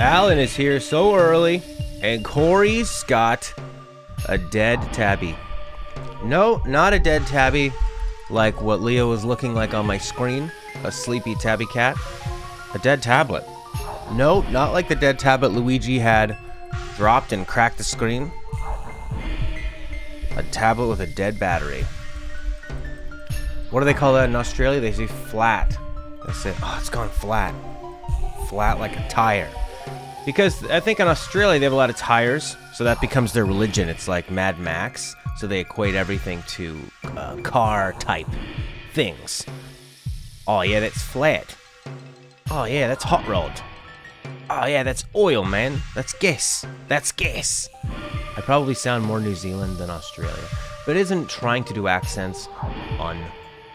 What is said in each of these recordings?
Alan is here so early, and Corey's got a dead tabby. No, not a dead tabby, like what Leo was looking like on my screen, a sleepy tabby cat. A dead tablet. No, not like the dead tablet Luigi had dropped and cracked the screen. A tablet with a dead battery. What do they call that in Australia? They say flat. They say, oh, it's gone flat. Flat like a tire. Because I think in Australia they have a lot of tires, so that becomes their religion. It's like Mad Max, so they equate everything to car type things. Oh yeah, that's flat. Oh yeah, that's hot rod. Oh yeah, that's oil, man. That's gas. That's gas. I probably sound more New Zealand than Australia, but it isn't trying to do accents on...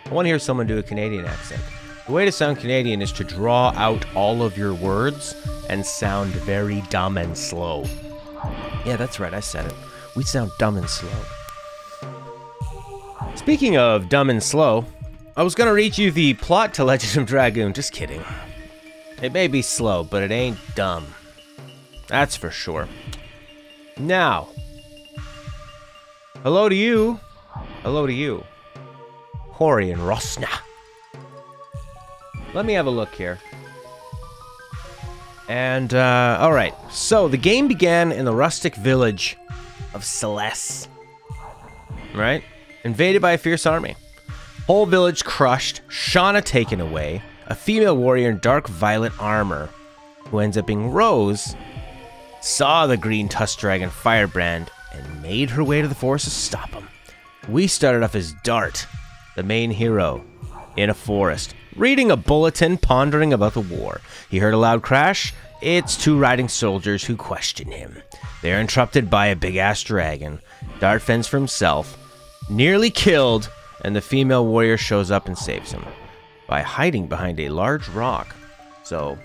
I want to hear someone do a Canadian accent. The way to sound Canadian is to draw out all of your words and sound very dumb and slow. Yeah, that's right, I said it. We sound dumb and slow. Speaking of dumb and slow, I was gonna read you the plot to Legend of Dragoon. Just kidding. It may be slow, but it ain't dumb. That's for sure. Now, hello to you. Hello to you. Hori and Rosna. Let me have a look here. And, alright. So, the game began in the rustic village of Celeste. Right? Invaded by a fierce army. Whole village crushed, Shauna taken away, a female warrior in dark violet armor, who ends up being Rose, saw the green tusk dragon Firebrand, and made her way to the forest to stop him. We started off as Dart, the main hero, in a forest, reading a bulletin, pondering about the war. He heard a loud crash. It's two riding soldiers who question him. They're interrupted by a big-ass dragon. Dart fends for himself, nearly killed, and the female warrior shows up and saves him by hiding behind a large rock. So,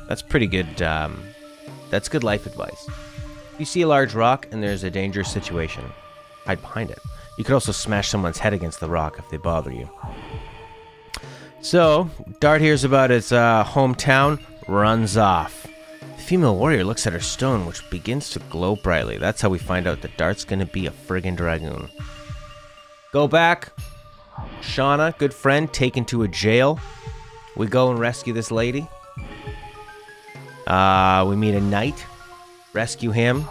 that's pretty good, that's good life advice. You see a large rock and there's a dangerous situation, hide behind it. You could also smash someone's head against the rock if they bother you. So, Dart hears about his hometown, runs off. The female warrior looks at her stone, which begins to glow brightly. That's how we find out that Dart's gonna be a friggin' Dragoon. Go back. Shauna, good friend, taken to a jail. We go and rescue this lady. We meet a knight. Rescue him.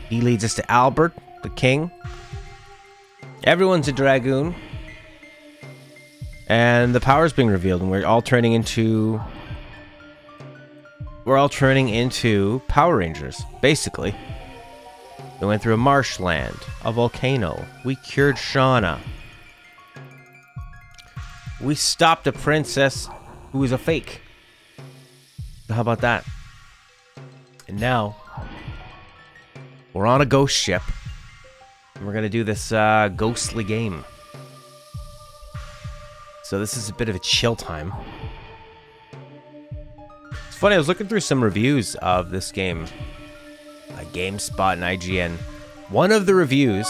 He leads us to Albert, the king. Everyone's a Dragoon. And the power's being revealed, and we're all turning into Power Rangers, basically. We went through a marshland, a volcano. We cured Shauna. We stopped a princess who was a fake. How about that? And now, we're on a ghost ship. And we're going to do this ghostly game. So this is a bit of a chill time. It's funny, I was looking through some reviews of this game. Like GameSpot and IGN. One of the reviews...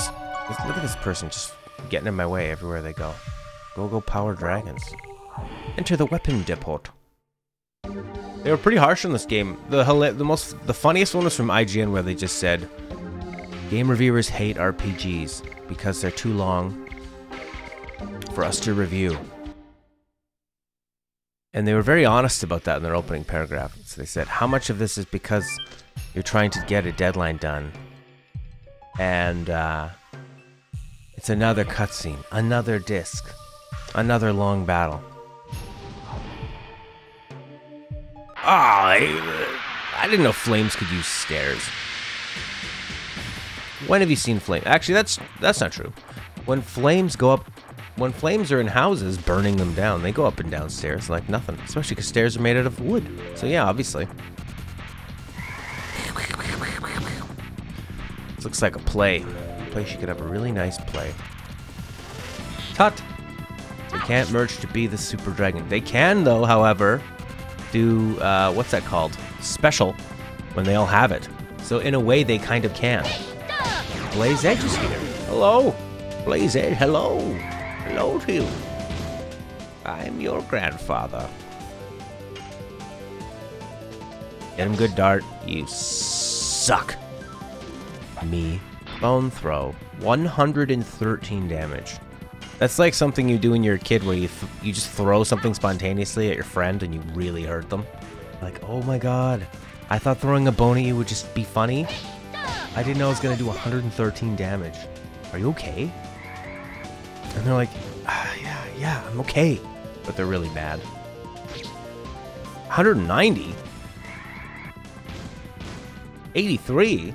Look at this person just getting in my way everywhere they go. Go power dragons. Enter the weapon depot. They were pretty harsh on this game. The funniest one was from IGN, where they just said, game reviewers hate RPGs because they're too long for us to review. And they were very honest about that in their opening paragraph. So they said, how much of this is because you're trying to get a deadline done, and it's another cutscene, another disc, another long battle. I didn't know flames could use stairs. When have you seen flames? Actually, that's not true. When flames go up, when flames are in houses burning them down, they go up and down stairs like nothing. Especially because stairs are made out of wood. So yeah, obviously. This looks like a play. A place you could have a really nice play. Tut! They can't merge to be the Super Dragon. They can, though, however, do, what's that called? Special, when they all have it. So in a way, they kind of can. Blaze Edge is here. Hello! Blaze Edge, hello! Hello to you. I'm your grandfather. Get him good dart. You suck. Me. Bone throw. 113 damage. That's like something you do when you're a kid where you just throw something spontaneously at your friend and you really hurt them. Like, oh my god. I thought throwing a bone at you would just be funny. I didn't know it was going to do 113 damage. Are you okay? And they're like, yeah, I'm okay. But they're really mad. 190? 83?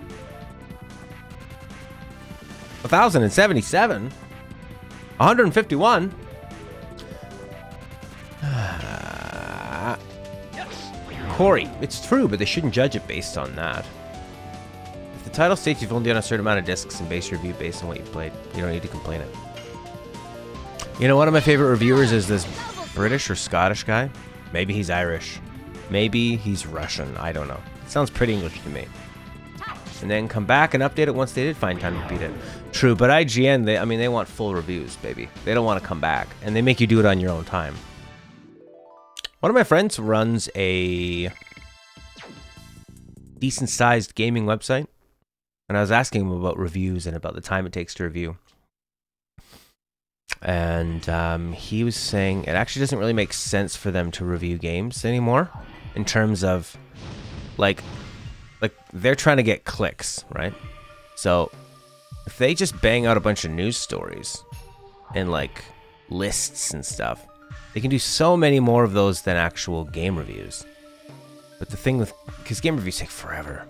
1,077? 151? Corey, it's true, but they shouldn't judge it based on that. If the title states you've only done a certain amount of discs and base review based on what you've played, you don't need to complain it. You know, one of my favorite reviewers is this British or Scottish guy. Maybe he's Irish. Maybe he's Russian. I don't know. It sounds pretty English to me. And then come back and update it once they did find time to beat it. True, but IGN, they want full reviews, baby. They don't want to come back. And they make you do it on your own time. One of my friends runs a decent-sized gaming website. And I was asking him about reviews and about the time it takes to review. And he was saying it actually doesn't really make sense for them to review games anymore. In terms of, like they're trying to get clicks, right? So if they just bang out a bunch of news stories and like lists and stuff, they can do so many more of those than actual game reviews. But the thing with, because game reviews take forever,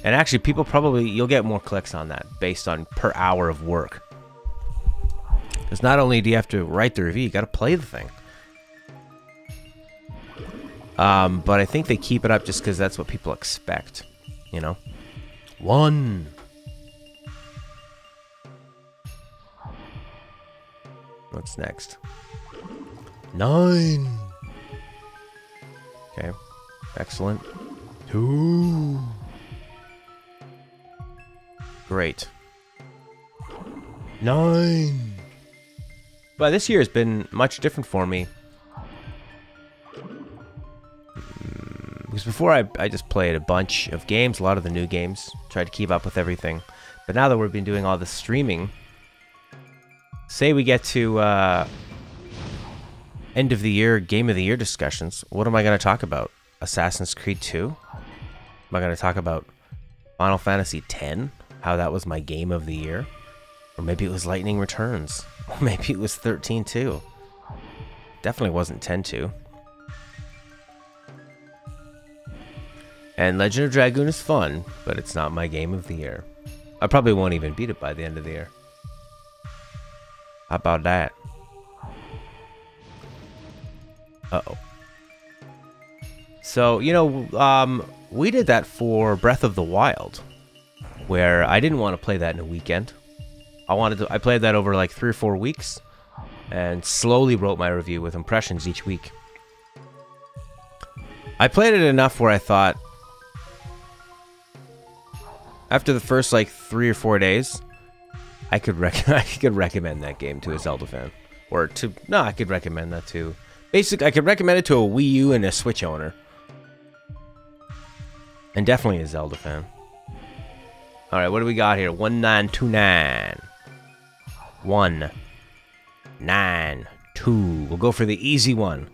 and actually people you'll get more clicks on that based on per hour of work. Because not only do you have to write the review, you got to play the thing. But I think they keep it up just because that's what people expect, you know? 1. What's next? 9. Okay, excellent. 2. Great. 9. But this year has been much different for me. Because before I just played a bunch of games, a lot of the new games, tried to keep up with everything. But now that we've been doing all the streaming, say we get to end of the year, game of the year discussions, what am I going to talk about? Assassin's Creed 2? Am I going to talk about Final Fantasy X? How that was my game of the year? Or maybe it was Lightning Returns. Or maybe it was 13-2. Definitely wasn't 10-2. And Legend of Dragoon is fun, but it's not my game of the year. I probably won't even beat it by the end of the year. How about that? Uh-oh. So, you know, we did that for Breath of the Wild, where I didn't want to play that in a weekend. I played that over like 3 or 4 weeks, and slowly wrote my review with impressions each week. I played it enough where I thought, after the first like 3 or 4 days, I could recommend that game to a Zelda fan, or to I could recommend that to I could recommend it to a Wii U and a Switch owner, and definitely a Zelda fan. All right, what do we got here? 1929. 192. We'll go for the easy one. ...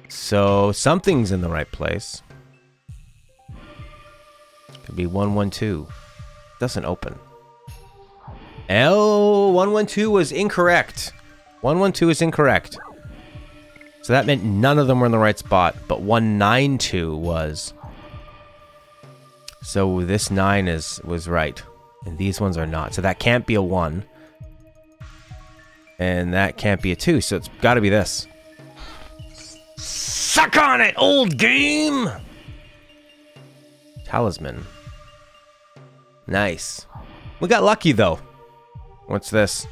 So something's in the right place. Could be 112. Doesn't open. L 112 was incorrect. 112 is incorrect. So that meant none of them were in the right spot, but 192 was. So this 9 was right, and these ones are not. So that can't be a 1, and that can't be a 2. So it's got to be this. Suck on it, old game! Talisman. Nice. We got lucky, though. What's this?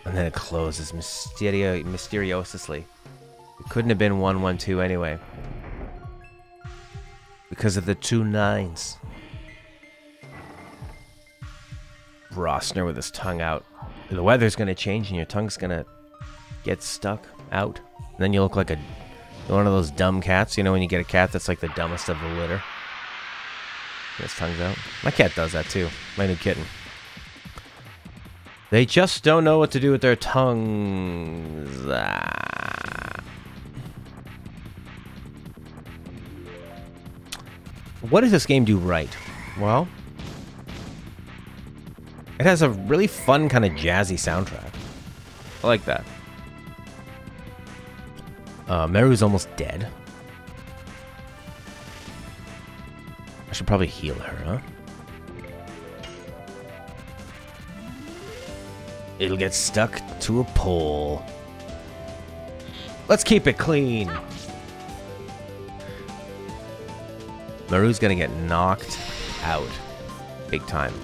And then it closes mysteriously. It couldn't have been 112 anyway. Because of the 2 9s. Rosner with his tongue out. the weather's gonna change and your tongue's gonna get stuck out. And then you look like one of those dumb cats. You know when you get a cat that's like the dumbest of the litter? His tongue's out. My cat does that too. My new kitten. They just don't know what to do with their tongues. What does this game do right? Well, it has a really fun kind of jazzy soundtrack. I like that. Meru's almost dead. I should probably heal her, huh? It'll get stuck to a pole. Let's keep it clean. Meru's gonna get knocked out. Big time.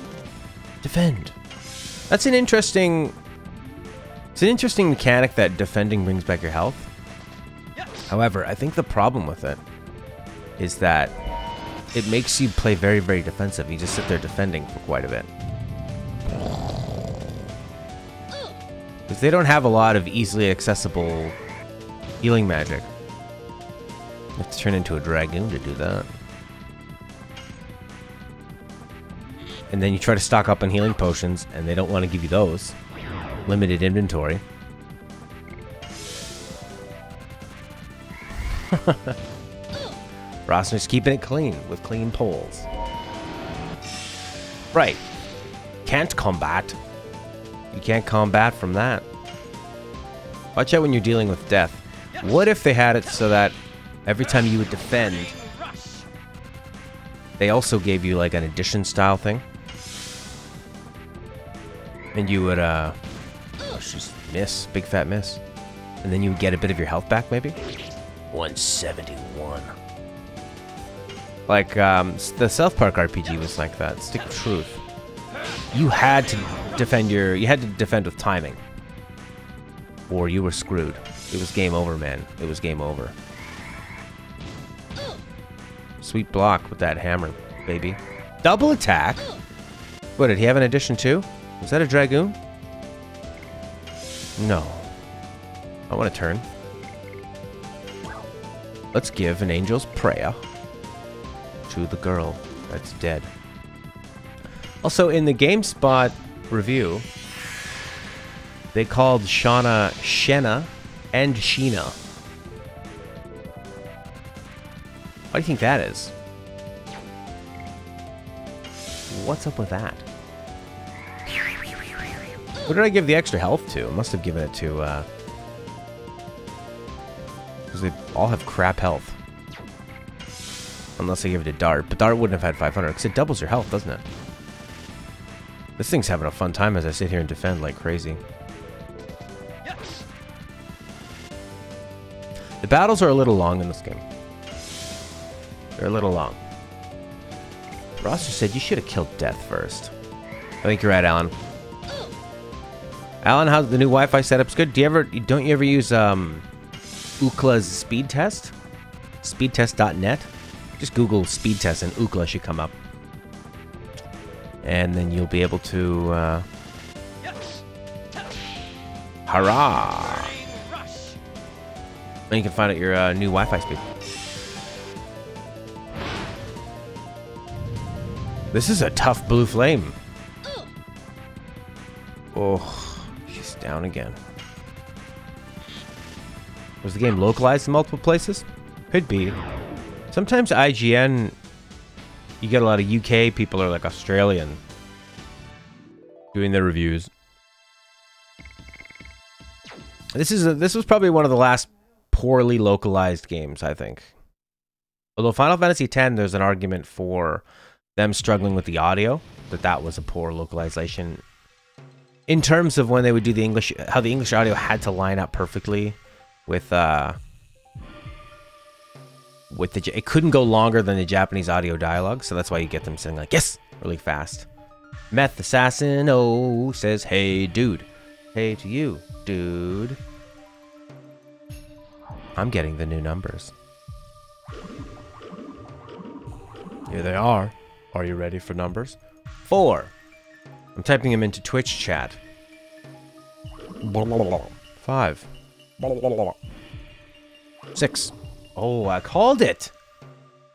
Defend. That's an interesting... It's an interesting mechanic that defending brings back your health. However, I think the problem with it is that it makes you play very, very defensive. You just sit there defending for quite a bit. Because they don't have a lot of easily accessible healing magic. You have to turn into a Dragoon to do that. And then you try to stock up on healing potions, and they don't want to give you those. Limited inventory. Rosner's keeping it clean with clean poles. Right. Can't combat. You can't combat from that. Watch out when you're dealing with death. What if they had it so that every time you would defend, they also gave you like an addition style thing? And you would, oh, she's miss. Big fat miss. And then you would get a bit of your health back, maybe? 171. Like, the South Park RPG was like that. Stick of Truth. You had to defend with timing. Or you were screwed. It was game over, man. It was game over. Sweet block with that hammer, baby. Double attack? What, did he have an addition too? Was that a Dragoon? No. I want to turn. Let's give an angel's prayer to the girl that's dead. Also, in the GameSpot review, they called Shauna Shenna and Sheena. What do you think that is? What's up with that? What did I give the extra health to? I must have given it to, because they all have crap health. Unless I give it to Dart. But Dart wouldn't have had 500, because it doubles your health, doesn't it? This thing's having a fun time as I sit here and defend like crazy. The battles are a little long in this game. They're a little long. Roster said you should have killed Death first. I think you're right, Alan. Alan, how's the new Wi-Fi setup's good? Don't you ever use Ookla's speed test? Speedtest.net? Just Google speed test and Ookla should come up. And then you'll be able to hurrah! And you can find out your new Wi-Fi speed. This is a tough blue flame. Oh, she's down again. Was the game localized in multiple places? Could be. Sometimes IGN, you get a lot of UK people or like Australian doing their reviews. This was probably one of the last poorly localized games, I think. Although Final Fantasy X, there's an argument for them struggling with the audio, that was a poor localization. In terms of when they would do the English, how the English audio had to line up perfectly with it couldn't go longer than the Japanese audio dialogue, so that's why you get them saying like, yes, really fast. Meth Assassin, oh, says, hey, dude. Hey to you, dude. I'm getting the new numbers. Here they are. Are you ready for numbers? 4. I'm typing them into Twitch chat. 5. 6. Oh, I called it.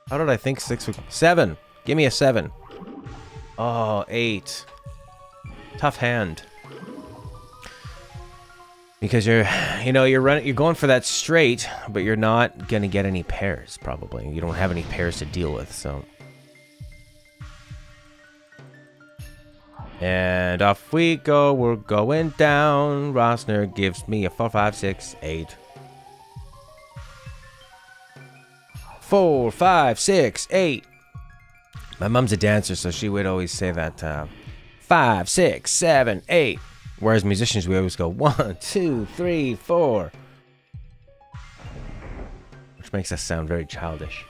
How did I think 6 would... 7. Give me a 7. Oh, 8. Tough hand. Because you're going for that straight, but you're not gonna get any pairs, probably. You don't have any pairs to deal with, so. And off we go, we're going down. Rosner gives me a 4, 5, 6, 8. 4, 5, 6, 8. My mom's a dancer, so she would always say that 5, 6, 7, 8. Whereas musicians, we always go 1, 2, 3, 4. Which makes us sound very childish.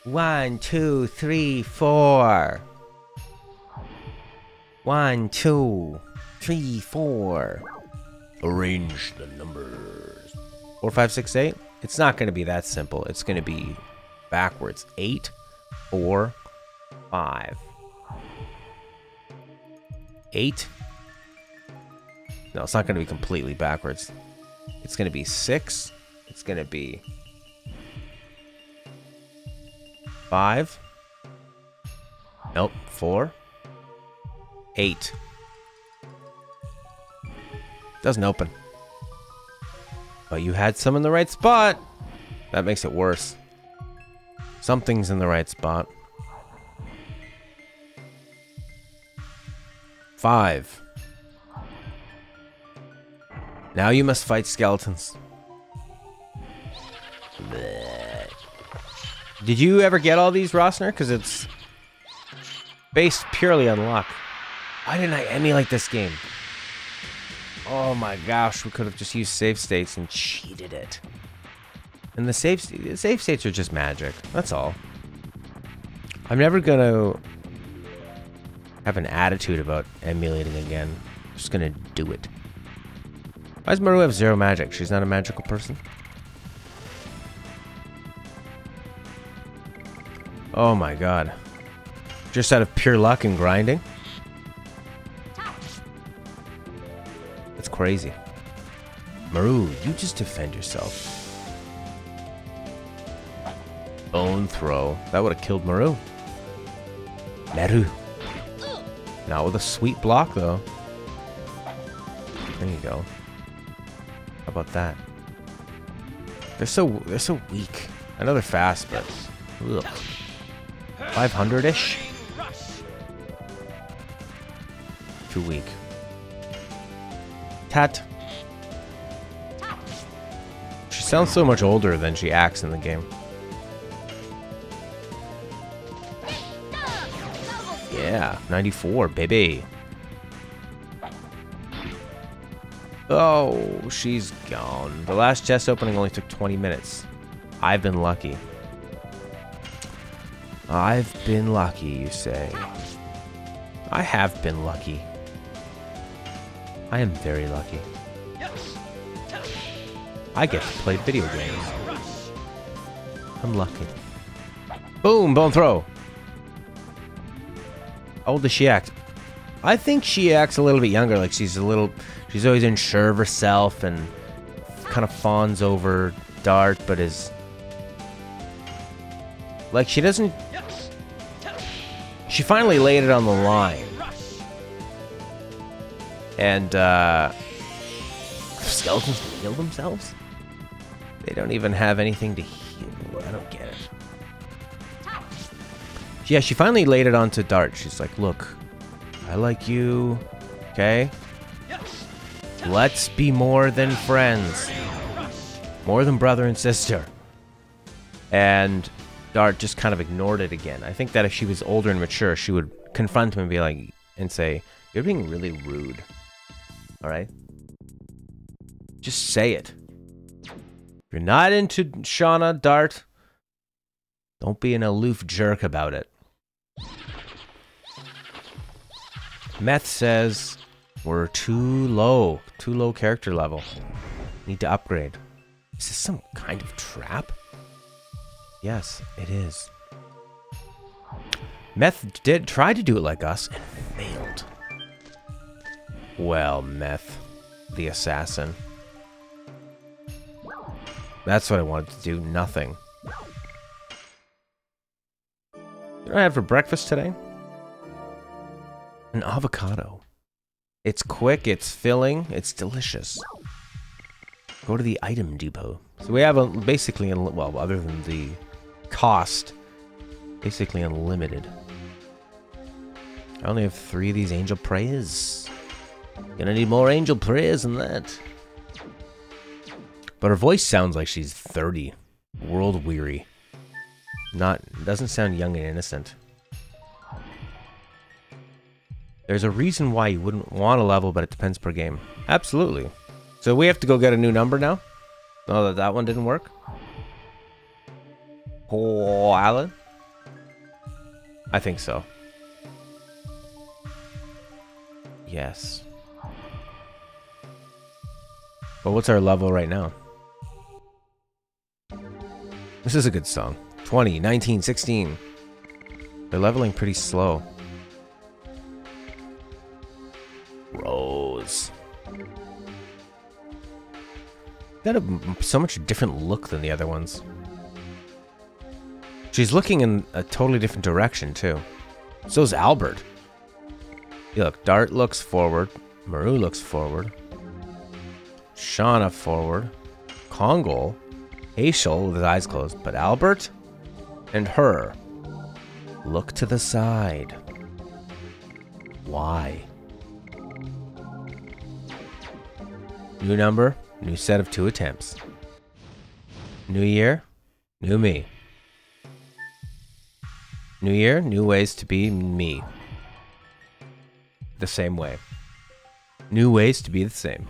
1, 2, 3, 4. 1, 2, 3, 4. Arrange the numbers. 4, 5, 6, 8. It's not going to be that simple. It's going to be backwards. 8, 4, 5. 8. No, it's not going to be completely backwards. It's going to be 6. It's going to be 5. Nope, 4. 8. Doesn't open. But you had some in the right spot. That makes it worse. Something's in the right spot. 5. Now you must fight skeletons. Blech. Did you ever get all these, Rosner? Because it's based purely on luck. Why didn't I emulate this game? Oh my gosh, we could have just used save states and cheated it. And the save states are just magic. That's all. I'm never gonna have an attitude about emulating again. I'm just gonna do it. Why does Maru have 0 magic? She's not a magical person? Oh my god. Just out of pure luck and grinding? That's crazy. Maru, you just defend yourself. Bone throw. That would have killed Maru. Maru. Not with a sweet block though. There you go. How about that? They're so weak. I know they're fast, but ugh. 500-ish? Too weak. Tat. She sounds so much older than she acts in the game. Yeah, 94, baby. Oh, she's gone. The last chest opening only took 20 minutes. I've been lucky. I've been lucky, you say. I have been lucky. I am very lucky. I get to play video games. I'm lucky. Boom, bone throw. How old does she act? I think she acts a little bit younger, like she's always unsure of herself and kind of fawns over Dart, but is like she doesn't. She finally laid it on the line, and skeletons heal themselves. They don't even have anything to heal. I don't get it. Yeah, she finally laid it onto Dart. She's like, "Look, I like you, okay? Let's be more than friends. More than brother and sister." And Dart just kind of ignored it again. I think that if she was older and mature, she would confront him and be like, and say, "You're being really rude. All right? Just say it. If you're not into Shauna, Dart, don't be an aloof jerk about it." Meth says we're too low character level. Need to upgrade. Is this some kind of trap? Yes, it is. Meth did try to do it like us and failed. Well, Meth, the assassin. That's what I wanted to do. Nothing. You know what I had for breakfast today? An avocado. It's quick, it's filling, it's delicious. Go to the item depot. So we have basically, well, other than the cost, basically unlimited. I only have 3 of these angel prayers. Gonna need more angel prayers than that. But her voice sounds like she's 30. World weary. Doesn't sound young and innocent. There's a reason why you wouldn't want a level, but it depends per game. Absolutely. So we have to go get a new number now? Oh, that one didn't work? Oh, Alan? I think so. Yes. But what's our level right now? This is a good song. 20, 19, 16. They're leveling pretty slow. Rose. Got so much different look than the other ones. She's looking in a totally different direction, too. So's Albert. You look, Dart looks forward. Maru looks forward. Shauna forward. Kongol. Haishel with his eyes closed. But Albert and her look to the side. Why? New number, new set of 2 attempts. New year, new me. New year, new ways to be me. The same way. New ways to be the same.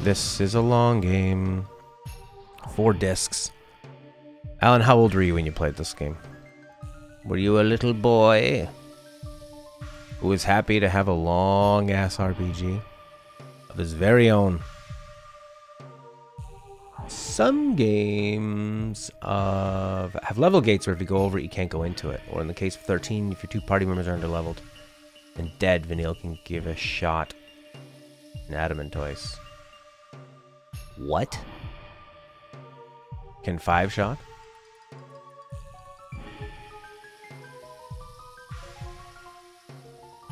This is a long game. 4 discs. Alan, how old were you when you played this game? Were you a little boy who was happy to have a long-ass RPG of his very own? Some games have level gates where if you go over it, you can't go into it. Or in the case of 13, if your 2 party members are underleveled and dead, Vanille can give a shot. An adamant toys. What? Can 5 shot?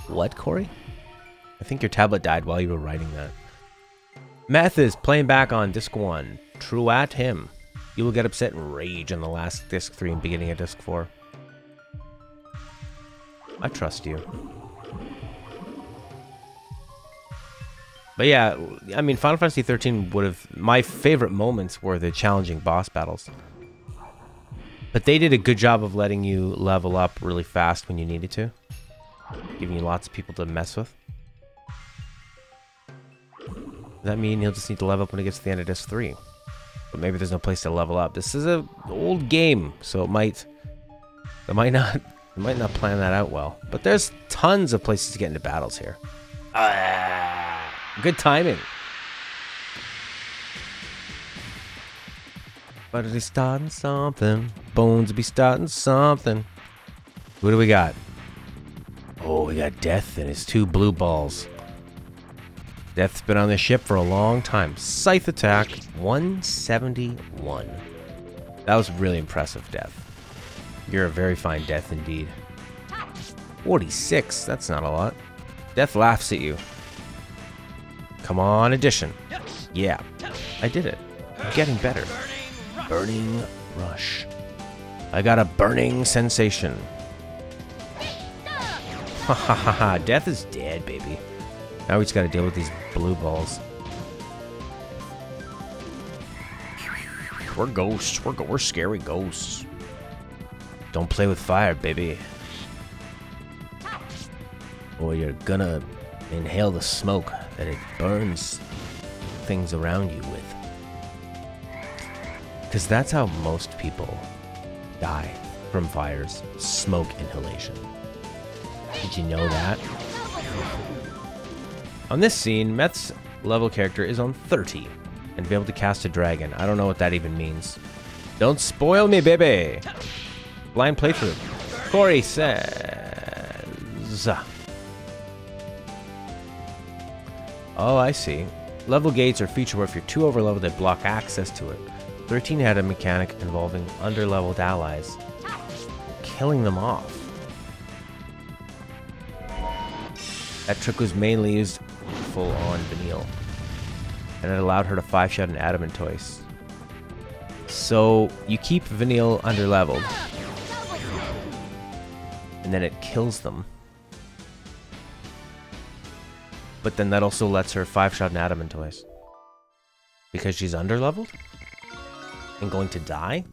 What, Corey? I think your tablet died while you were writing that. Meth is playing back on disc 1. True at him. You will get upset and rage on the last disc 3 and beginning of disc 4. I trust you. But yeah, I mean, Final Fantasy 13 would have... My favorite moments were the challenging boss battles. But they did a good job of letting you level up really fast when you needed to. Giving you lots of people to mess with. Does that mean he'll just need to level up when he gets to the end of disc 3? But maybe there's no place to level up. This is an old game, so it might not plan that out well. But there's tons of places to get into battles here. Good timing. But he's starting something. Bones will be starting something. Who do we got? Oh, we got Death and his 2 blue balls. Death's been on this ship for a long time. Scythe attack, 171. That was really impressive, Death. You're a very fine Death indeed. 46, that's not a lot. Death laughs at you. Come on, addition. Yeah, I did it. I'm getting better. Burning rush. I got a burning sensation. Ha ha ha ha. Death is dead, baby. Now we just gotta deal with these blue balls. We're ghosts. We're scary ghosts. Don't play with fire, baby. Or you're gonna inhale the smoke that it burns things around you with. Because that's how most people die from fires. Smoke inhalation. Did you know that? On this scene, Meth's level character is on 30 and be able to cast a dragon. I don't know what that even means. Don't spoil me, baby! Blind playthrough. Corey says... Oh, I see. Level gates are a feature where if you're too overleveled, they block access to it. 13 had a mechanic involving underleveled allies, killing them off. That trick was mainly used full on Vanille, and it allowed her to 5-shot an Adamantoise. So you keep Vanille underleveled, and then it kills them. But then that also lets her 5-shot an Adamantoise. Because she's underleveled? And going to die?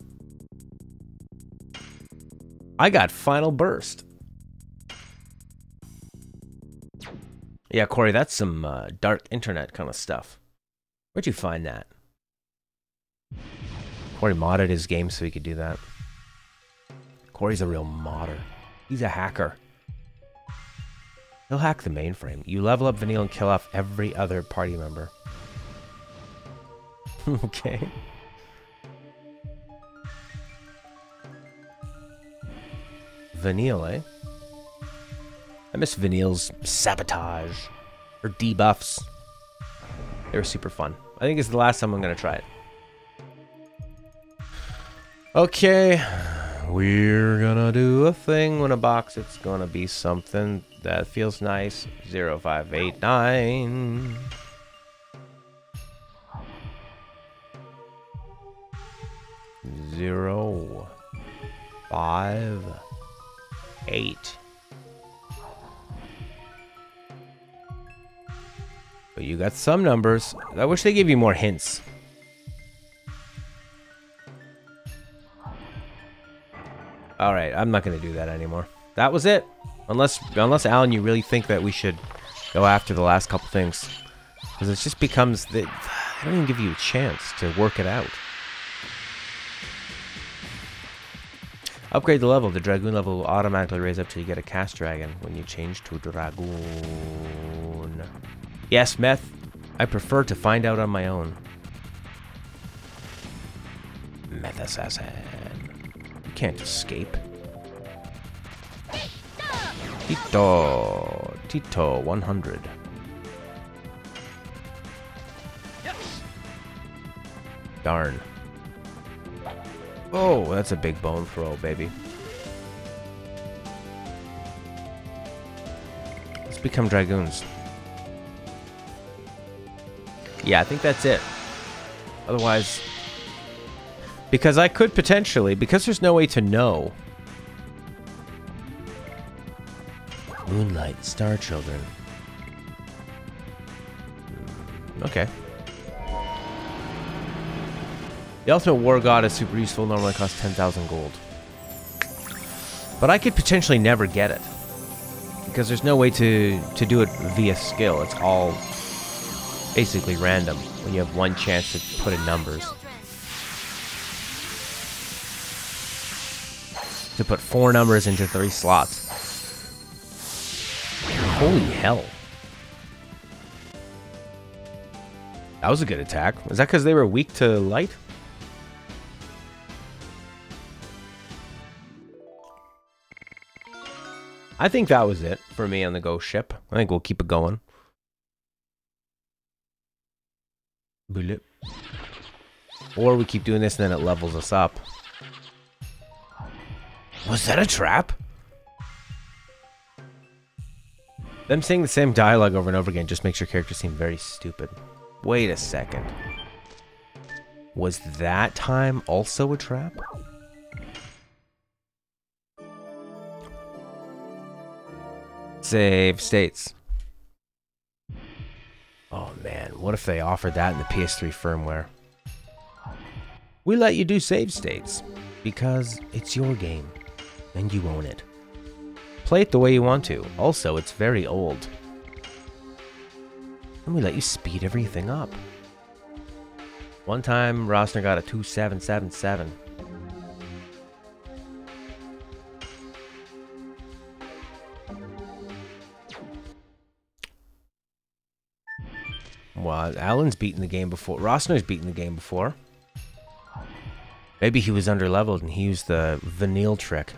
I got Final Burst. Yeah, Corey, that's some dark internet kind of stuff. Where'd you find that? Corey modded his game so he could do that. Corey's a real modder. He's a hacker. He'll hack the mainframe. You level up Vanille and kill off every other party member. Okay. Vanille, eh? I miss Vanille's sabotage. Or debuffs. They were super fun. I think it's the last time I'm going to try it. Okay. We're gonna do a thing in a box. It's gonna be something that feels nice. 0589. Zero, 5, 8. But you got some numbers. I wish they gave you more hints. Alright, I'm not going to do that anymore. That was it. Unless, Alan, you really think that we should go after the last couple things. Because it just becomes... They don't even give you a chance to work it out. Upgrade the level. The Dragoon level will automatically raise up till you get a cast dragon when you change to Dragoon. Yes, Meth. I prefer to find out on my own. Meth assassin. Can't escape. Tito 100. Darn. Oh, that's a big bone throw, baby. Let's become Dragoons. Yeah, I think that's it. Otherwise... Because I could potentially, because there's no way to know. Moonlight, Star Children. Okay. The Ultimate War God is super useful, normally costs 10,000 gold. But I could potentially never get it. Because there's no way to do it via skill. It's all basically random when you have one chance to put in numbers. To put 4 numbers into 3 slots. Holy hell. That was a good attack. Was that because they were weak to light? I think that was it for me on the ghost ship. I think we'll keep it going. Or we keep doing this and then it levels us up. Was that a trap? Them saying the same dialogue over and over again just makes your character seem very stupid. Wait a second. Was that time also a trap? Save states. Oh man, what if they offered that in the PS3 firmware? We let you do save states because it's your game. And you own it. Play it the way you want to. Also, it's very old. And we let you speed everything up. One time, Rosner got a 2777. Well, Alan's beaten the game before. Rosner's beaten the game before. Maybe he was underleveled and he used the Vanille trick.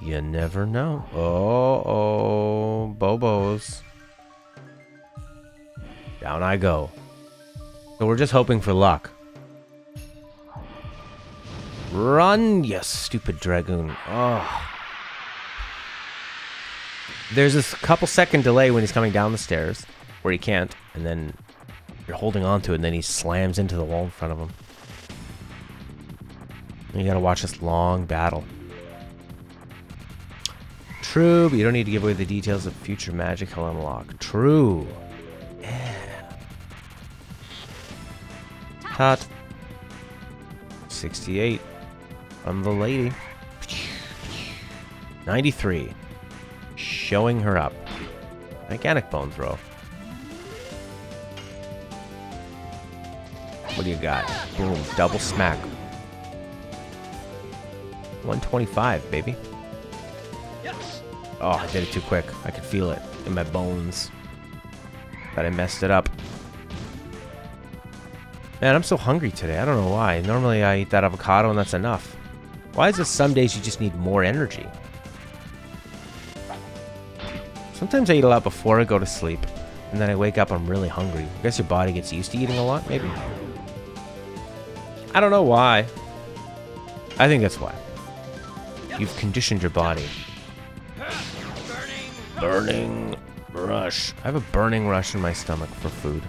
You never know. Oh, Bobos. Down I go. So we're just hoping for luck. Run, you stupid Dragoon. Oh. There's this couple second delay when he's coming down the stairs, where he can't, and then you're holding on to it, and then he slams into the wall in front of him. And you gotta watch this long battle. True, but you don't need to give away the details of future magic he'll unlock. True. Yeah. Hot. 68. From the lady. 93. Showing her up. Mechanic bone throw. What do you got? Boom. Double smack. 125, baby. Oh, I did it too quick. I could feel it in my bones. But I messed it up. Man, I'm so hungry today. I don't know why. Normally I eat that avocado and that's enough. Why is it some days you just need more energy? Sometimes I eat a lot before I go to sleep. And then I wake up, I'm really hungry. I guess your body gets used to eating a lot, maybe? I don't know why. I think that's why. You've conditioned your body. Burning rush. I have a burning rush in my stomach for food.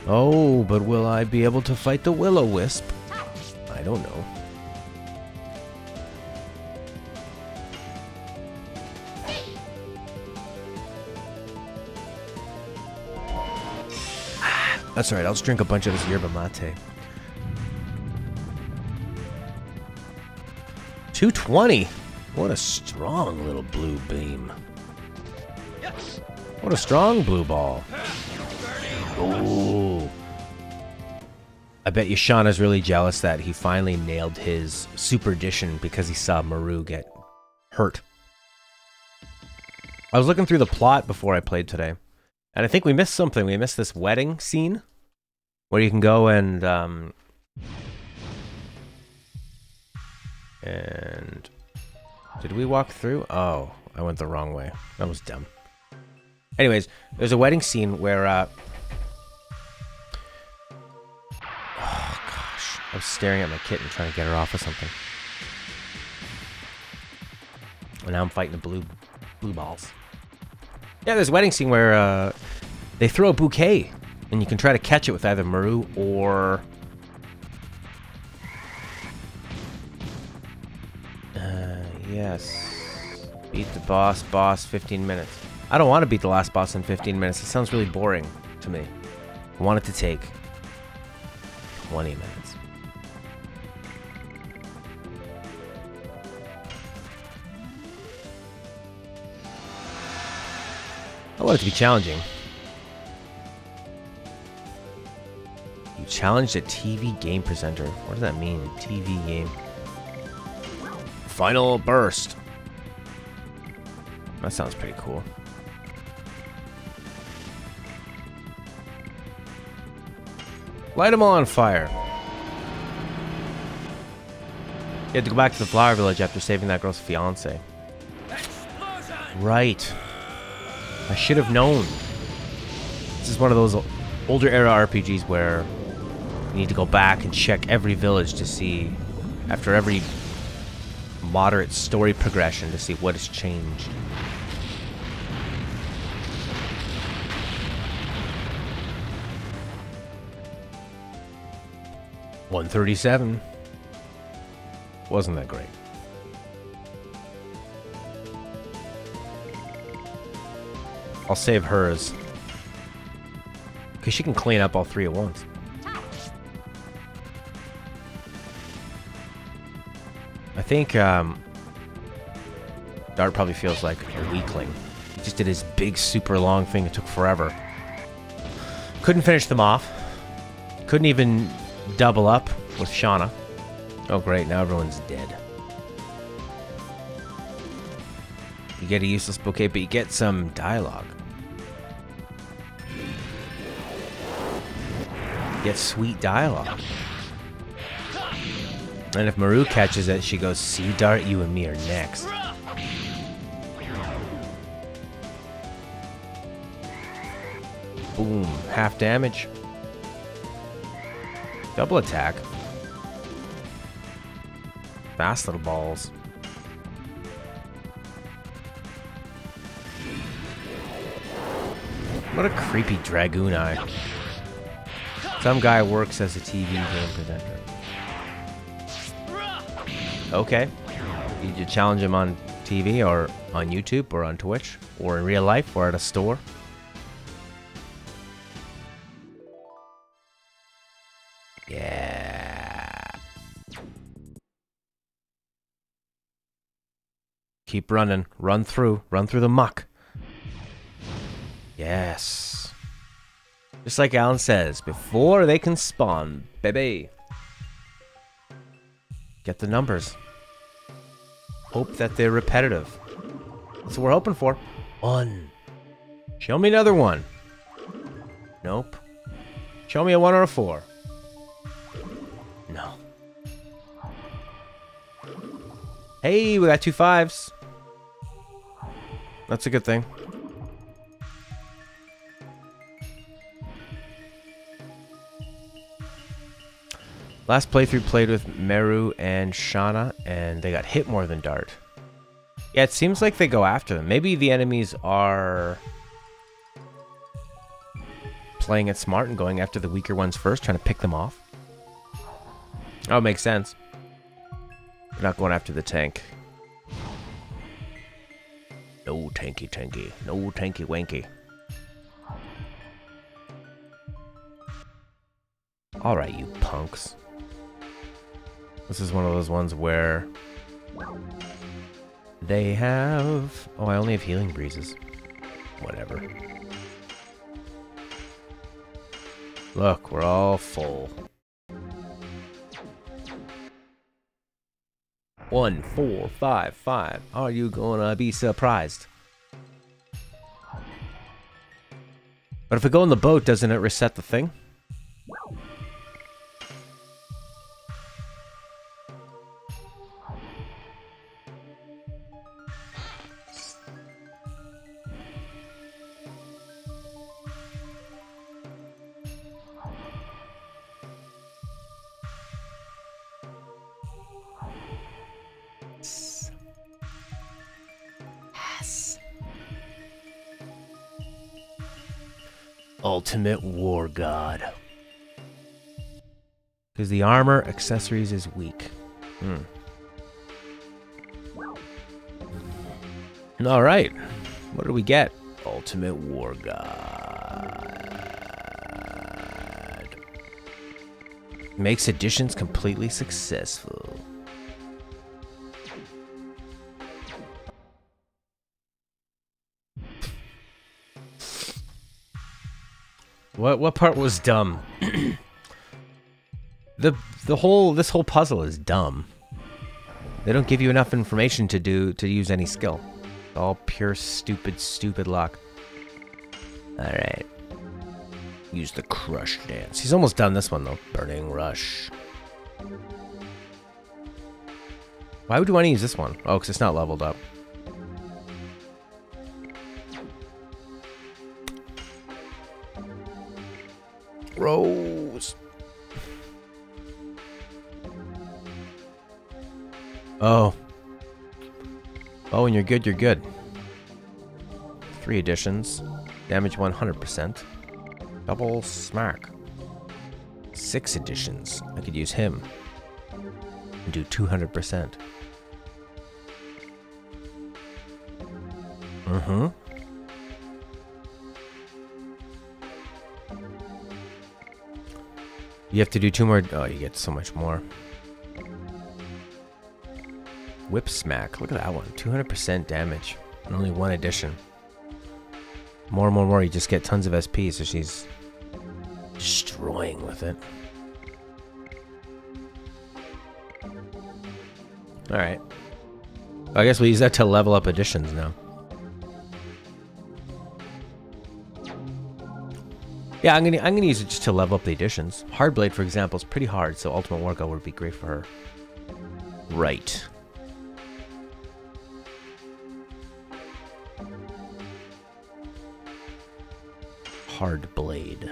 Oh, but will I be able to fight the will-o-wisp? I don't know. That's alright, I'll just drink a bunch of this yerba mate. 220! What a strong little blue beam. What a strong blue ball. Ooh. I bet you Shauna's really jealous that he finally nailed his super edition because he saw Maru get hurt. I was looking through the plot before I played today, and I think we missed something. We missed this wedding scene where you can go and did we walk through? Oh, I went the wrong way. That was dumb. Anyways, there's a wedding scene where oh gosh, I was staring at my kitten trying to get her off of something. And now I'm fighting the blue balls. Yeah, there's a wedding scene where they throw a bouquet and you can try to catch it with either Maru or yes. Beat the boss, 15 minutes. I don't want to beat the last boss in 15 minutes. It sounds really boring to me. I want it to take 20 minutes. I want it to be challenging. You challenged a TV game presenter. What does that mean? TV game. Final burst. That sounds pretty cool. Light them all on fire. You had to go back to the flower village after saving that girl's fiance. Right. I should have known. This is one of those older era RPGs where you need to go back and check every village to see, after every moderate story progression, to see what has changed. $137. Wasn't that great. I'll save hers, because she can clean up all three at once. I think Dart probably feels like a weakling. He just did his big, super long thing. It took forever. Couldn't finish them off. Couldn't even double up with Shauna. Oh great, now everyone's dead. You get a useless bouquet, but you get some dialogue. You get sweet dialogue. And if Maru catches it, she goes, Sea Dart, you and me are next. Boom. Half damage. Double attack. Fast little balls. What a creepy Dragoon eye. Some guy works as a TV game presenter. Okay. Did you challenge him on TV or on YouTube or on Twitch or in real life or at a store? Yeah. Keep running. Run through. Run through the muck. Yes. Just like Alan says, before they can spawn, baby. Get the numbers. Hope that they're repetitive. That's what we're hoping for. 1. Show me another 1. Nope. Show me a 1 or a 4. No. Hey, we got 2 5s. That's a good thing. Last playthrough played with Meru and Shauna, and they got hit more than Dart. Yeah, it seems like they go after them. Maybe the enemies are playing it smart and going after the weaker ones first, trying to pick them off. Oh, makes sense. They're not going after the tank. No tanky tanky. No tanky wanky. Alright, you punks. This is one of those ones where they have... Oh, I only have healing breezes. Whatever. Look, we're all full. 1, 4, 5, 5. Are you gonna be surprised? But if we go in the boat, doesn't it reset the thing? Ultimate War God. Because the armor accessories is weak. Alright. What do we get? Ultimate War God. Makes additions completely successful. What part was dumb? this whole puzzle is dumb. They don't give you enough information to use any skill. All pure stupid luck. Alright. Use the crush dance. He's almost done this one though. Burning Rush. Why would you want to use this one? Oh, because it's not leveled up. Rose. Oh. Oh, and you're good, you're good. 3 additions. Damage 100%. Double smack. 6 additions. I could use him. And do 200%. You have to do 2 more. Oh, you get so much more. Whip Smack. Look at that one. 200% damage. And only 1 addition. More. You just get tons of SP, so she's destroying with it. Alright. I guess we use that to level up additions now. Yeah, I'm gonna use it just to level up the additions. Hardblade, for example, is pretty hard, so Ultimate War God would be great for her. Right. Hard blade.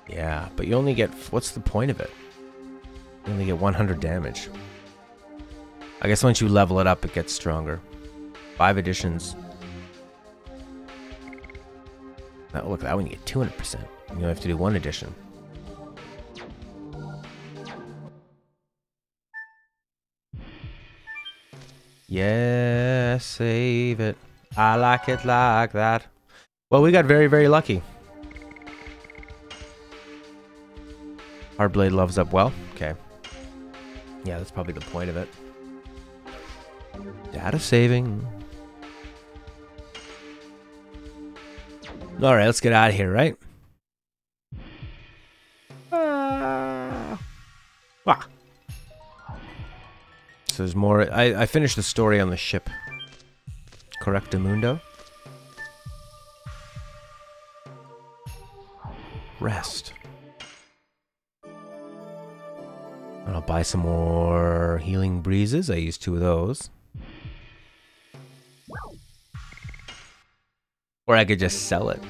Yeah, but you only get... What's the point of it? You only get 100 damage. I guess once you level it up, it gets stronger. 5 editions. Oh, look, that one you get 200%. You only have to do 1 edition. Yeah, save it. I like it like that. Well, we got very, very lucky. Hardblade loves up well. Okay. Yeah, that's probably the point of it. Data saving. Alright, let's get out of here, right? So there's more. I finished the story on the ship. Correctamundo. Rest. I'll buy some more healing breezes. I used 2 of those. Or I could just sell it.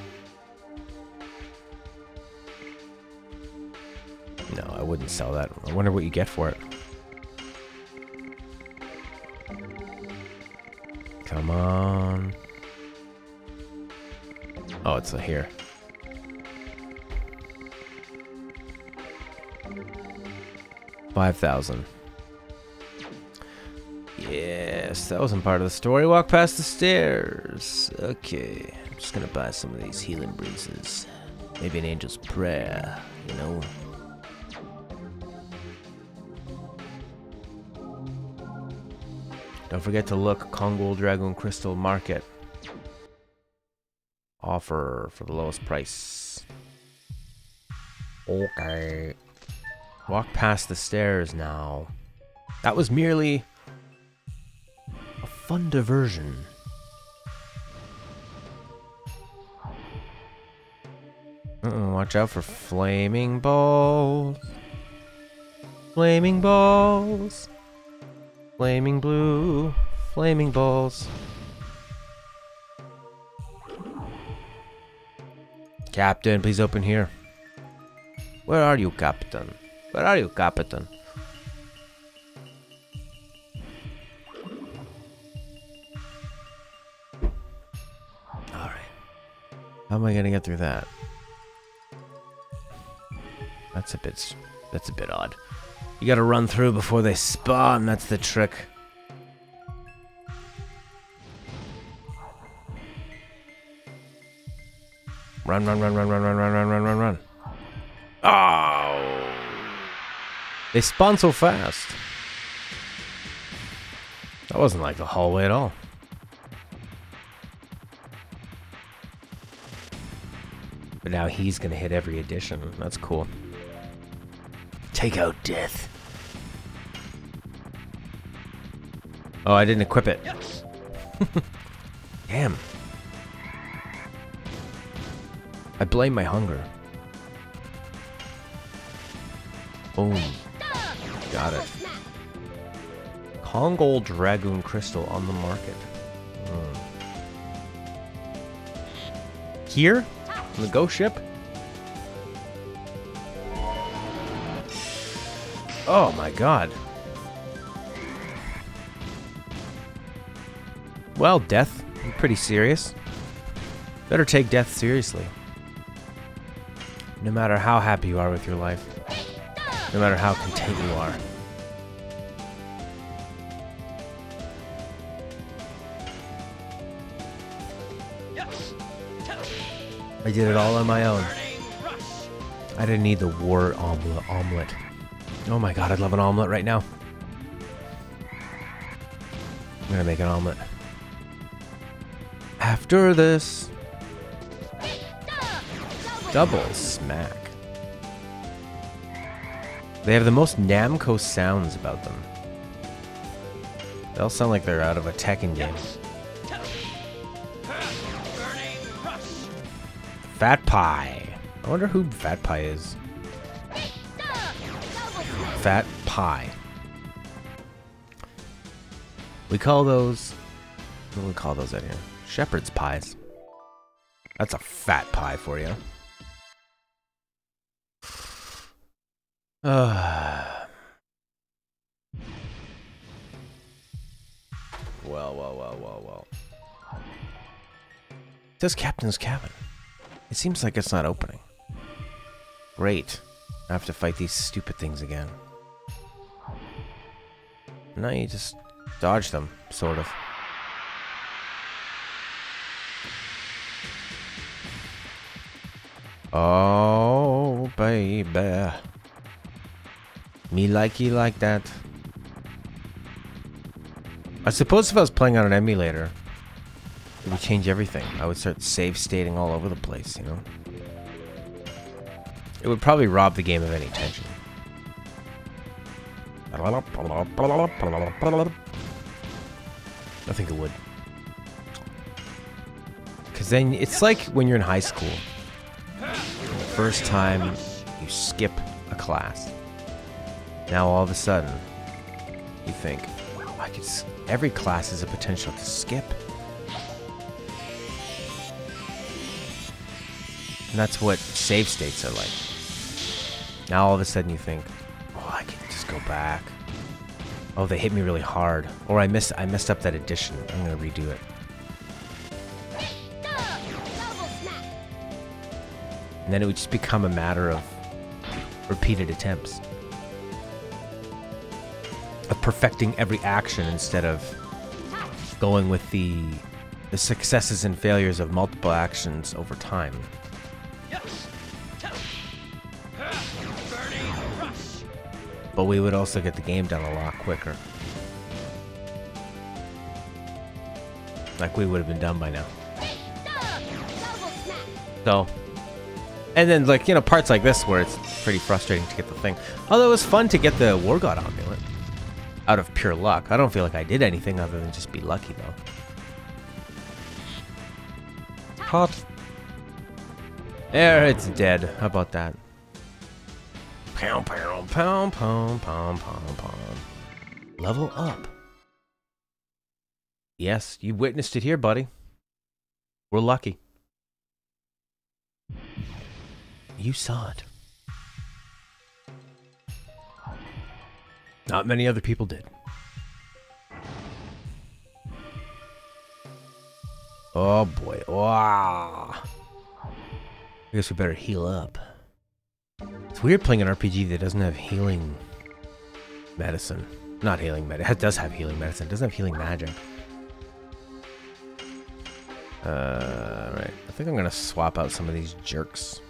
No, I wouldn't sell that. I wonder what you get for it. Come on. Oh, it's here. $5,000. Yes, that wasn't part of the story. Walk past the stairs. Okay, I'm just gonna buy some of these healing breezes. Maybe an angel's prayer, you know. Don't forget to look Congo Dragoon Crystal Market. Offer for the lowest price. Okay. Walk past the stairs now. That was merely a fun diversion. Watch out for flaming balls. Flaming balls. Flaming blue. Flaming balls. Captain, please open here. Where are you, Captain? Where are you, Captain? Alright. How am I gonna get through that? That's a bit odd. You gotta run through before they spawn, that's the trick. Run, run, run, run, run, run, run, run, run, run, run. Oh! They spawn so fast. That wasn't like the hallway at all. But now he's gonna hit every edition. That's cool. Take out death. Oh, I didn't equip it. Yes. Damn. I blame my hunger. Boom. Got it. Congo Dragoon Crystal on the market. Here? On the ghost ship? Oh my god. Well, death. I'm pretty serious. Better take death seriously. No matter how happy you are with your life. No matter how content you are. I did it all on my own. I didn't need the war omelet. Oh my god, I'd love an omelet right now. I'm gonna make an omelet. After this. Double smack. They have the most Namco sounds about them. They all sound like they're out of a Tekken game. Fat Pie. I wonder who Fat Pie is. Fat Pie. We call those... What do we call those out here? Shepherd's pies. That's a fat pie for you. Well. It says Captain's Cabin. It seems like it's not opening. Great. I have to fight these stupid things again. No, you just dodge them, sort of. Oh, baby. Me like you like that. I suppose if I was playing on an emulator, it would change everything. I would start save stating all over the place, you know? It would probably rob the game of any tension. I think it would. Because then it's like when you're in high school. The first time you skip a class. Now all of a sudden, you think, I could. Every class has a potential to skip. And that's what save states are like. Now all of a sudden you think, oh, I can just go back. Oh, they hit me really hard. Or I messed up that addition. I'm gonna redo it. And then it would just become a matter of repeated attempts. Of perfecting every action instead of going with the successes and failures of multiple actions over time. But we would also get the game done a lot quicker. Like we would have been done by now. So, and then like, you know, parts like this where it's pretty frustrating to get the thing. Although it was fun to get the War God amulet. Out of pure luck. I don't feel like I did anything other than just be lucky though. Hot. There, it's dead. How about that? Pound, pound, pound, pound, pound, pound, pound. Level up. Yes, you witnessed it here, buddy. We're lucky. You saw it. Not many other people did. Oh boy. Wow. I guess we better heal up. It's weird playing an RPG that doesn't have healing medicine. Not healing medicine. It does have healing medicine. It doesn't have healing magic. Right. I think I'm gonna swap out some of these jerks.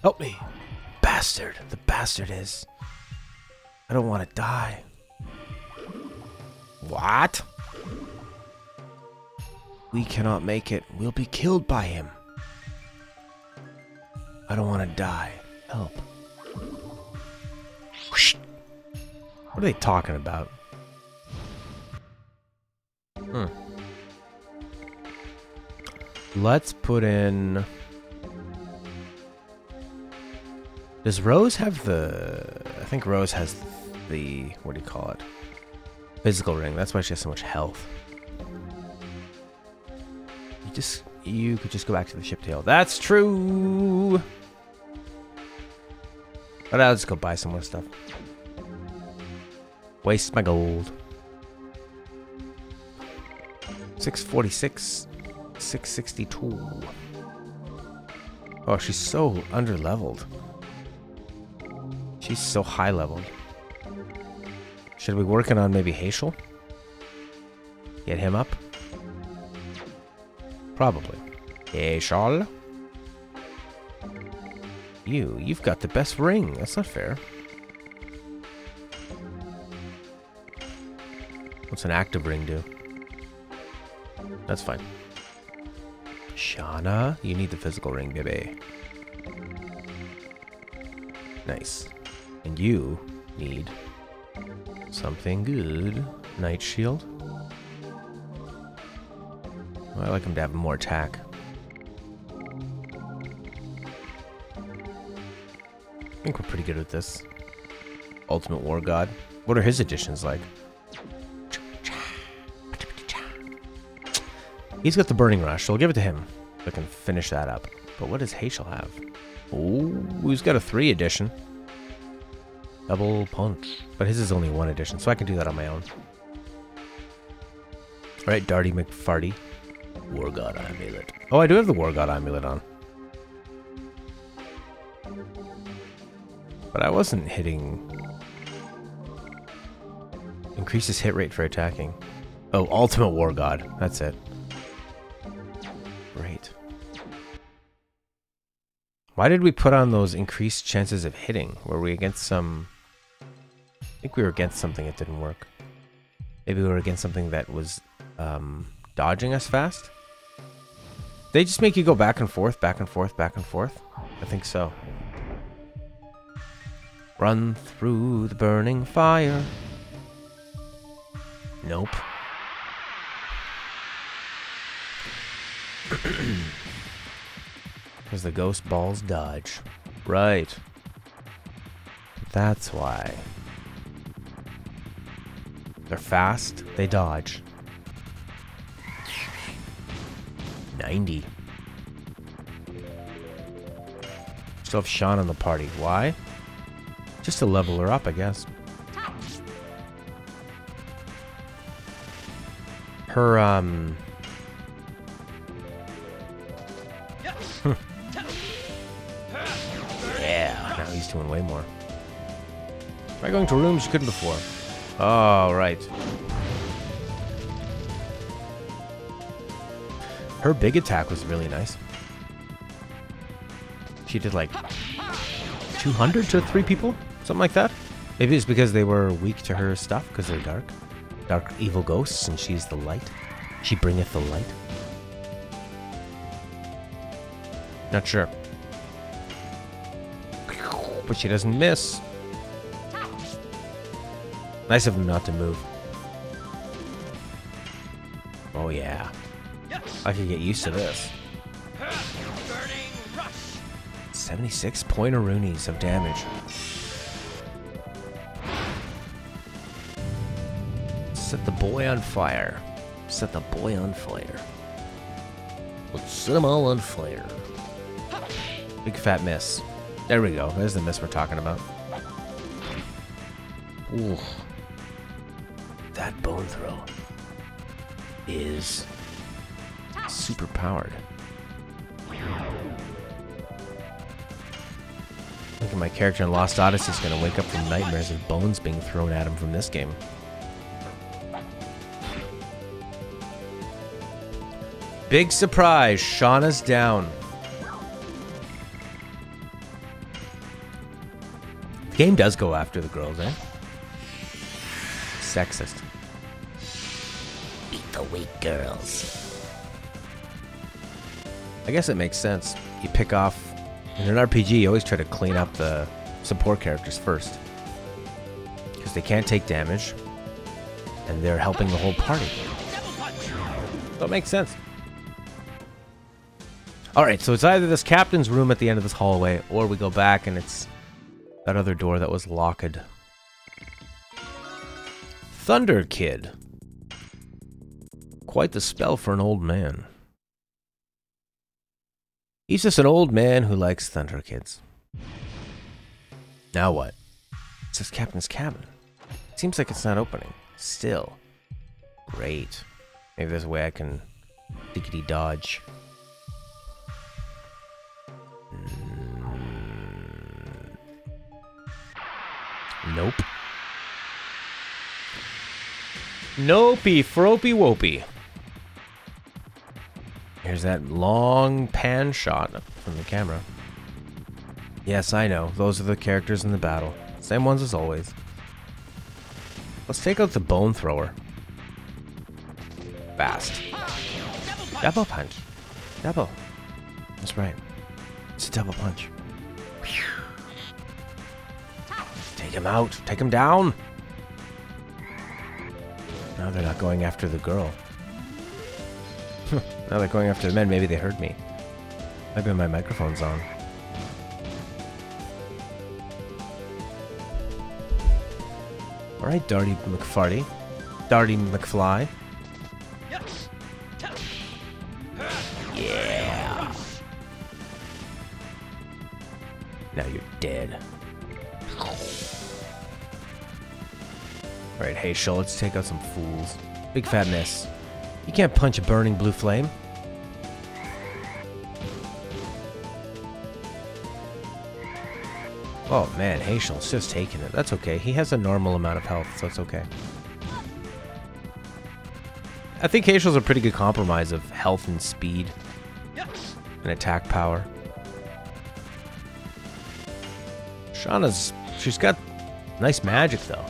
Help me. Bastard. The bastard is. I don't want to die. What? We cannot make it. We'll be killed by him. I don't want to die. Help. Whoosh. What are they talking about? Let's put in... Does Rose have the... I think Rose has the... What do you call it? Physical ring. That's why she has so much health. You could just go back to the ship tail. That's true! But I'll just go buy some more stuff. Waste my gold. 646. 662. Oh, she's so under-leveled. She's so high-leveled. Should we be working on maybe Haschel? Get him up? Probably. Haschel? You've got the best ring. That's not fair. What's an active ring do? That's fine. Shauna, you need the physical ring, baby. Nice. And you need something good. Night shield. Well, I like him to have more attack. I think we're pretty good at this. Ultimate War God. What are his additions like? He's got the Burning Rush, so we'll give it to him. So I can finish that up. But what does Heishel have? Oh, he's got a 3 edition. Double punch. But his is only 1 edition, so I can do that on my own. Alright, Darty McFarty. War God Amulet. Oh, I do have the War God Amulet on. But I wasn't hitting... Increases hit rate for attacking. Oh, Ultimate War God. That's it. Great. Why did we put on those increased chances of hitting? Were we against some... I think we were against something that didn't work. Maybe we were against something that was dodging us fast? They just make you go back and forth, back and forth, back and forth? I think so. Run through the burning fire. Nope. Because the ghost balls dodge. Right. That's why. They're fast, they dodge. 90. Still have Sean in the party. Why? Just to level her up, I guess. Her, yeah, now he's doing way more. Try going to rooms you couldn't before. Oh, right. Her big attack was really nice. She did like 200 to 3 people? Something like that? Maybe it's because they were weak to her stuff, because they're dark. Dark evil ghosts, and she's the light. She bringeth the light. Not sure. But she doesn't miss. Nice of them not to move. Oh yeah. I could get used to this. 76 pointer-roonies of damage. Set the boy on fire. Set the boy on fire. Let's set them all on fire. Big fat miss. There we go. There's the miss we're talking about. Ooh. That bone throw is super powered. I think my character in Lost Odyssey is going to wake up from nightmares of bones being thrown at him from this game. Big surprise, Shauna's down. The game does go after the girls, eh? Sexist. Eat the weak girls. I guess it makes sense. You pick off... In an RPG, you always try to clean up the support characters first. Because they can't take damage. And they're helping the whole party. So it makes sense. Alright, so it's either this captain's room at the end of this hallway, or we go back and it's that other door that was locked. Thunder Kid. Quite the spell for an old man. He's just an old man who likes Thunder Kids. Now what? It says Captain's Cabin. Seems like it's not opening. Still. Great. Maybe there's a way I can diggity dodge. Nope. Nopey, fropey, wopey. Here's that long pan shot from the camera. Yes, I know. Those are the characters in the battle. Same ones as always. Let's take out the bone thrower. Fast. Double punch. Double. That's right. It's a double punch. Take him out. Take him down. Now they're not going after the girl. Now they're going after the men. Maybe they heard me. Maybe my microphone's on. Alright, Darty McFarty. Darty McFly. Yeah. Now you're dead. Alright, hey, Shul, let's take out some fools. Big fat miss. You can't punch a burning blue flame. Oh man, Hazel's just taking it. That's okay. He has a normal amount of health, so it's okay. I think Hazel's a pretty good compromise of health and speed and attack power. She's got nice magic though.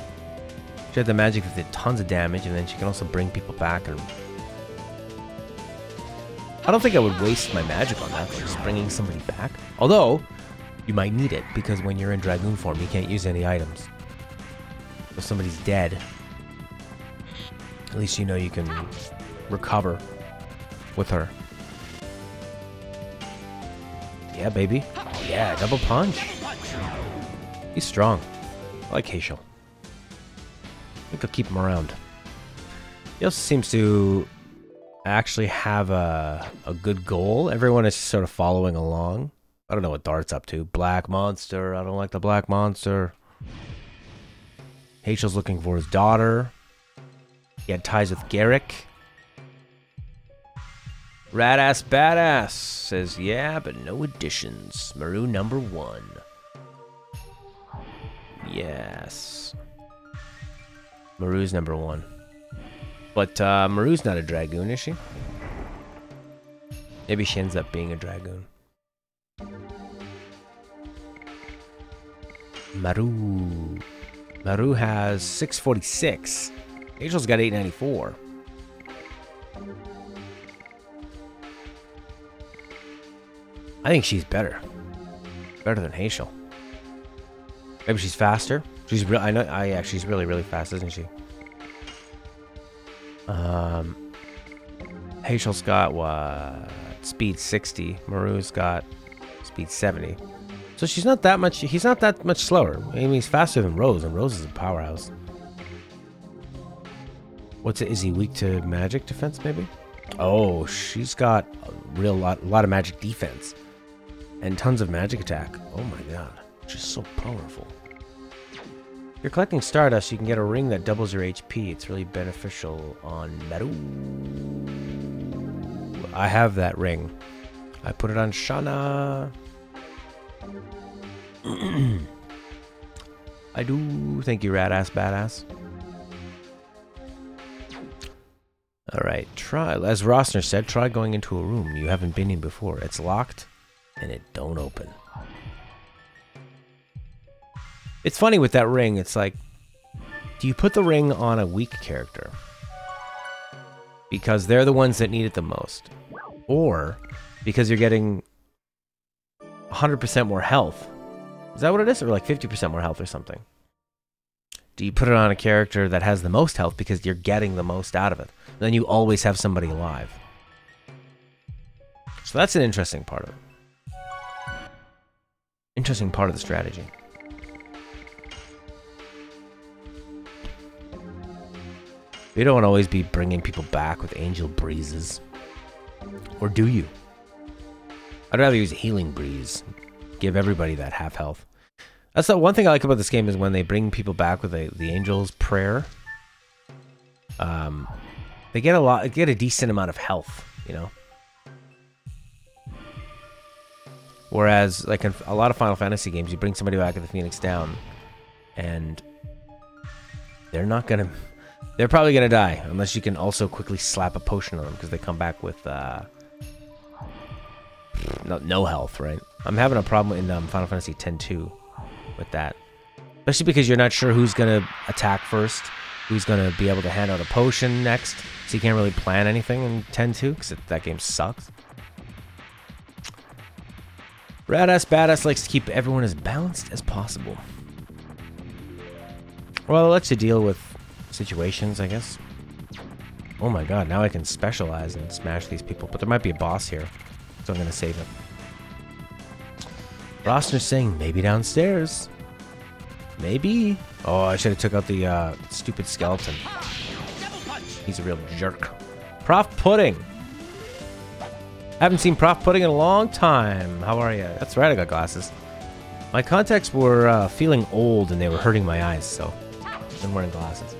She had the magic that did tons of damage, and then she can also bring people back. And I don't think I would waste my magic on that, just bringing somebody back. Although, you might need it, because when you're in Dragoon form, you can't use any items. If somebody's dead, at least you know you can recover with her. Yeah, baby. Yeah, double punch. He's strong. I like Hazel. I think I'll keep him around. He also seems to actually have a good goal. Everyone is sort of following along. I don't know what Dart's up to. Black monster. I don't like the black monster. Hazel's looking for his daughter. He had ties with Garrick. Radass Badass says, yeah, but no additions. Maru number 1. Yes. Maru's number 1. But Maru's not a Dragoon, is she? Maybe she ends up being a Dragoon. Maru. Maru has 646. Hazel's got 894. I think she's better. Better than Hazel. Maybe she's faster. She's real. I know. Yeah, she's really, really fast, isn't she? Hazel's got what? Speed 60. Maru's got speed 70. So she's not that much. He's not that much slower. I mean, he's faster than Rose, and Rose is a powerhouse. What's it? Is he weak to magic defense? Maybe. Oh, she's got a lot of magic defense, and tons of magic attack. Oh my god, she's so powerful. If you're collecting Stardust, you can get a ring that doubles your HP. It's really beneficial on Maru. I have that ring. I put it on Shana. I do. Thank you, Radass Badass. Alright, try. As Rossner said, try going into a room you haven't been in before. It's locked, and it don't open. It's funny with that ring, it's like, do you put the ring on a weak character? Because they're the ones that need it the most. Or because you're getting 100% more health. Is that what it is? Or like 50% more health or something? Do you put it on a character that has the most health because you're getting the most out of it? Then you always have somebody alive. So that's an interesting part of it. Interesting part of the strategy. You don't want to always be bringing people back with angel breezes. Or do you? I'd rather use a healing breeze. Give everybody that half health. That's the one thing I like about this game is when they bring people back with the angel's prayer. They get a decent amount of health, you know. Whereas, like in a lot of Final Fantasy games, you bring somebody back with the Phoenix down, and they're probably gonna die unless you can also quickly slap a potion on them because they come back with no health, right? I'm having a problem in Final Fantasy X-2 with that, especially because you're not sure who's gonna attack first, who's gonna be able to hand out a potion next, so you can't really plan anything in X-2 because that game sucks. Radass Badass likes to keep everyone as balanced as possible. Well, it lets you deal with situations, I guess. Oh my god, now I can specialize and smash these people, but there might be a boss here, so I'm gonna save it. Rossner's saying maybe downstairs. Maybe. Oh, I should have took out the stupid skeleton. He's a real jerk. Prof Pudding. Haven't seen Prof Pudding in a long time. How are you? That's right, I got glasses. My contacts were feeling old and they were hurting my eyes, so I've been wearing glasses.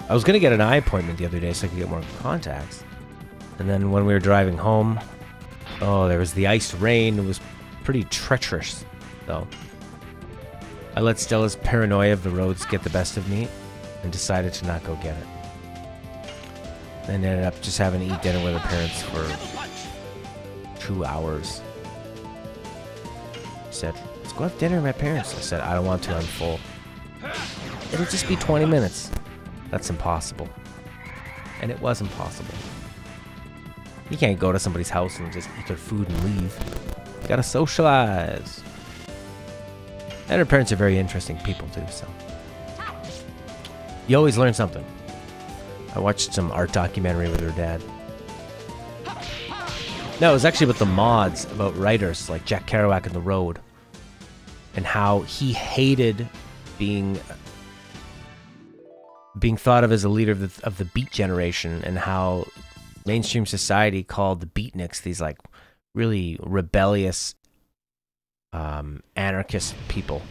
I was going to get an eye appointment the other day so I could get more contacts. And then when we were driving home, oh, there was the ice rain. It was pretty treacherous, though. I let Stella's paranoia of the roads get the best of me and decided to not go get it. And ended up just having to eat dinner with her parents for 2 hours. She said, let's go have dinner with my parents. I said, I don't want to, I'm full. It'll just be 20 minutes. That's impossible. And it was impossible. You can't go to somebody's house and just eat their food and leave. You gotta socialize. And her parents are very interesting people too, so. You always learn something. I watched some art documentary with her dad. No, it was actually about the mods, about writers like Jack Kerouac and The Road. And how he hated being thought of as a leader of the beat generation, and how mainstream society called the beatniks these like really rebellious anarchist people.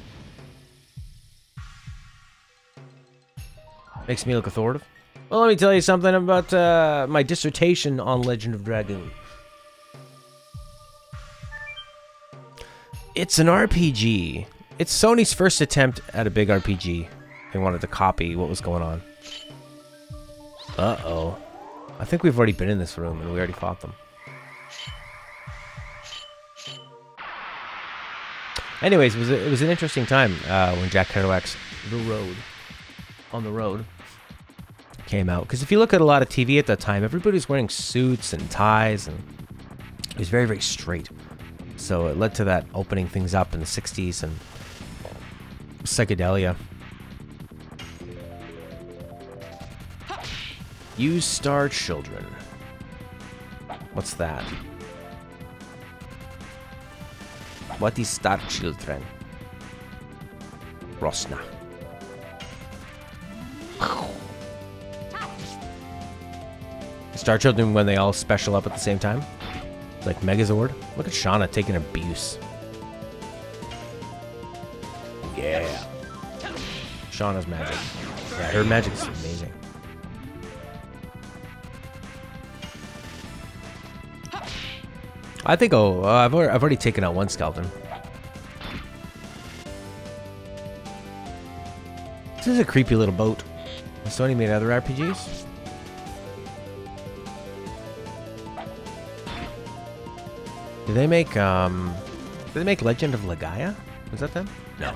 Makes me look authoritative. Well, let me tell you something about my dissertation on Legend of Dragoon. It's an RPG. It's Sony's first attempt at a big RPG. They wanted to copy what was going on. Uh-oh. I think we've already been in this room and we already fought them. Anyways, it was an interesting time when Jack Kerouac's On the Road came out. Because if you look at a lot of TV at that time, everybody was wearing suits and ties, and it was very, very straight. So it led to that opening things up in the 60s and psychedelia. Use Star Children. What's that? What is Star Children? Rosna. Star Children when they all special up at the same time? Like Megazord? Look at Shauna taking abuse. Yeah. Shauna's magic. Yeah, her magic is amazing. I think, I've already taken out one skeleton. This is a creepy little boat. Has Sony made other RPGs? Do they make Legend of Legaia? Was that them? No.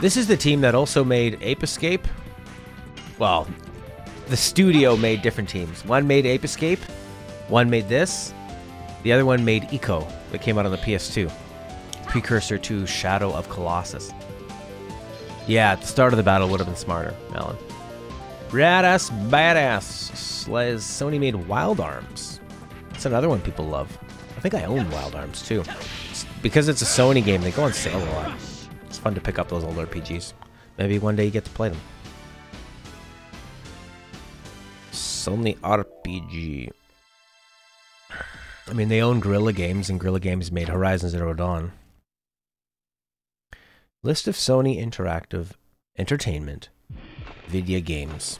This is the team that also made Ape Escape. Well, the studio made different teams. One made Ape Escape, one made this, the other one made Eco, that came out on the PS2. Precursor to Shadow of Colossus. Yeah, at the start of the battle would have been smarter, Alan. Badass, badass. Sony made Wild Arms. That's another one people love. I think I own Wild Arms too. Because it's a Sony game, they go on sale a lot. It's fun to pick up those old RPGs. Maybe one day you get to play them. Sony RPG. I mean, they own Guerrilla Games, and Guerrilla Games made Horizon Zero Dawn. List of Sony Interactive Entertainment video games.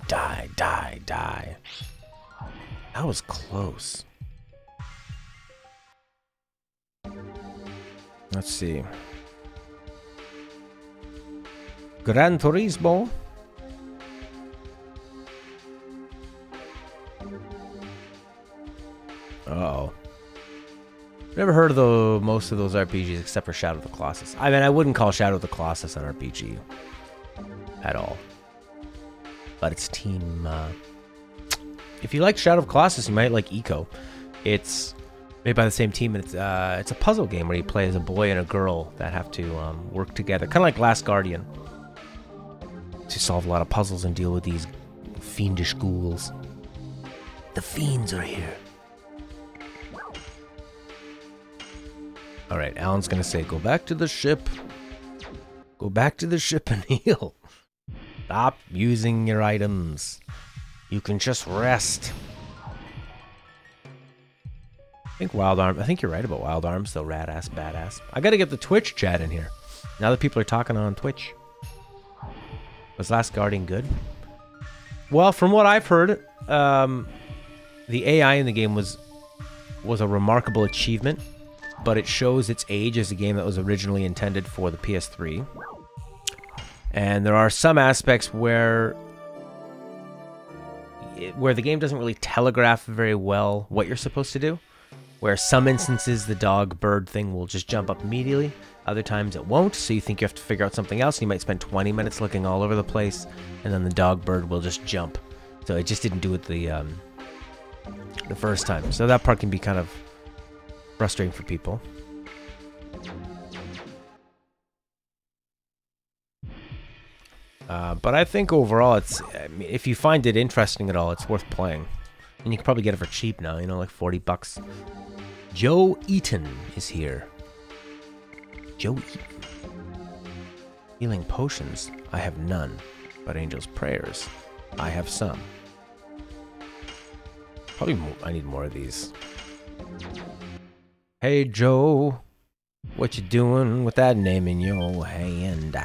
Die, die, die. That was close. Let's see. Gran Turismo. Uh-oh. Never heard of most of those RPGs except for Shadow of the Colossus. I mean, I wouldn't call Shadow of the Colossus an RPG at all. But it's team... If you like Shadow of the Colossus, you might like Eco. It's made by the same team, and it's a puzzle game where you play as a boy and a girl that have to work together. Kind of like Last Guardian. To solve a lot of puzzles and deal with these fiendish ghouls. The fiends are here. Alright, Alan's gonna say, go back to the ship. Go back to the ship and heal. Stop using your items. You can just rest. I think you're right about Wild Arms, though. Rad-ass, badass. I gotta get the Twitch chat in here. Now that people are talking on Twitch. Was Last Guardian good? Well, from what I've heard, the AI in the game was a remarkable achievement, but it shows its age as a game that was originally intended for the PS3. And there are some aspects where the game doesn't really telegraph very well what you're supposed to do. Where some instances the dog-bird thing will just jump up immediately. Other times it won't, so you think you have to figure out something else. You might spend 20 minutes looking all over the place, and then the dog-bird will just jump. So it just didn't do it the first time. So that part can be kind of frustrating for people. But I think overall, I mean, if you find it interesting at all, it's worth playing. And you can probably get it for cheap now, you know, like 40 bucks. Joe Eaton is here. Joe Eaton. Healing potions, I have none. But Angel's Prayers, I have some. Probably more, I need more of these. Hey Joe, what you doing with that name in your hand?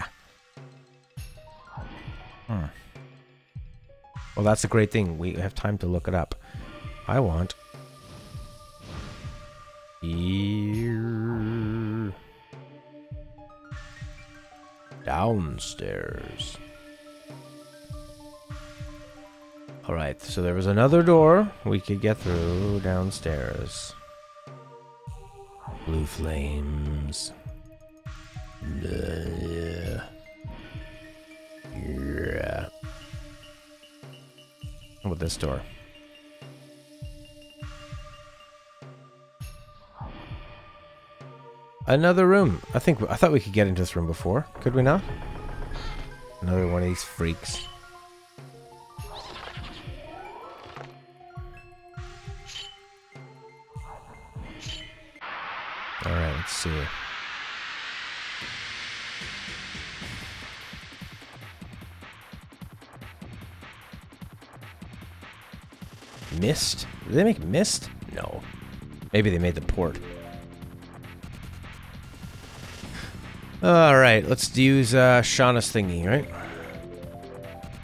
Well, that's a great thing. We have time to look it up. I want... here... downstairs. Alright, so there was another door we could get through downstairs. Blue flames. Yeah. How about this door? Another room. I thought we could get into this room before. Could we not? Another one of these freaks. Alright, let's see. Mist? Did they make mist? No. Maybe they made the port. Alright, let's use Shauna's thingy, right?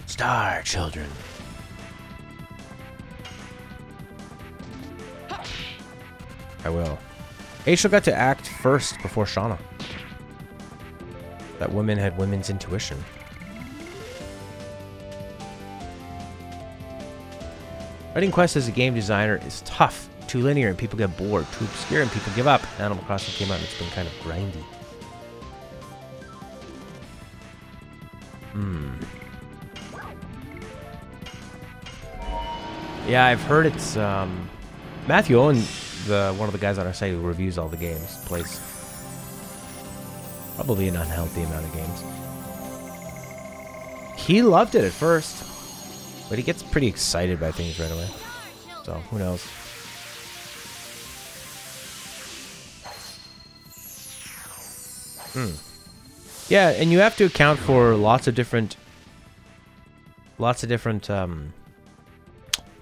Star Children. I will. Aishel got to act first before Shauna. That woman had women's intuition. Writing quests as a game designer is tough, too linear, and people get bored, too obscure, and people give up. Animal Crossing came out and it's been kind of grindy. Yeah, I've heard it's, Matthew Owen, one of the guys on our site who reviews all the games, plays probably an unhealthy amount of games. He loved it at first, but he gets pretty excited by things right away. So, who knows? Yeah, and you have to account for lots of different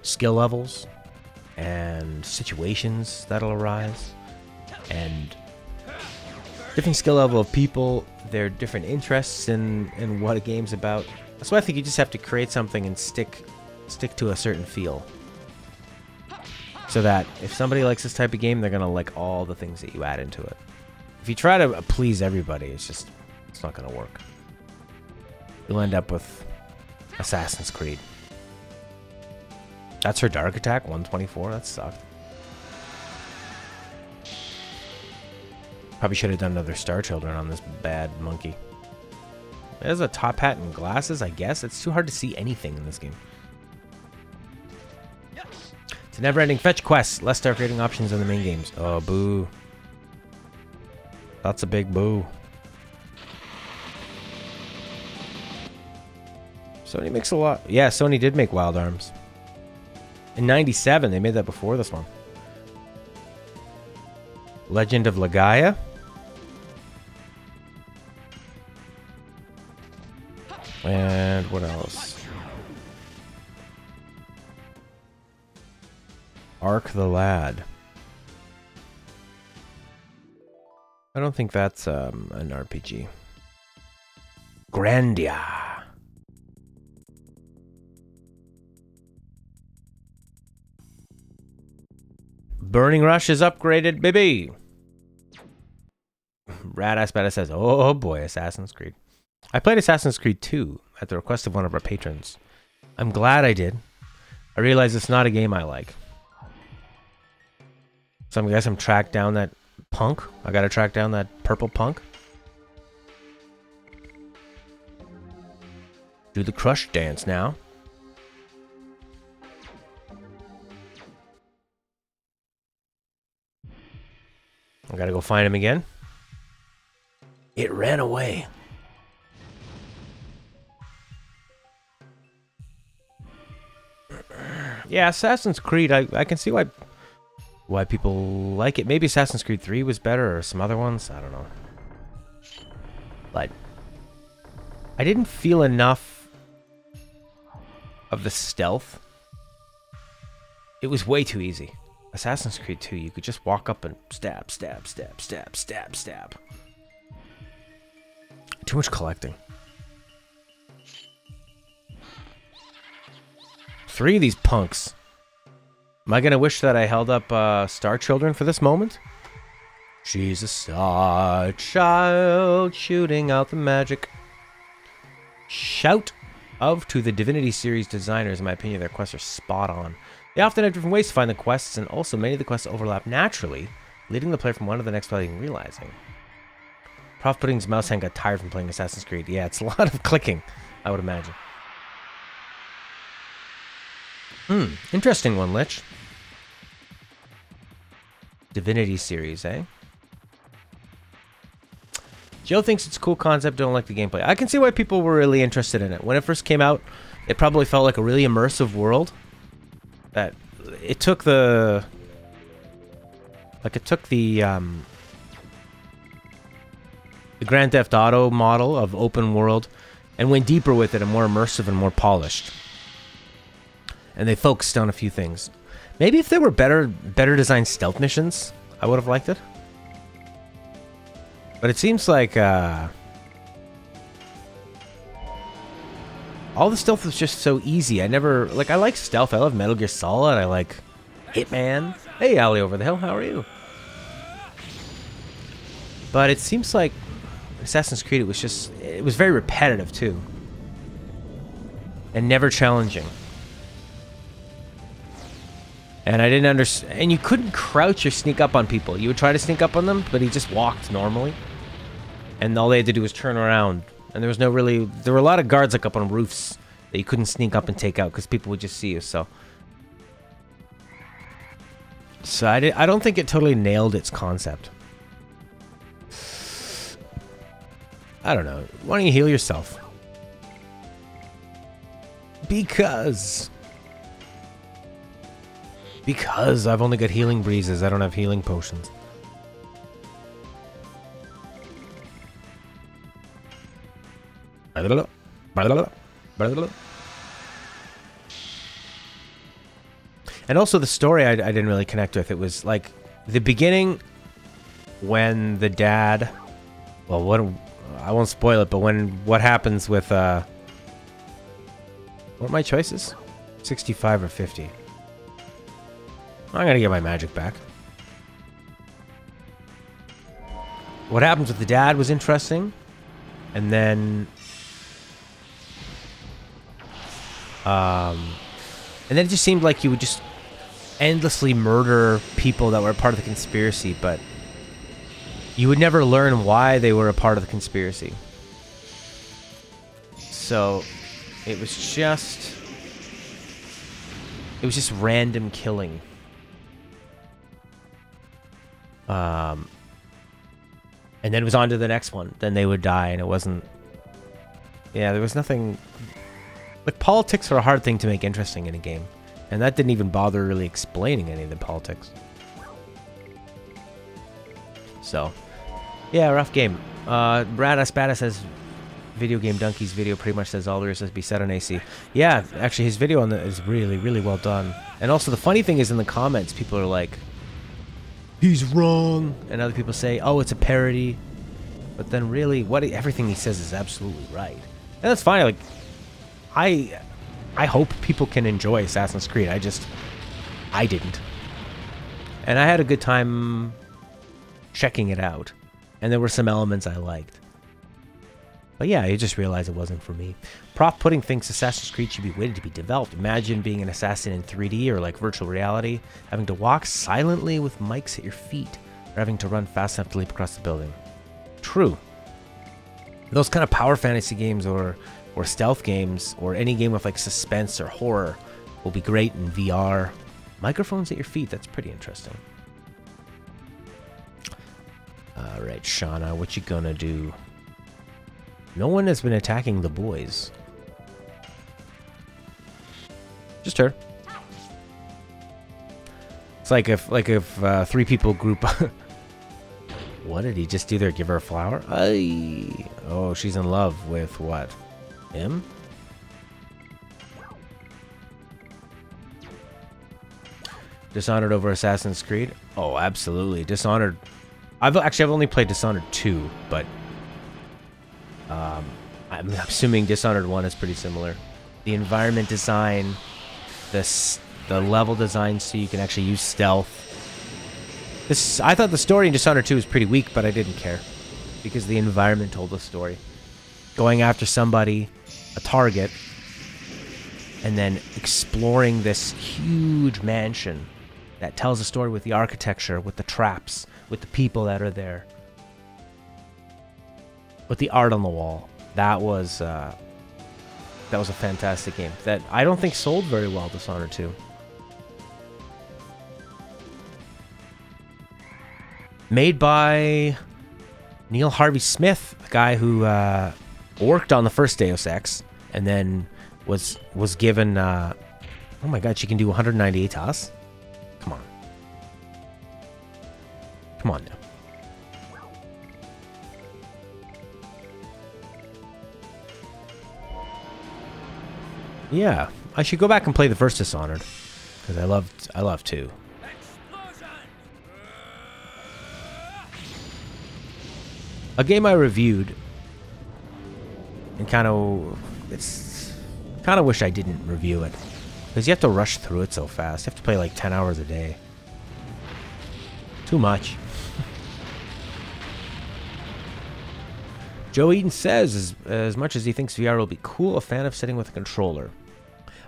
skill levels and situations that'll arise, and different skill level of people, their different interests in what a game's about. So I think you just have to create something and stick to a certain feel, so that if somebody likes this type of game, they're gonna like all the things that you add into it. If you try to please everybody, it's not gonna work. You'll end up with Assassin's Creed. That's her dark attack, 124. That sucked. Probably should have done another Star Children on this bad monkey. There's a top hat and glasses, I guess. It's too hard to see anything in this game. It's a never-ending fetch quest. Less star creating options in the main games. Oh, boo. That's a big boo. Sony makes a lot. Yeah, Sony did make Wild Arms. In 97, they made that before this one. Legend of Legaia. And what else? Ark the Lad. I don't think that's an RPG. Grandia. Burning Rush is upgraded, baby. Radass Badass says, oh boy, Assassin's Creed. I played Assassin's Creed 2 at the request of one of our patrons. I'm glad I did. I realize it's not a game I like. So I guess I'm tracked down that punk. I gotta track down that purple punk. Do the crush dance now. I gotta go find him again. It ran away. Yeah, Assassin's Creed, I can see why people like it. Maybe Assassin's Creed 3 was better, or some other ones. I don't know. But I didn't feel enough of the stealth. It was way too easy. Assassin's Creed 2, you could just walk up and stab, stab, stab, stab, stab, stab. Too much collecting. 3 of these punks. Am I gonna wish that I held up Star Children for this moment? She's a star child shooting out the magic. Shout out to the Divinity series designers. In my opinion, their quests are spot on. They often have different ways to find the quests, and also many of the quests overlap naturally, leading the player from one to the next without even realizing. Prof Pudding's mouse hand got tired from playing Assassin's Creed. Yeah, it's a lot of clicking, I would imagine. Interesting one, Lich. Divinity series, eh? Joe thinks it's a cool concept, don't like the gameplay. I can see why people were really interested in it. When it first came out, it probably felt like a really immersive world. That it took the Grand Theft Auto model of open world and went deeper with it and more immersive and more polished. And they focused on a few things. Maybe if there were better designed stealth missions, I would have liked it. But it seems like all the stealth was just so easy. I like stealth. I love Metal Gear Solid. I like Hitman. Hey, Ali over the hill. How are you? But it seems like Assassin's Creed, it was very repetitive too. And never challenging. And I didn't understand. And you couldn't crouch or sneak up on people. You would try to sneak up on them, but he just walked normally. And all they had to do was turn around. And there was no really... There were a lot of guards like up on roofs that you couldn't sneak up and take out because people would just see you, so... So I don't think it totally nailed its concept. I don't know. Why don't you heal yourself? Because I've only got healing breezes. I don't have healing potions. And also the story I didn't really connect with. It was like the beginning when the dad... Well, I won't spoil it, but what happens with... What are my choices? 65 or 50. I'm gonna get my magic back. What happens with the dad was interesting. And then... and then it just seemed like you would just endlessly murder people that were part of the conspiracy, but you would never learn why they were a part of the conspiracy. So it was just random killing. And then it was on to the next one. Then they would die, and it wasn't... Yeah, there was nothing... Like, politics are a hard thing to make interesting in a game. And that didn't even bother really explaining any of the politics. So, yeah, rough game. Brad Espada says, Video Game Donkey's video pretty much says all there is to be said on AC. Yeah, actually his video on that is really, really well done. And also the funny thing is in the comments, people are like, he's wrong. And other people say, oh, it's a parody. But then really, everything he says is absolutely right. And that's fine. Like, I hope people can enjoy Assassin's Creed. I didn't. And I had a good time checking it out. And there were some elements I liked. But yeah, I just realized it wasn't for me. Prof Pudding thinks Assassin's Creed should be waited to be developed. Imagine being an assassin in 3D or like virtual reality, having to walk silently with mics at your feet, or having to run fast enough to leap across the building. True. Those kind of power fantasy games or stealth games or any game with like suspense or horror will be great in VR. Microphones at your feet, that's pretty interesting. Alright, Shauna, what you gonna do? No one has been attacking the boys. Just her. It's like if 3 people group up. What did he just do there? Give her a flower? Aye. Oh, she's in love with what? Him? Dishonored over Assassin's Creed? Oh, absolutely. Dishonored. I've only played Dishonored 2, but I'm assuming Dishonored 1 is pretty similar. The environment design, the level design, so you can actually use stealth. I thought the story in Dishonored 2 was pretty weak, but I didn't care because the environment told the story. Going after somebody, a target, and then exploring this huge mansion that tells a story with the architecture, with the traps, with the people that are there, with the art on the wall. That was a fantastic game that I don't think sold very well, Dishonored 2. Made by Neil Harvey Smith, the guy who worked on the first Deus Ex, and then was given. Oh my God, she can do 198 to us. Come on, come on now. Yeah, I should go back and play the first Dishonored because I love 2. A game I reviewed and kind of wish I didn't review it because you have to rush through it so fast. You have to play like 10 hours a day. Too much. Joe Eaton says, as much as he thinks VR will be cool, a fan of sitting with a controller.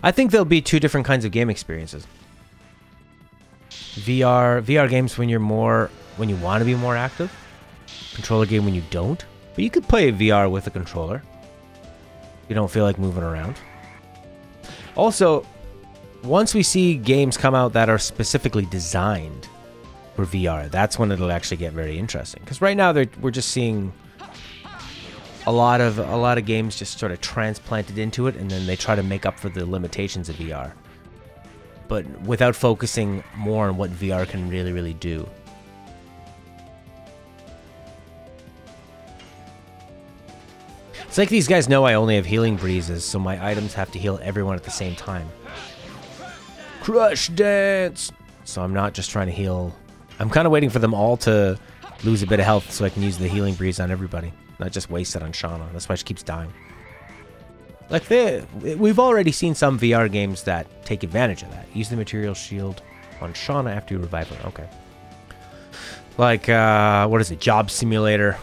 I think there'll be 2 different kinds of game experiences. VR games when you want to be more active. Controller game when you don't. But you could play VR with a controller. You don't feel like moving around. Also, once we see games come out that are specifically designed for VR, that's when it'll actually get very interesting. Because right now we're just seeing a lot of games just sort of transplanted into it, and then they try to make up for the limitations of VR, but without focusing more on what VR can really, really do. It's like these guys know I only have healing breezes, so my items have to heal everyone at the same time. Crush dance! So I'm not just trying to heal. I'm kind of waiting for them all to lose a bit of health so I can use the healing breeze on everybody. Not just waste it on Shauna. That's why she keeps dying. Like, we've already seen some VR games that take advantage of that. Use the material shield on Shauna after you revive her. Okay. Like, what is it? Job Simulator.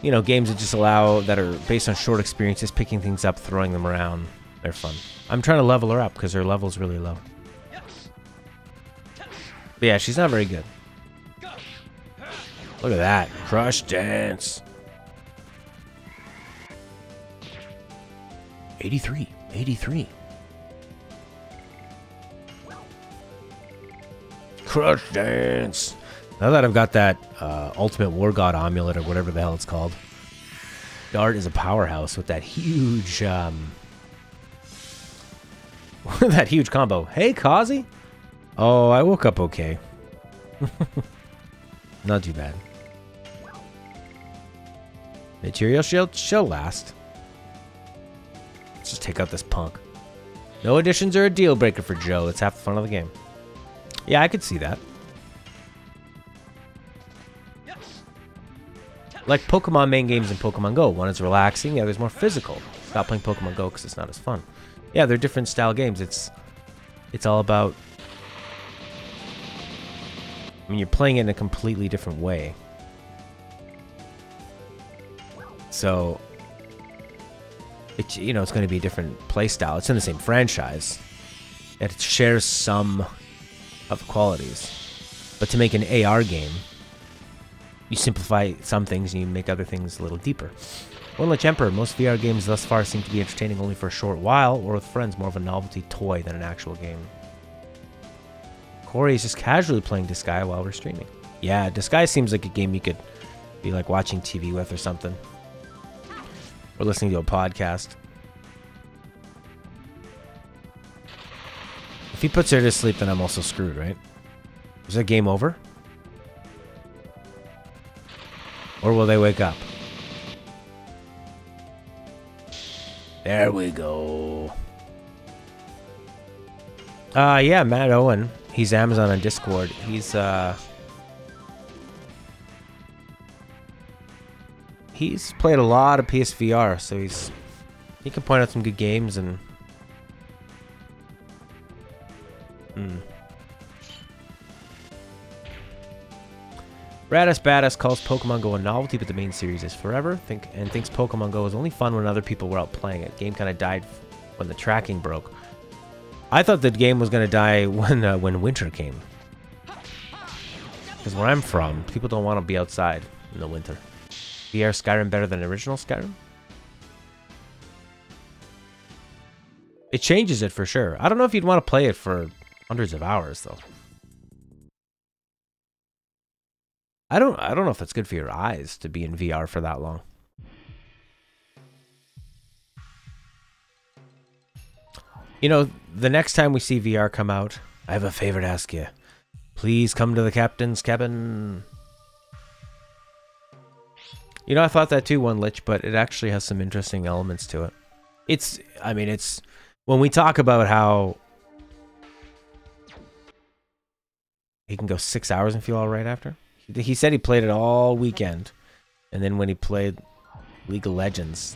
You know, games that just that are based on short experiences, picking things up, throwing them around. They're fun. I'm trying to level her up because her level's really low. But yeah, she's not very good. Look at that. Crush dance. 83. 83. Crush dance. Now that I've got that Ultimate War God amulet or whatever the hell it's called, Dart is a powerhouse with that huge, that huge combo. Hey, Kazi. Oh, I woke up okay. Not too bad. Material shield, she'll last. Let's just take out this punk. No additions are a deal breaker for Joe. Let's have the fun of the game. Yeah, I could see that. Like Pokemon main games in Pokemon Go. One is relaxing, the other is more physical. Stop playing Pokemon Go because it's not as fun. Yeah, they're different style games. It's all about... I mean, you're playing it in a completely different way. So, it's going to be a different play style. It's in the same franchise. It shares some of the qualities. But to make an AR game, you simplify some things and you make other things a little deeper. One Lich Emperor, most VR games thus far seem to be entertaining only for a short while, or with friends, more of a novelty toy than an actual game. Corey is just casually playing Disgaea while we're streaming. Yeah, Disgaea seems like a game you could be like watching TV with or something. Or listening to a podcast. If he puts her to sleep, then I'm also screwed, right? Is that game over? Or will they wake up? There we go. Yeah, Matt Owen. He's Amazon on Discord. He's played a lot of PSVR, so he can point out some good games and Badass Badass calls Pokemon Go a novelty, but the main series is forever. Thinks Pokemon Go is only fun when other people were out playing it. Game kind of died when the tracking broke. I thought the game was going to die when winter came. Because where I'm from, people don't want to be outside in the winter. VR Skyrim better than original Skyrim? It changes it for sure. I don't know if you'd want to play it for hundreds of hours though. I don't know if that's good for your eyes to be in VR for that long. You know, the next time we see VR come out, I have a favor to ask you. Please come to the captain's cabin. You know, I thought that too, One Lich, but it actually has some interesting elements to it. I mean, when we talk about how he can go 6 hours and feel all right after. He said he played it all weekend. And then when he played League of Legends,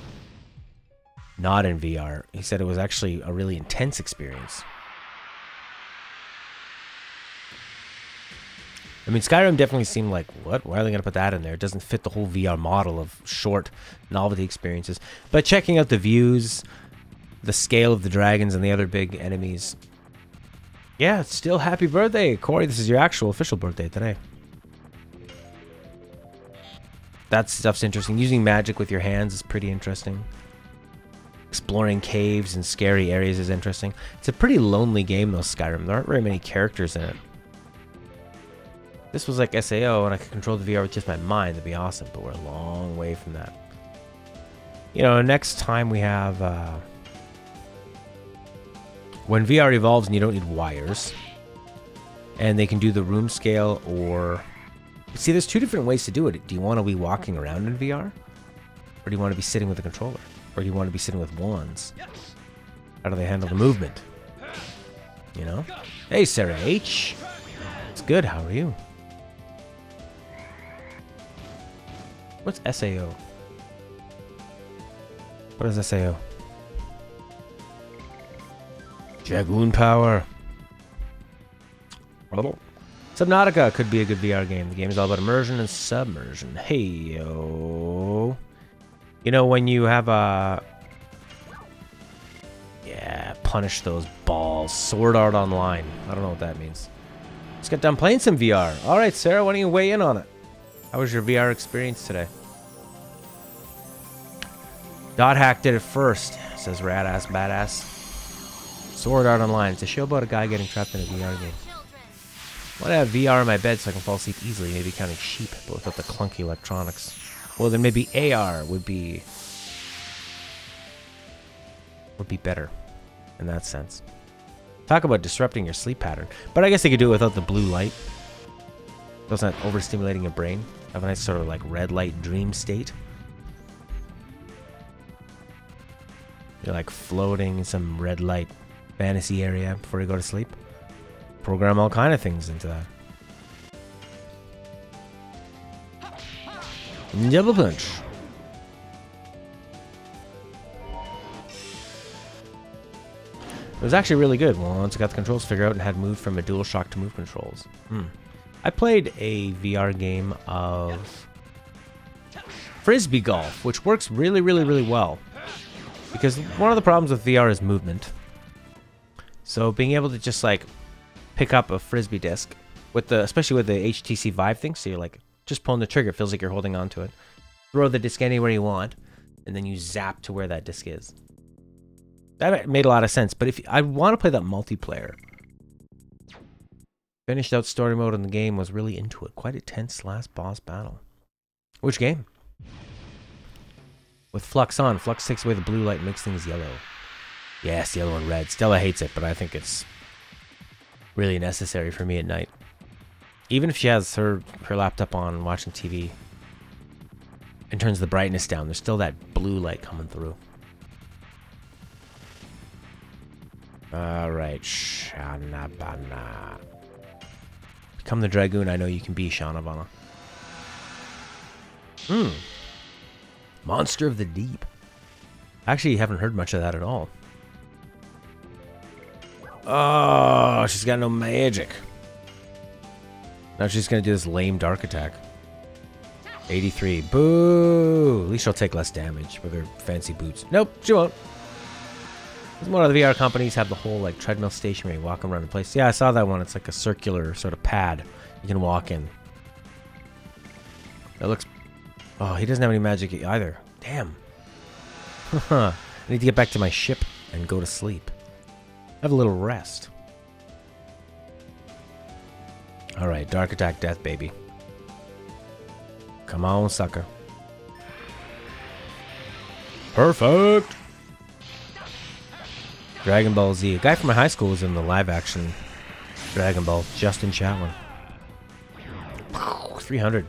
not in VR, he said it was actually a really intense experience. I mean, Skyrim definitely seemed like, what? Why are they going to put that in there? It doesn't fit the whole VR model of short novelty experiences. But checking out the views, the scale of the dragons and the other big enemies. Yeah, it's still happy birthday, Corey. This is your actual official birthday today. That stuff's interesting. Using magic with your hands is pretty interesting. Exploring caves and scary areas is interesting. It's a pretty lonely game though, Skyrim. There aren't very many characters in it. This was like SAO and I could control the VR with just my mind. That'd be awesome, but we're a long way from that. You know, next time we have... when VR evolves and you don't need wires, and they can do the room scale or... See, there's two different ways to do it. Do you want to be walking around in VR? Or do you want to be sitting with a controller? Or do you want to be sitting with wands? How do they handle the movement? You know? Hey, Sarah H. It's good. How are you? What's SAO? What is SAO? Dragoon power. Subnautica could be a good VR game. The game is all about immersion and submersion. Hey, yo. You know, when you have a... Yeah, punish those balls. Sword Art Online. I don't know what that means. Just got done playing some VR. Alright, Sarah, why don't you weigh in on it? How was your VR experience today? Dot Hack did it first, says Radass Badass. Sword Art Online. It's a show about a guy getting trapped in a VR game. I want to have VR in my bed so I can fall asleep easily, maybe counting sheep, but without the clunky electronics. Well, then maybe AR would be better in that sense. Talk about disrupting your sleep pattern. But I guess they could do it without the blue light. Those not overstimulating your brain. Have a nice sort of like red light dream state. You're like floating in some red light fantasy area before you go to sleep. Program all kind of things into that. Double punch. It was actually really good. Well, once I got the controls figured out and had moved from a DualShock to Move controls. I played a VR game of Frisbee golf, which works really, really, really well. Because one of the problems with VR is movement. So being able to just like pick up a Frisbee disc, with especially with the HTC Vive thing, so you're like just pulling the trigger, it feels like you're holding onto it. Throw the disc anywhere you want, and then you zap to where that disc is. That made a lot of sense, but if I want to play that multiplayer, finished out story mode in the game, was really into it. Quite a tense last boss battle. Which game? With Flux on. Flux takes away the blue light and makes things yellow. Yes, yellow and red. Stella hates it, but I think it's really necessary for me at night. Even if she has her laptop on watching TV and turns the brightness down, there's still that blue light coming through. Alright, Shanabana. Become the Dragoon I know you can be, Shanabana. Monster of the Deep. Actually, you haven't heard much of that at all. Oh, she's got no magic. Now she's gonna do this lame dark attack. 83. Boo! At least she'll take less damage with her fancy boots. Nope, she won't. One of the VR companies have the whole like treadmill station where you walk around the place. Yeah, I saw that one. It's like a circular sort of pad you can walk in. That looks... Oh, he doesn't have any magic either. Damn. I need to get back to my ship and go to sleep. Have a little rest. Alright, dark attack death, baby. Come on, sucker. Perfect! Dragon Ball Z. A guy from my high school was in the live-action Dragon Ball, Justin Chatwin. 300.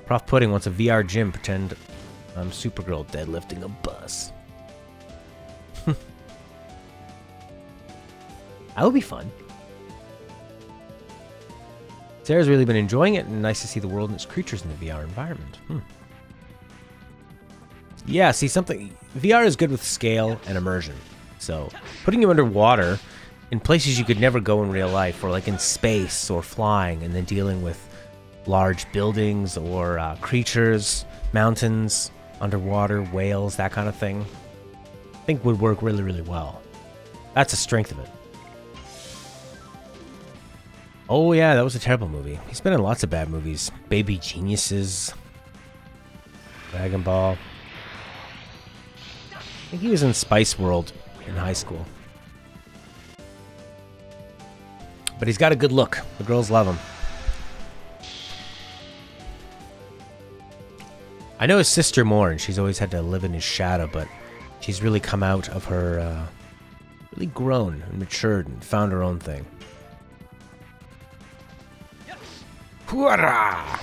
Prof Pudding wants a VR gym. Pretend I'm Supergirl deadlifting a bus. That would be fun. Sarah's really been enjoying it, and nice to see the world and its creatures in the VR environment. Yeah, see, VR is good with scale and immersion. So, putting you underwater in places you could never go in real life, or like in space or flying, and then dealing with large buildings or creatures, mountains, underwater, whales, that kind of thing, I think would work really, really well. That's the strength of it. Oh yeah, that was a terrible movie. He's been in lots of bad movies. Baby Geniuses, Dragon Ball. I think he was in Spice World in high school. But he's got a good look. The girls love him. I know his sister more, and she's always had to live in his shadow, but she's really come out of her, really grown and matured and found her own thing. Hurrah!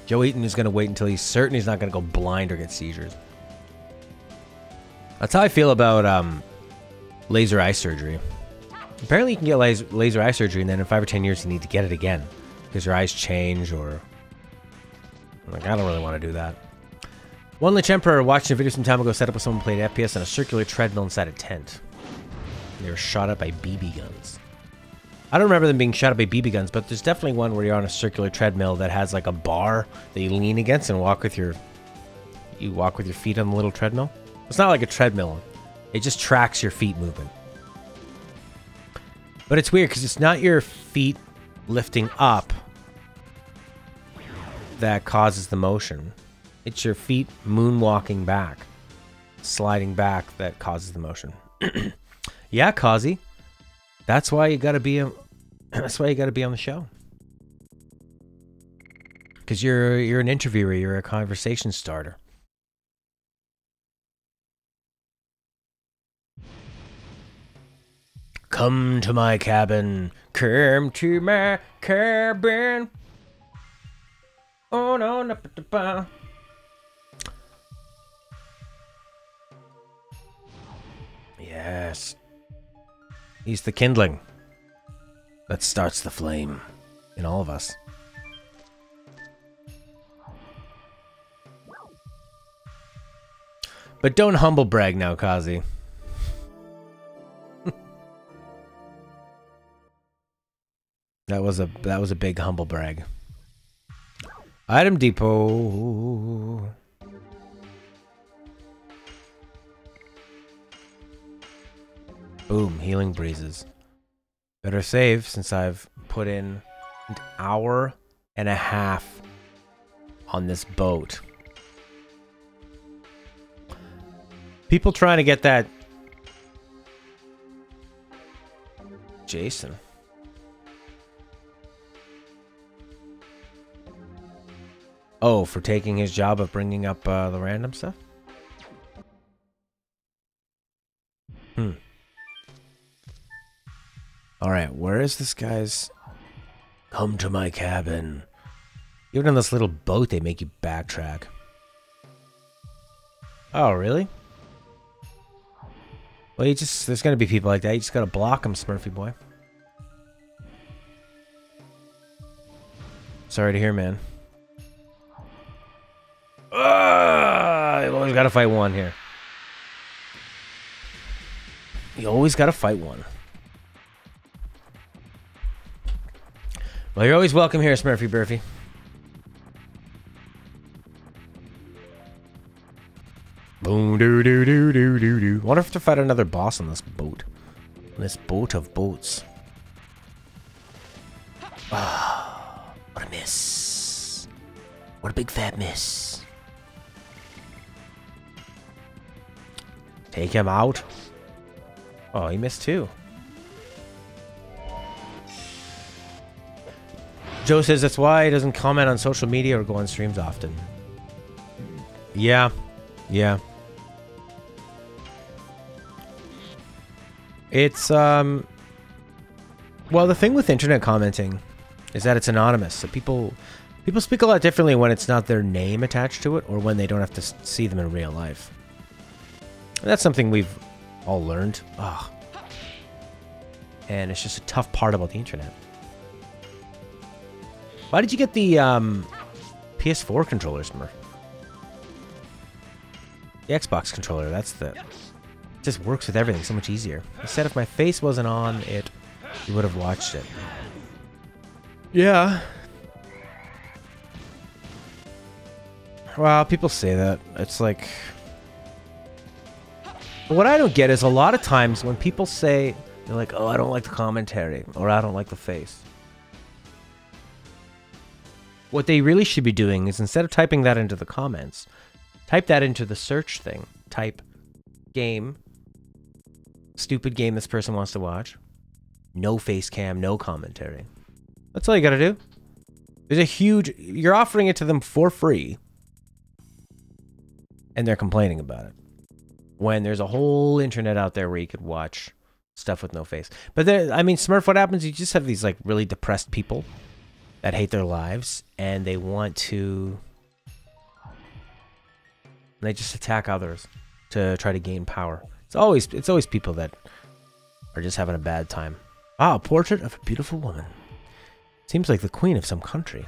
Joe Eaton is going to wait until he's certain he's not going to go blind or get seizures. That's how I feel about laser eye surgery. Apparently you can get laser eye surgery, and then in 5 or 10 years you need to get it again because your eyes change, or... Like, I don't really want to do that. One Lich Emperor watching a video some time ago set up with someone playing FPS on a circular treadmill inside a tent. They were shot at by BB guns. I don't remember them being shot at by BB guns, but there's definitely one where you're on a circular treadmill that has like a bar that you lean against and walk with your feet on the little treadmill. It's not like a treadmill. It just tracks your feet movement. But it's weird because it's not your feet lifting up that causes the motion. It's your feet moonwalking back, sliding back, that causes the motion. Yeah, Kazi. That's why you gotta be that's why you gotta be on the show. Because you're an interviewer, you're a conversation starter. Come to my cabin. Come to my cabin. Oh no, no, Yes. He's the kindling that starts the flame in all of us. But don't humble brag now, Kazi. That was a big humble brag. Item depot. Boom, healing breezes. Better save since I've put in an hour and a half on this boat. People trying to get that Jason. Oh, for taking his job of bringing up the random stuff? Alright, where is this guy's... Come to my cabin. Even on this little boat, they make you backtrack. Oh, really? Well, there's gonna be people like that. You just gotta block them, Smurfy boy. Sorry to hear, man. You always gotta fight one here. You always gotta fight one. Well, you're always welcome here, Smurfy Burfy. Boom, doo doo doo doo doo doo. I wonder if to fight another boss on this boat. On this boat of boats. Ah, what a miss. What a big fat miss. Take him out. Oh, he missed too. Joe says that's why he doesn't comment on social media or go on streams often. Yeah. Yeah. It's, well, the thing with internet commenting is that it's anonymous. So people speak a lot differently when it's not their name attached to it or when they don't have to see them in real life. And that's something we've all learned. Ugh. And it's just a tough part about the internet. Why did you get the PS4 controller, Smurf? The Xbox controller, that's the... It just works with everything so much easier. I said if my face wasn't on it, you would have watched it. Yeah. Well, people say that. It's like... What I don't get is a lot of times when people say, they're like, oh, I don't like the commentary, or I don't like the face. What they really should be doing is instead of typing that into the comments, type that into the search thing. Type game, stupid game this person wants to watch, no face cam, no commentary. That's all you gotta do. There's a huge... You're offering it to them for free, and they're complaining about it. When there's a whole internet out there where you could watch stuff with no face. But there, I mean, Smurf, what happens? You just have these like really depressed people that hate their lives, and they want to... They just attack others to try to gain power. It's always people that are just having a bad time. Ah, a portrait of a beautiful woman. Seems like the queen of some country.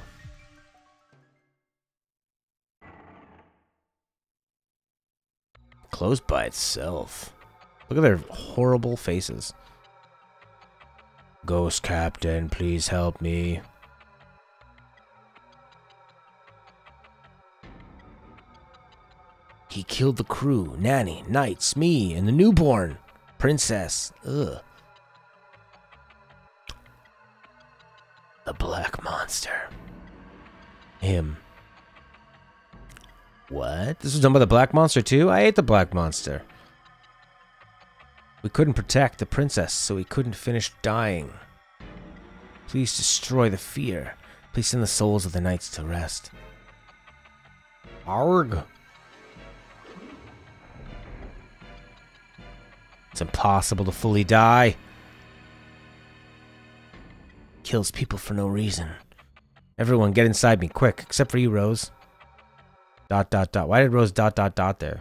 Closed by itself. Look at their horrible faces. Ghost Captain, please help me. He killed the crew, Nanny, Knights, me, and the newborn princess. Ugh. The black monster. Him. What? This was done by the black monster too? I ate the black monster. We couldn't protect the princess, so we couldn't finish dying. Please destroy the fear. Please send the souls of the knights to rest. Arg. It's impossible to fully die. Kills people for no reason. Everyone get inside me, quick, except for you, Rose. ... Why did Rose ... there?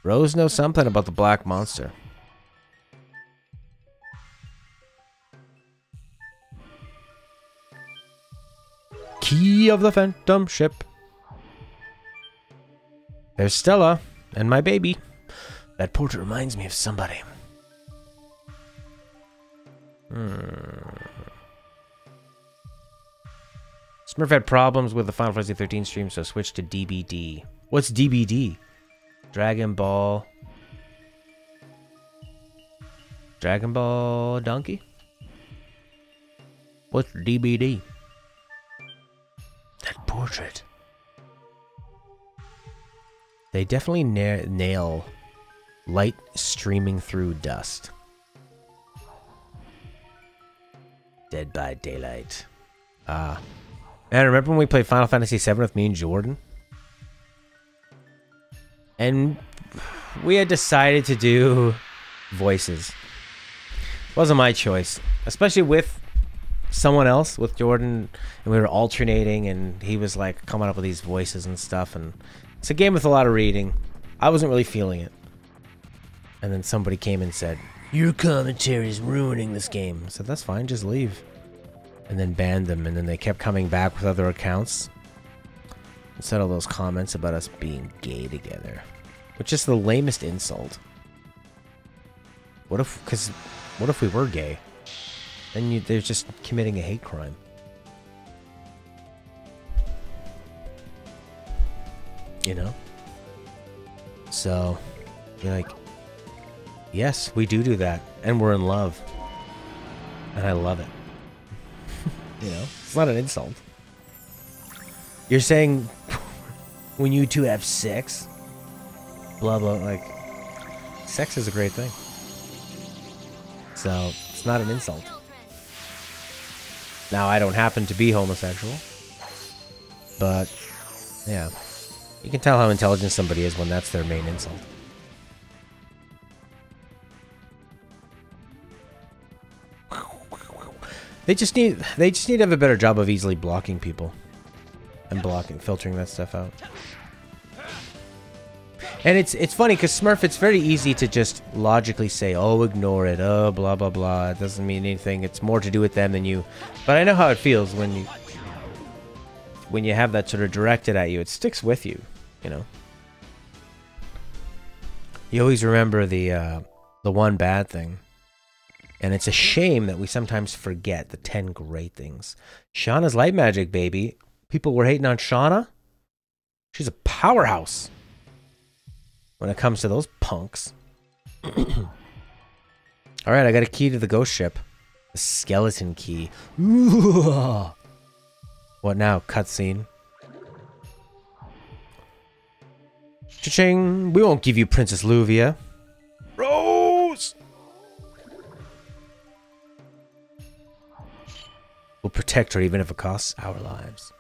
Rose knows something about the black monster. Key of the Phantom Ship. There's Stella and my baby. That portrait reminds me of somebody. Smurf had problems with the Final Fantasy 13 stream, so switched to DBD. What's DBD? Dragon Ball... Dragon Ball Donkey? What's DBD? That portrait. They definitely nail light streaming through dust. Dead by Daylight. Man, remember when we played Final Fantasy VII with me and Jordan? And we had decided to do voices. It wasn't my choice. Especially with someone else, with Jordan. And we were alternating and he was like coming up with these voices and stuff. And it's a game with a lot of reading. I wasn't really feeling it. And then somebody came and said, your commentary is ruining this game. I said, that's fine, just leave. And then banned them, and then they kept coming back with other accounts. And said all those comments about us being gay together. Which is the lamest insult. What if we were gay? Then they're just committing a hate crime. You know? So, you're like, yes, we do that. And we're in love. And I love it. You know? It's not an insult. You're saying when you two have sex, blah, blah, like, sex is a great thing. So, it's not an insult. Now, I don't happen to be homosexual. But, yeah. You can tell how intelligent somebody is when that's their main insult. They just need to have a better job of easily blocking people. And filtering that stuff out. And it's funny, because Smurf, it's very easy to just logically say, oh, ignore it, oh, blah, blah, blah. It doesn't mean anything. It's more to do with them than you. But I know how it feels when you have that sort of directed at you. It sticks with you, you know. You always remember the one bad thing. And it's a shame that we sometimes forget the 10 great things. Shauna's light magic, baby. People were hating on Shauna. She's a powerhouse. When it comes to those punks. Alright, I got a key to the ghost ship. The skeleton key. What now? Cutscene. Cha-ching! We won't give you Princess Luvia. Rose! We'll protect her even if it costs our lives.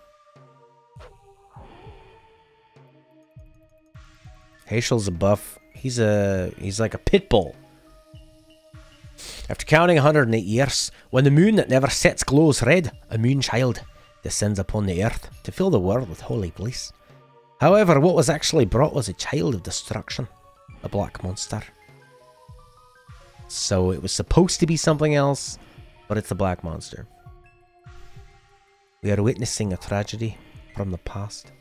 Haechel's a buff. He's like a pit bull. After counting 108 years, when the moon that never sets glows red, a moon child descends upon the earth to fill the world with holy bliss. However, what was actually brought was a child of destruction, a black monster. So it was supposed to be something else, but it's the black monster. We are witnessing a tragedy from the past.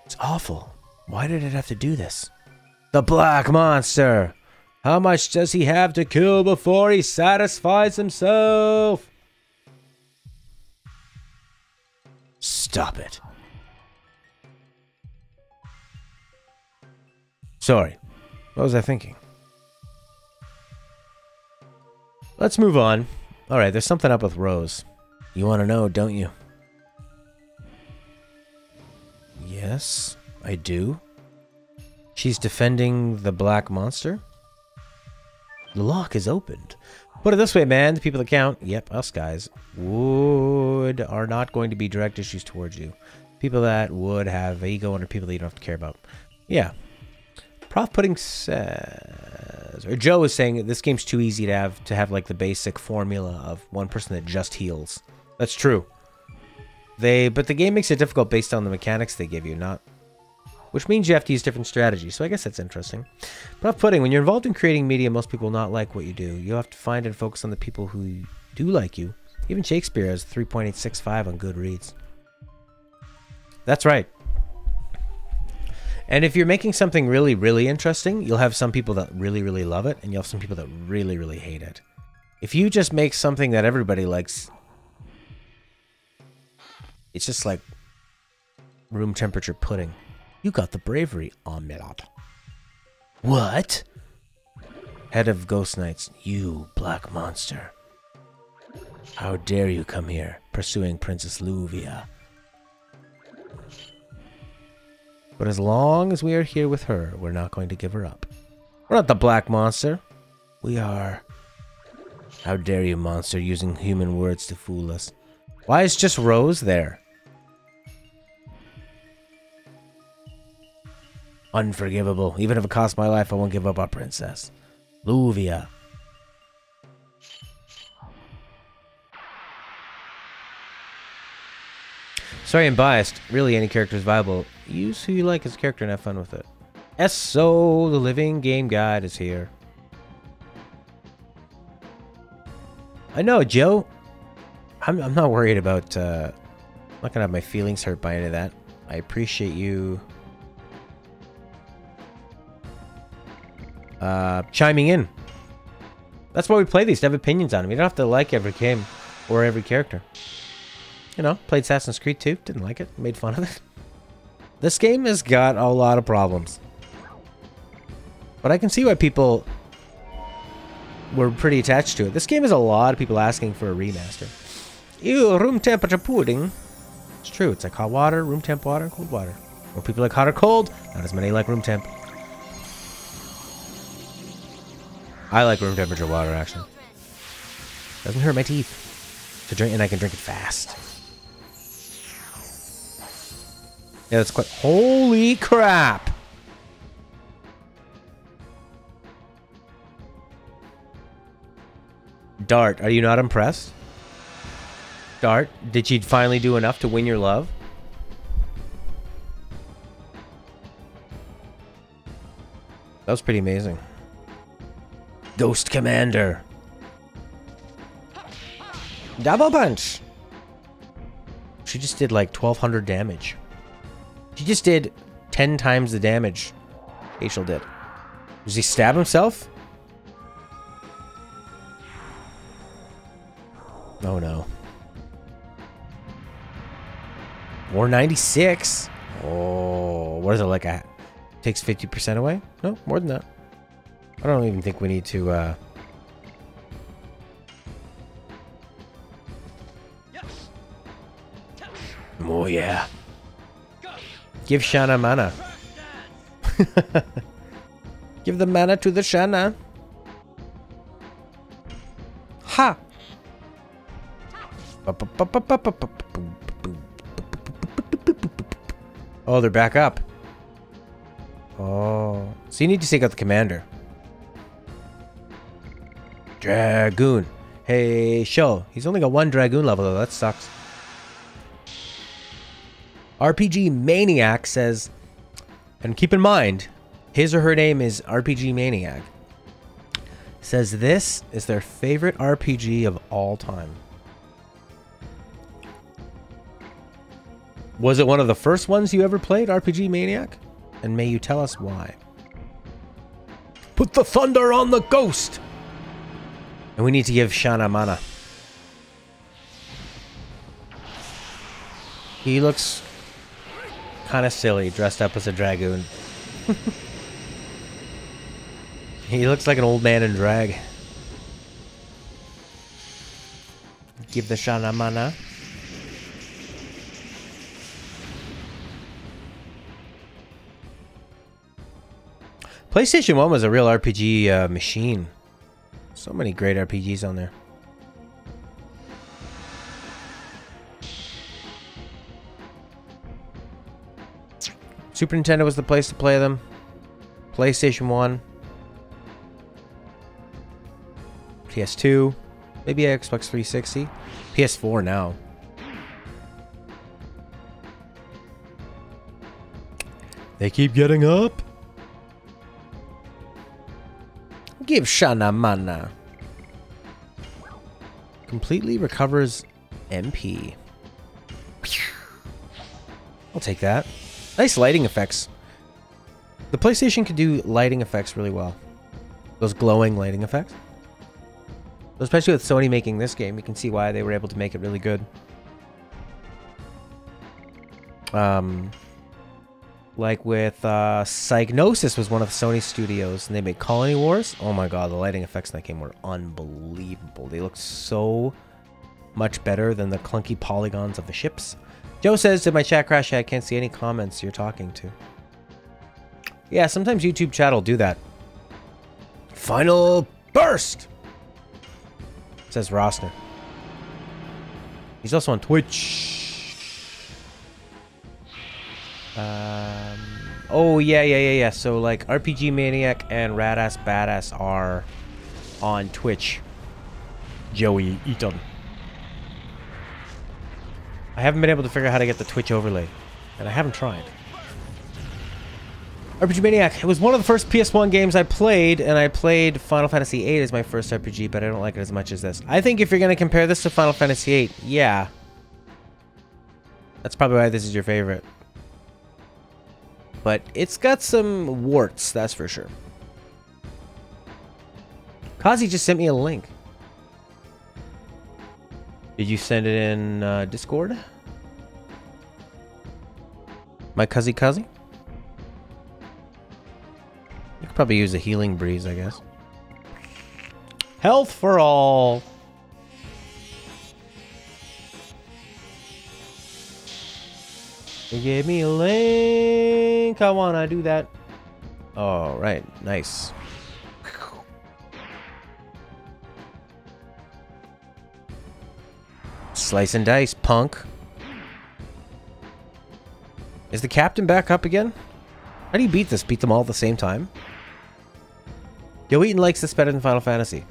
It's awful. Why did it have to do this? The black monster! How much does he have to kill before he satisfies himself? Stop it. Sorry. What was I thinking? Let's move on. Alright, there's something up with Rose. You want to know, don't you? Yes, I do. She's defending the black monster? The lock is opened. Put it this way, man. The people that count, yep, us guys, are not going to be direct issues towards you. People that would have ego and are people that you don't have to care about. Yeah. Prof Pudding says, says. Or Joe is saying this game's too easy to have like the basic formula of one person that just heals. That's true. But the game makes it difficult based on the mechanics they give you, not... Which means you have to use different strategies, so I guess that's interesting. But off-putting, when you're involved in creating media, most people will not like what you do. You have to find and focus on the people who do like you. Even Shakespeare has 3.865 on Goodreads. That's right. And if you're making something really, really interesting, you'll have some people that really, really love it, and you'll have some people that really, really hate it. If you just make something that everybody likes, it's just like room temperature pudding. You got the bravery, omelette. What? Head of Ghost Knights, you black monster. How dare you come here, pursuing Princess Luvia. But as long as we are here with her, we're not going to give her up. We're not the black monster. We are... How dare you, monster, using human words to fool us. Why is just Rose there? Unforgivable. Even if it costs my life, I won't give up our princess. Luvia. Sorry I'm biased. Really, any character is viable. Use who you like as a character and have fun with it. So the Living Game Guide is here. I know, Joe. I'm not worried about... I'm not gonna have my feelings hurt by any of that. I appreciate you... chiming in. That's why we play these, to have opinions on them. You don't have to like every game or every character. You know, played Assassin's Creed 2, didn't like it, made fun of it. This game has got a lot of problems. But I can see why people were pretty attached to it. This game has a lot of people asking for a remaster. Ew, room temperature pudding. It's true, it's like hot water, room temp water, and cold water. More people like hot or cold, not as many like room temp. I like room temperature water, actually. Doesn't hurt my teeth to drink, and I can drink it fast. Yeah, that's quite... Holy crap! Dart, are you not impressed? Dart, did she finally do enough to win your love? That was pretty amazing. Ghost Commander. Double punch. She just did like 1200 damage. She just did 10 times the damage Aishel did. Does he stab himself? Oh no. 496. Oh, what is it like? Takes 50% away? No, more than that. I don't even think we need to, Oh, yeah. Give Shanna mana. Give the mana to the Shanna. Ha! Oh, they're back up. Oh. So you need to take out the commander. Dragoon. Hey, show. He's only got 1 Dragoon level, though. That sucks. RPG Maniac says, and keep in mind, his or her name is RPG Maniac, says this is their favorite RPG of all time. Was it one of the first ones you ever played, RPG Maniac? And may you tell us why. Put the thunder on the ghost! And we need to give Shanna mana. He looks kind of silly dressed up as a Dragoon. He looks like an old man in drag. Give the Shanna mana. PlayStation 1 was a real RPG machine. So many great RPGs on there. Super Nintendo was the place to play them. PlayStation 1. PS2, maybe Xbox 360, PS4 now. They keep getting up. Give Shana mana. Completely recovers MP. I'll take that. Nice lighting effects. The PlayStation could do lighting effects really well. Those glowing lighting effects. Especially with Sony making this game, you can see why they were able to make it really good. Like with Psygnosis was one of Sony's studios, and they made Colony Wars. Oh my god, the lighting effects in that game were unbelievable. They looked so much better than the clunky polygons of the ships. Joe says, did my chat crash? I can't see any comments you're talking to. Yeah, sometimes YouTube chat will do that. Final burst! Says Rosner. He's also on Twitch. Oh, yeah. So, like, RPG Maniac and Radass Badass are on Twitch. Joey Eaton. I haven't been able to figure out how to get the Twitch overlay. And I haven't tried. RPG Maniac. It was one of the first PS1 games I played, and I played Final Fantasy VIII as my first RPG, but I don't like it as much as this. I think if you're going to compare this to Final Fantasy VIII, yeah. That's probably why this is your favorite. But it's got some warts, that's for sure. Kazi just sent me a link. Did you send it in Discord? My Kazi? You could probably use a healing breeze, I guess. Health for all. You gave me a link. I wanna do that. All right, nice. Slice and dice, punk. Is the captain back up again? How do you beat this? Beat them all at the same time? Joe Eaton likes this better than Final Fantasy.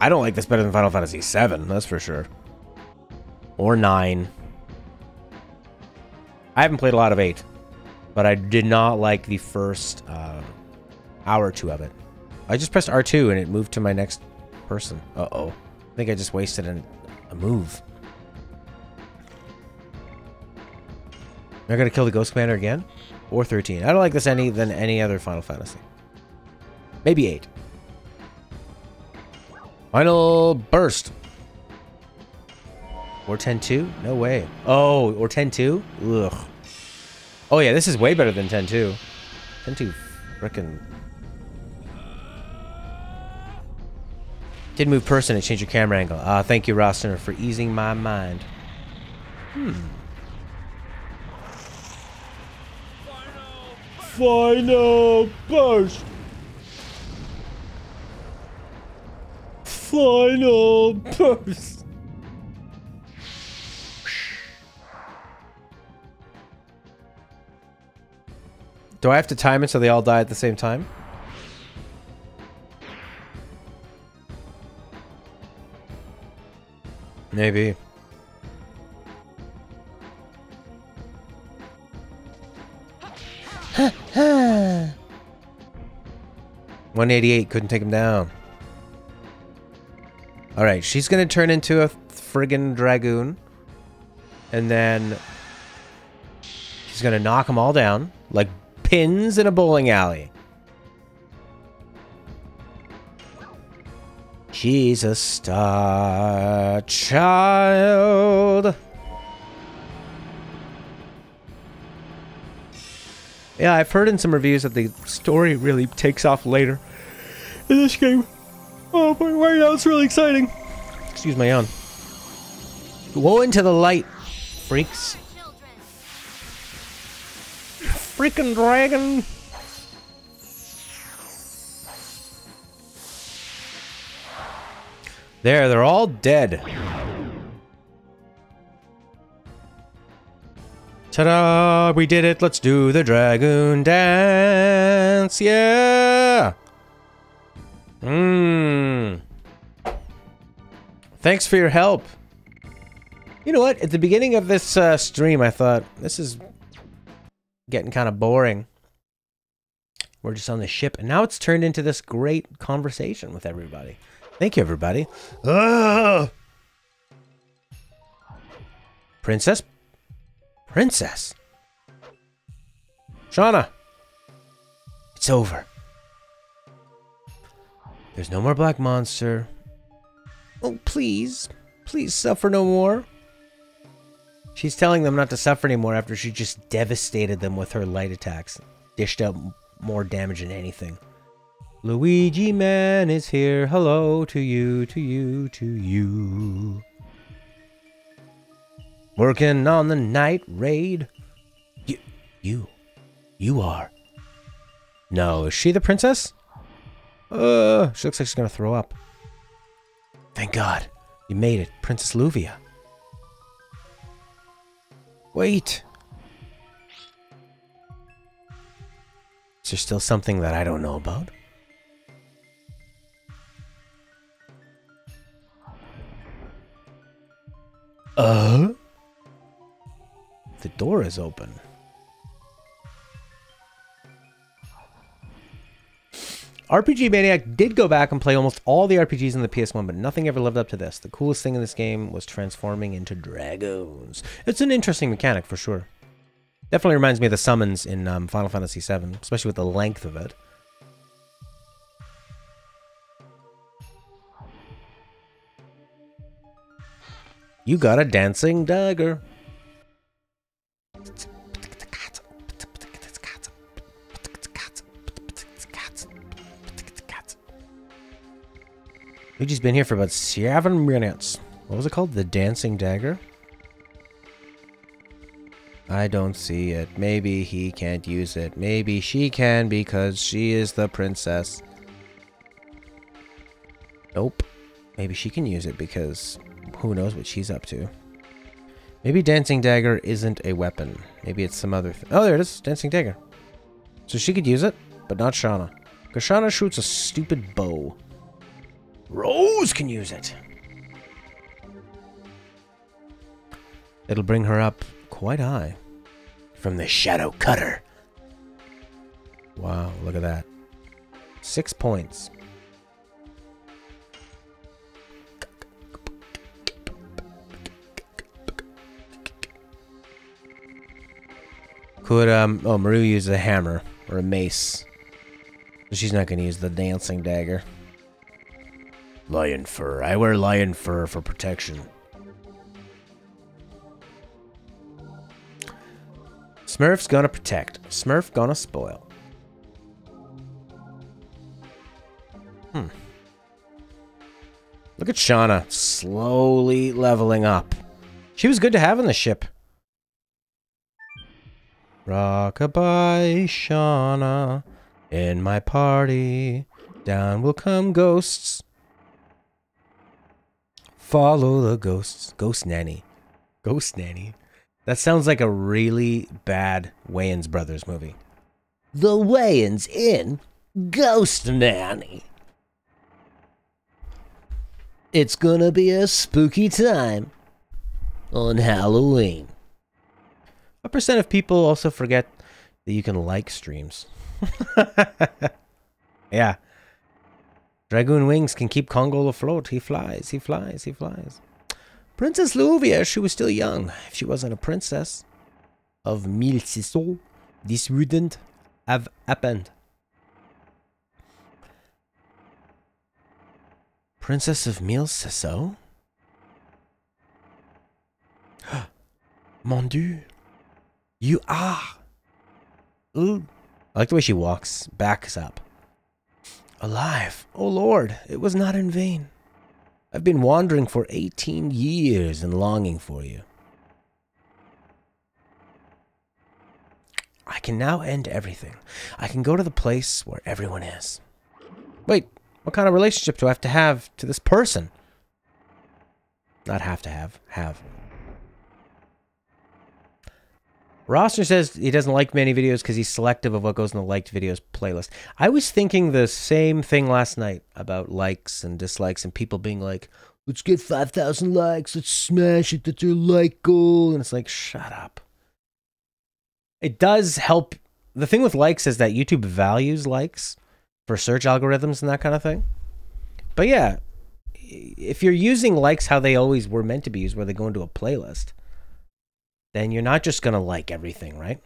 I don't like this better than Final Fantasy VII, that's for sure. Or 9. I haven't played a lot of 8. But I did not like the first hour or two of it. I just pressed R2 and it moved to my next person. Uh-oh. I think I just wasted a move. Am I gonna kill the Ghost Commander again? Or 13. I don't like this any than any other Final Fantasy. Maybe 8. Final burst. Or 10-2? No way. Oh, or 10-2? Ugh. Oh yeah, this is way better than 10-2. 10-2 frickin'. Did move person and change your camera angle. Thank you, Rosner, for easing my mind. Final burst. Final burst. Do I have to time it so they all die at the same time? Maybe. Ha ha. 188 couldn't take him down. Alright, she's gonna turn into a friggin' Dragoon. And then she's gonna knock them all down like pins in a bowling alley. She's a star child. Yeah, I've heard in some reviews that the story really takes off later in this game. Oh, but right now it's really exciting. Excuse my yawn. Go into the light, freaks. Freaking dragon. There, they're all dead. Ta-da! We did it. Let's do the Dragoon dance. Yeah! Thanks for your help. You know what? At the beginning of this stream, I thought, this is getting kind of boring. We're just on the ship, and now it's turned into this great conversation with everybody. Thank you, everybody. Ugh! Princess? Princess? Shauna! It's over. There's no more black monster. Oh, please. Please suffer no more. She's telling them not to suffer anymore after she just devastated them with her light attacks. Dished out more damage than anything. Luigi Man is here. Hello to you, to you, to you. Working on the night raid. You are. No, is she the princess? She looks like she's gonna throw up. Thank God. You made it, Princess Luvia. Wait. Is there still something that I don't know about? The door is open. RPG Maniac did go back and play almost all the RPGs in the PS1, but nothing ever lived up to this. The coolest thing in this game was transforming into dragoons. It's an interesting mechanic for sure. Definitely reminds me of the summons in Final Fantasy VII, especially with the length of it. You got a dancing dagger. Luigi's been here for about 7 minutes. What was it called? The dancing dagger? I don't see it. Maybe he can't use it. Maybe she can because she is the princess. Nope. Maybe she can use it because who knows what she's up to. Maybe dancing dagger isn't a weapon. Maybe it's some other thing. Oh, there it is. Dancing dagger. So she could use it, but not Shauna. Because Shauna shoots a stupid bow. Rose can use it. It'll bring her up quite high. From the Shadow Cutter. Wow, look at that. 6 points. Could, Maru use a hammer or a mace. But she's not going to use the dancing dagger. Lion fur. I wear lion fur for protection. Smurf's gonna protect. Smurf gonna spoil. Look at Shauna slowly leveling up. She was good to have in the ship. Rockabye Shauna in my party. Down will come ghosts. Follow the ghosts. Ghost Nanny. Ghost Nanny. That sounds like a really bad Wayans Brothers movie. The Wayans in Ghost Nanny. It's gonna be a spooky time on Halloween. What percent of people also forget that you can like streams? Yeah. Dragoon wings can keep Congo afloat. He flies, he flies, he flies. Princess Luvia, she was still young. If she wasn't a princess of 1600, this wouldn't have happened. Princess of 1600? Mon Dieu. You are. Ooh. I like the way she walks, backs up. Alive. Oh Lord, it was not in vain. I've been wandering for 18 years and longing for you. I can now end everything. I can go to the place where everyone is. Wait, what kind of relationship do I have to this person? Not have to have. Have. Roster says he doesn't like many videos because he's selective of what goes in the liked videos playlist. I was thinking the same thing last night about likes and dislikes and people being like, let's get 5,000 likes. Let's smash it. That's our like goal. And it's like, shut up. It does help. The thing with likes is that YouTube values likes for search algorithms and that kind of thing. But yeah, if you're using likes how they always were meant to be used, where they go into a playlist, then you're not just going to like everything, right?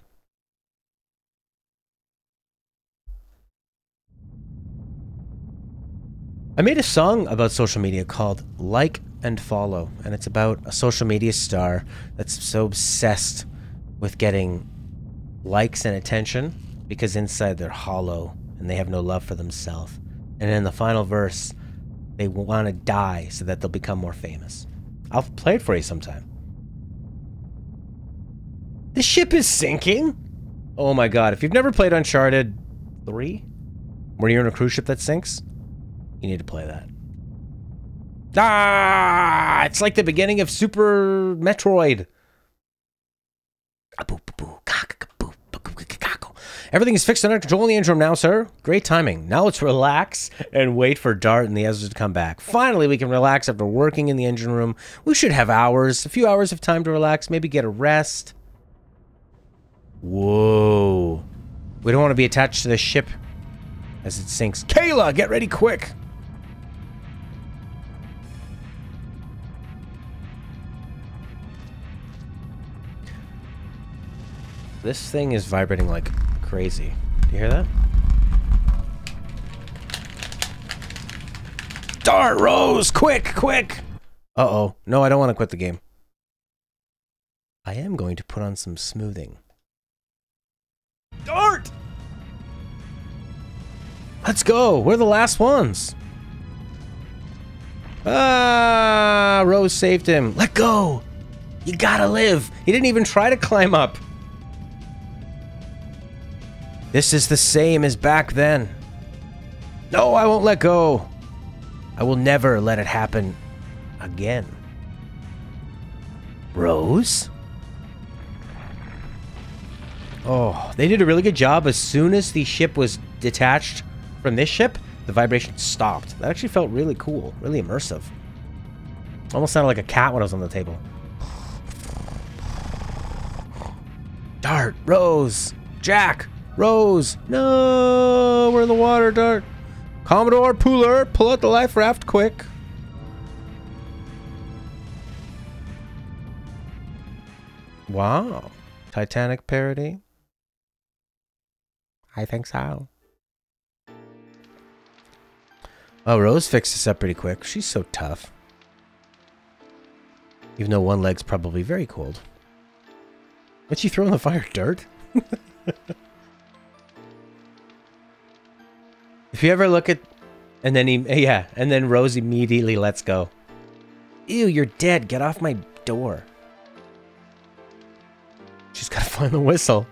I made a song about social media called Like and Follow, and it's about a social media star that's so obsessed with getting likes and attention because inside they're hollow and they have no love for themselves. And in the final verse, they want to die so that they'll become more famous. I'll play it for you sometime. The ship is sinking? Oh my god, if you've never played Uncharted 3, where you're in a cruise ship that sinks, you need to play that. Ah! It's like the beginning of Super Metroid. Everything is fixed under control in the engine room now, sir. Great timing. Now let's relax and wait for Dart and the others to come back. Finally, we can relax after working in the engine room. We should have hours, a few hours of time to relax, maybe get a rest. Whoa. We don't want to be attached to the ship as it sinks. Kayla, get ready quick. This thing is vibrating like crazy. Do you hear that? Dart, Rose! Quick, quick! Uh-oh. No, I don't want to quit the game. I am going to put on some smoothing. Dart! Let's go. We're the last ones. Ah, Rose saved him. Let go. You gotta live. He didn't even try to climb up. This is the same as back then. No, I won't let go. I will never let it happen again. Rose? Oh, they did a really good job. As soon as the ship was detached from this ship, the vibration stopped. That actually felt really cool, really immersive. Almost sounded like a cat when I was on the table. Dart, Rose, Jack, Rose. No, we're in the water, Dart. Commodore, Pooler, pull out the life raft quick. Wow. Titanic parody? I think so. Oh, Rose fixed this up pretty quick. She's so tough. Even though one leg's probably very cold. What'd she throw in the fire? Dirt? If you ever look at... And then yeah, and then Rose immediately lets go. Ew, you're dead. Get off my door. She's gotta find the whistle.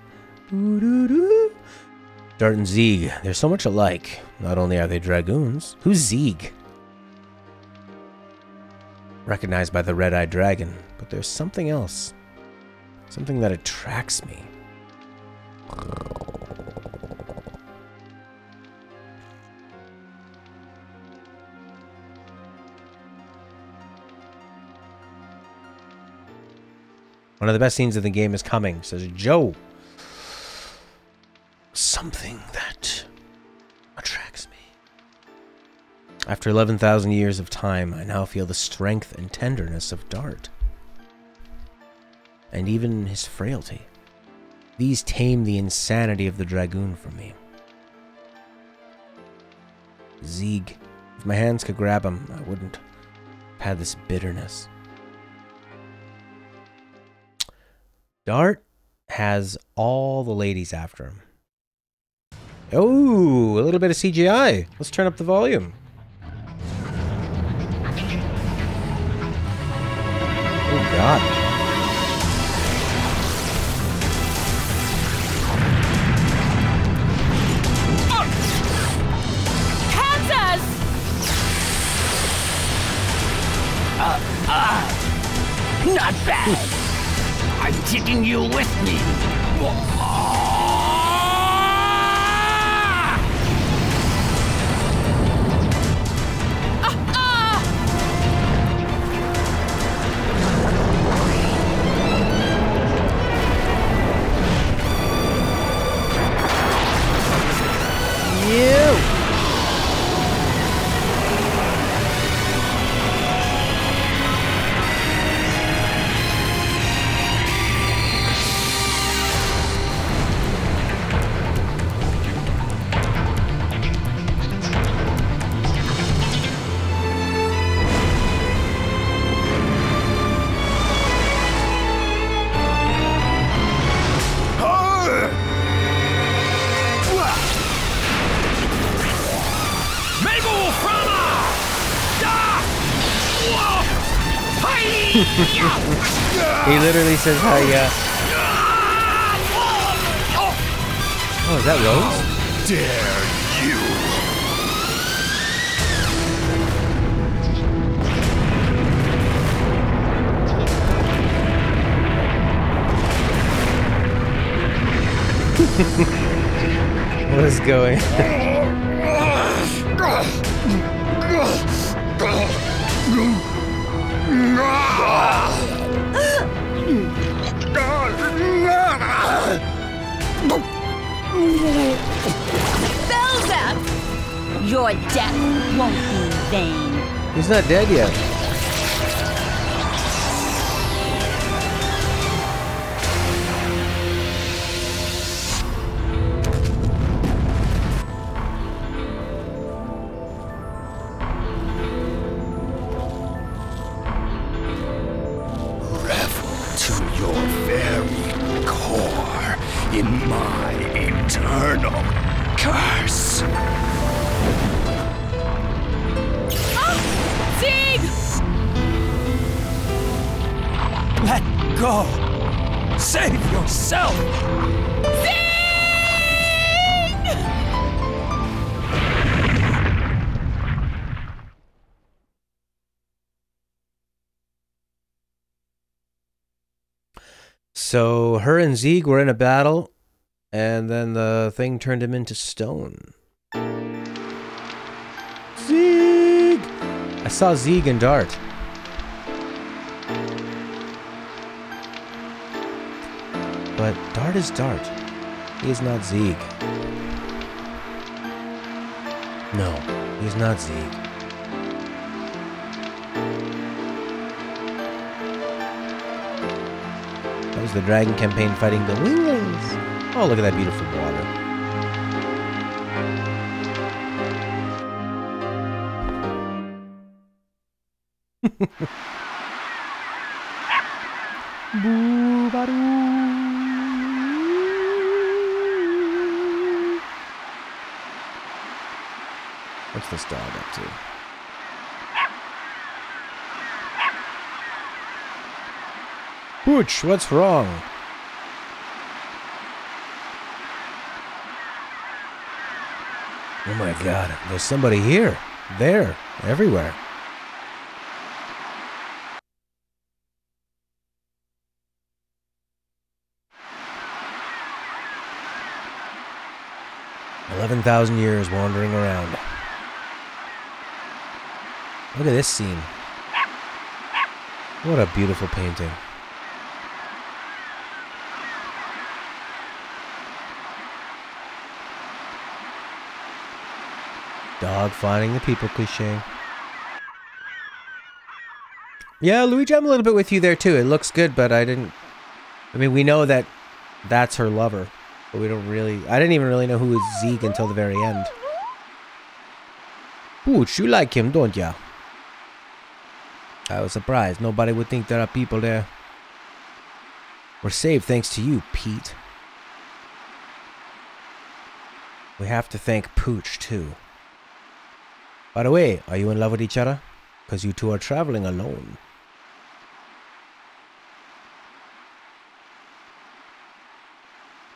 Dart and Zeeg. They're so much alike. Not only are they Dragoons. Who's Zeeg? Recognized by the red-eyed dragon. But there's something else. Something that attracts me. One of the best scenes of the game is coming, says Joe. Something that attracts me. After 11,000 years of time, I now feel the strength and tenderness of Dart. And even his frailty. These tame the insanity of the Dragoon for me. Zeeg. If my hands could grab him, I wouldn't have had this bitterness. Dart has all the ladies after him. Oh, a little bit of CGI. Let's turn up the volume. Oh, God. Kansas! Not bad. I'm taking you with me. He literally says, "Hiya." Oh, is that Rose? Dare you? What is going? Belzap! Your death won't be in vain. He's not dead yet. To your very core in my eternal curse. Zig! Let go. Save yourself. So her and Zeeg were in a battle, and then the thing turned him into stone. Zeeg! I saw Zeeg and Dart. But Dart is Dart. He is not Zeeg. No, he's not Zeeg. That was the Dragon campaign fighting the Winglings. Oh, look at that beautiful water. What's this dog up to? Pooch, what's wrong? Oh my god, there's somebody here. There, everywhere. "11,000 years wandering around." Look at this scene. What a beautiful painting. Dog finding the people cliche. Yeah, Luigi, I'm a little bit with you there too. It looks good, but I mean, we know that that's her lover, but we don't really... I didn't even really know who was Zeeg until the very end. Pooch, you like him, don't ya? I was surprised. Nobody would think there are people there. We're saved thanks to you, Pete. We have to thank Pooch, too. By the way, are you in love with each other? Because you two are traveling alone.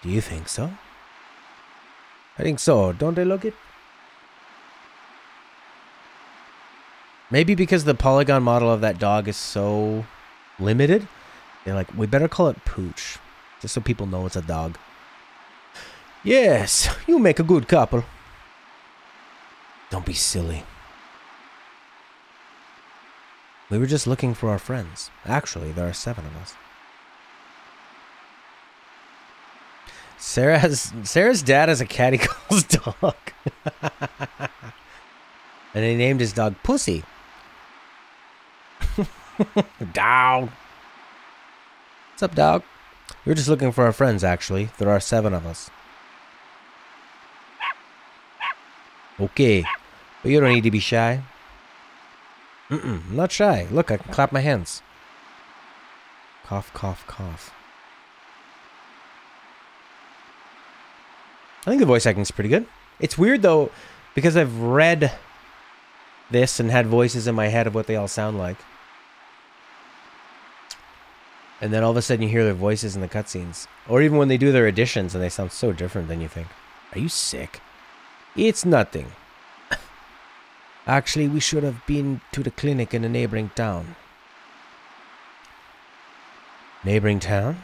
Do you think so? I think so. Don't they look it? Maybe because the polygon model of that dog is so limited, they're like, we better call it Pooch. Just so people know it's a dog. Yes, you make a good couple. Don't be silly. We were just looking for our friends. Actually, there are 7 of us. Sarah's dad has a cat he calls Dog. And he named his dog Pussy. Dog. What's up, dog? We were just looking for our friends, actually. There are 7 of us. Okay. But you don't need to be shy. I'm not shy. Look, I can clap my hands. Cough, cough, cough. I think the voice acting is pretty good. It's weird, though, because I've read this and had voices in my head of what they all sound like. And then all of a sudden you hear their voices in the cutscenes. Or even when they do their additions and they sound so different than you think. Are you sick? It's nothing. Actually, we should have been to the clinic in a neighboring town. Neighboring town?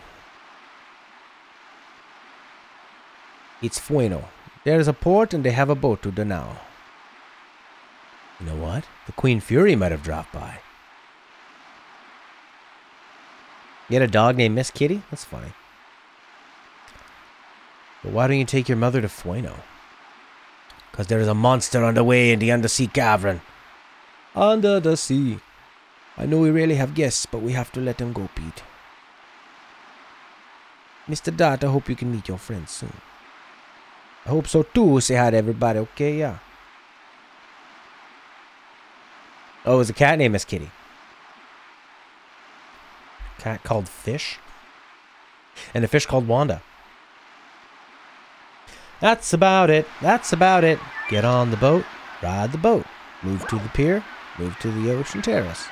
It's Fueno. There's a port and they have a boat to Danao. You know what? The Queen Fury might have dropped by. You had a dog named Miss Kitty? That's funny. But why don't you take your mother to Fueno? Because there is a monster on the way in the undersea cavern. Under the sea. I know we rarely have guests, but we have to let them go, Pete. Mr. Dart, I hope you can meet your friends soon. I hope so too. Say hi to everybody, okay? Yeah. Oh, it was a cat named Miss Kitty. Cat called Fish. And a fish called Wanda. That's about it. That's about it. Get on the boat. Ride the boat. Move to the pier. Move to the ocean terrace.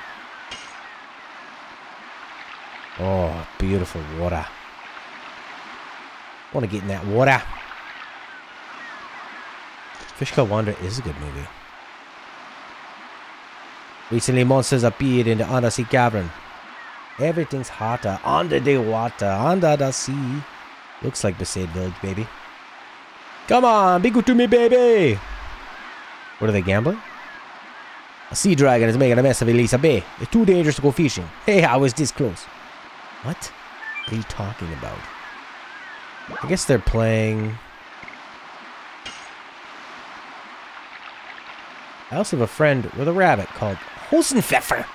Oh, beautiful water. I want to get in that water. Fish Called Wanda is a good movie. Recently, monsters appeared in the undersea cavern. Everything's hotter under the water, under the sea. Looks like Besaid Village, baby. Come on, be good to me, baby. What are they gambling? A sea dragon is making a mess of Elisa Bay. It's too dangerous to go fishing. Hey, I was this close. What are you talking about? I guess they're playing... I also have a friend with a rabbit called Hosenpfeffer.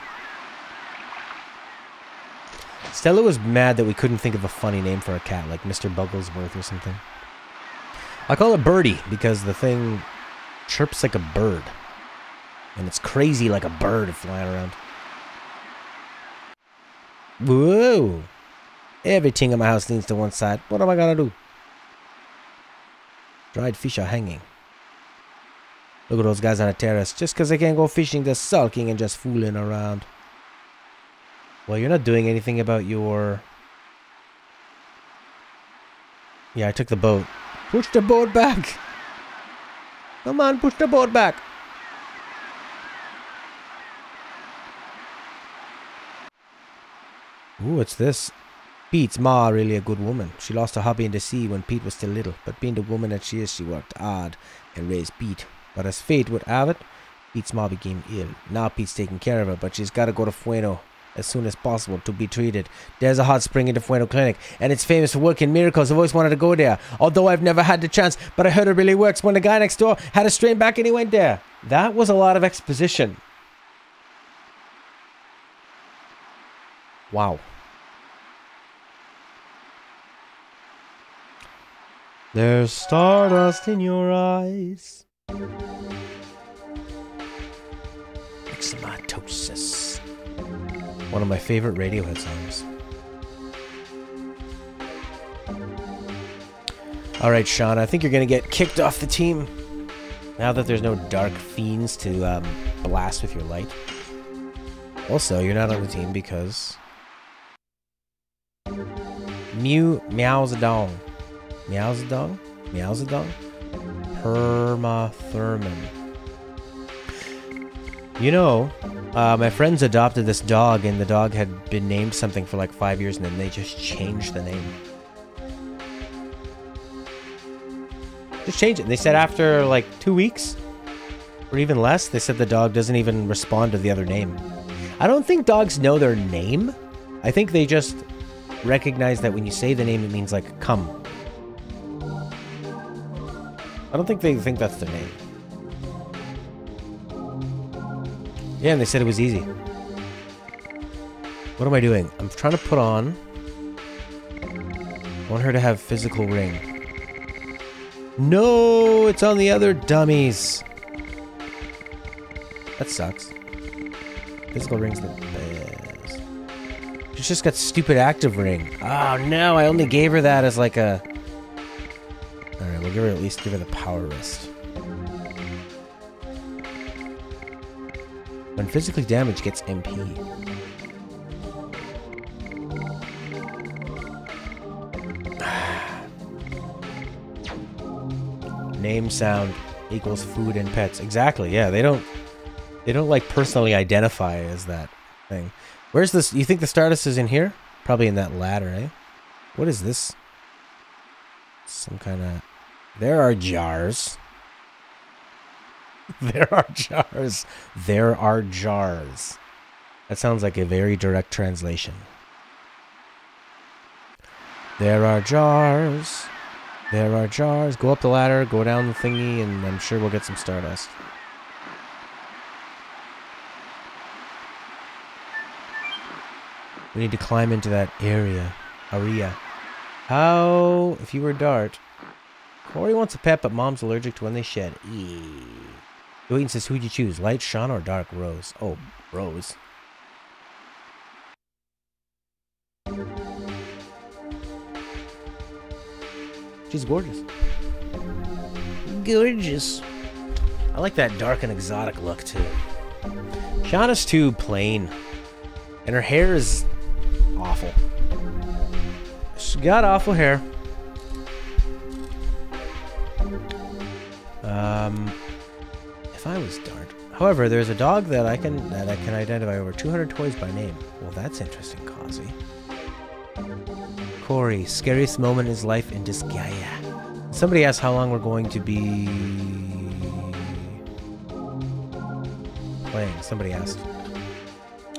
Stella was mad that we couldn't think of a funny name for a cat, like Mr. Bugglesworth or something. I call it Birdie because the thing chirps like a bird. And it's crazy like a bird flying around. Whoa! Everything in my house leans to one side. What am I gonna do? Dried fish are hanging. Look at those guys on the terrace. Just because they can't go fishing, they're sulking and just fooling around. Well, you're not doing anything about your... Yeah, I took the boat. Push the boat back! Come on, push the boat back! Ooh, what's this? Pete's ma really a good woman. She lost her hubby in the sea when Pete was still little. But being the woman that she is, she worked hard and raised Pete. But as fate would have it, Pete's ma became ill. Now Pete's taking care of her, but she's got to go to Fueno as soon as possible to be treated. There's a hot spring in the Fueno clinic, and it's famous for working miracles. I've always wanted to go there, although I've never had the chance, but I heard it really works. When the guy next door had a strained back and he went there. That was a lot of exposition. Wow. There's stardust in your eyes. Exomatosis. One of my favorite Radiohead songs. Alright, Sean, I think you're going to get kicked off the team. Now that there's no dark fiends to blast with your light. Also, you're not on the team because... Meowzadong. Meowzadong? Meowzadong? Permathermin. You know, my friends adopted this dog, and the dog had been named something for like 5 years, and then they just changed the name. Just change it. They said after like 2 weeks, or even less, they said the dog doesn't even respond to the other name. I don't think dogs know their name. I think they just recognize that when you say the name, it means like, come. I don't think they think that's their name. Yeah, and they said it was easy. What am I doing? I'm trying to put on... I want her to have physical ring. No, it's on the other dummies. That sucks. Physical ring's the best. She's just got stupid active ring. Oh no, I only gave her that as like a... Alright, we'll give her at least give her the power wrist. When physically damaged gets MP. Name sound equals food and pets. Exactly. Yeah, they don't like personally identify as that thing. Where's this? You think the Stardust is in here? Probably in that ladder, eh? What is this? Some kind of... There are jars. There are jars. There are jars. That sounds like a very direct translation. There are jars. There are jars. Go up the ladder, go down the thingy, and I'm sure we'll get some Stardust. We need to climb into that area. How... If you were Dart... Corey wants a pet, but Mom's allergic to when they shed. Dwayne says, who'd you choose? Light, Shauna, or Dark, Rose? Oh, Rose. She's gorgeous. Gorgeous. I like that dark and exotic look, too. Shauna's too plain. And her hair is awful. She's got awful hair. If I was Dart. However, there's a dog that I can identify over 200 toys by name. Well, that's interesting, Causey. Corey, scariest moment in his life in Disgaea. Somebody asked how long we're going to be playing. Somebody asked.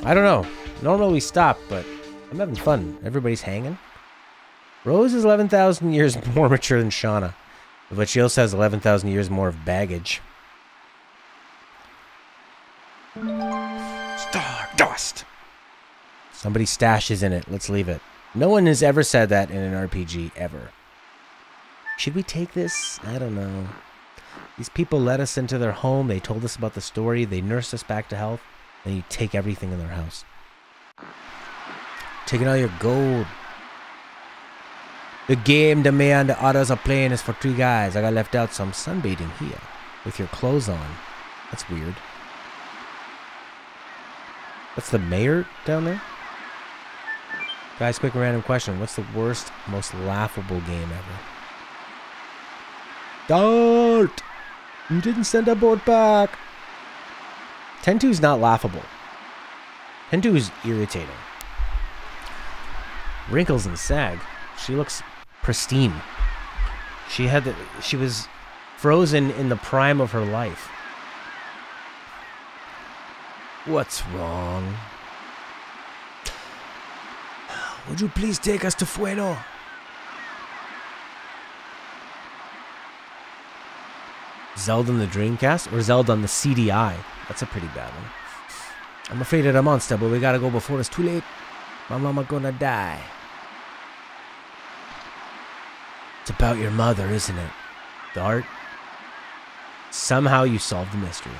I don't know. Normally we stop, but I'm having fun. Everybody's hanging. Rose is 11,000 years more mature than Shauna, but she also has 11,000 years more of baggage. Stardust! Somebody stashes in it. Let's leave it. No one has ever said that in an RPG, ever. Should we take this? I don't know. These people let us into their home. They told us about the story. They nursed us back to health. Then you take everything in their house. Taking all your gold. The game demand the others are playing is for 3 guys. I got left out, so I'm sunbathing here. With your clothes on. That's weird. That's the mayor down there? Guys, quick random question. What's the worst, most laughable game ever? Dart! You didn't send a boat back! 10-2's not laughable. 10-2 is irritating. Wrinkles and sag. She looks pristine. She was frozen in the prime of her life. What's wrong? Would you please take us to Fueno? Zelda on the Dreamcast or Zelda on the CDI? That's a pretty bad one. I'm afraid of the monster, but we gotta go before it's too late. My mama gonna die. It's about your mother, isn't it? Dart? Somehow you solved the mystery.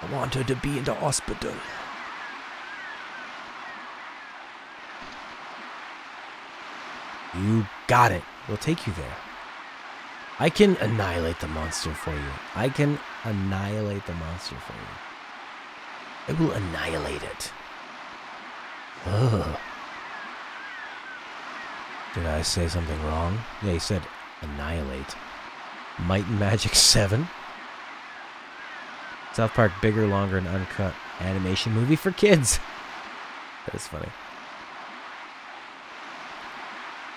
I want her to be in the hospital. You got it. We'll take you there. I can annihilate the monster for you. I can annihilate the monster for you. I will annihilate it. Ugh. Did I say something wrong? Yeah, he said annihilate. Might and Magic 7. South Park, bigger, longer, and uncut animation movie for kids. That is funny.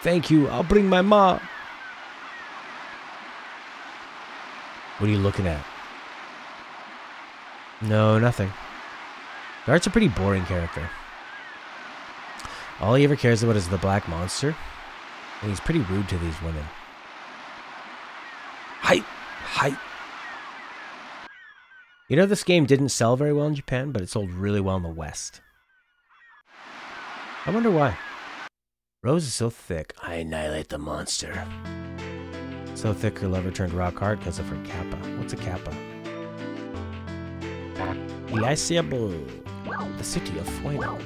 Thank you. I'll bring my mom. What are you looking at? No, nothing. Dart's a pretty boring character. All he ever cares about is the black monster. And he's pretty rude to these women. Hi! Hi! You know, this game didn't sell very well in Japan, but it sold really well in the West. I wonder why. Rose is so thick. I annihilate the monster. So thick her lover turned rock hard because of her kappa. What's a kappa? The city of Fueno.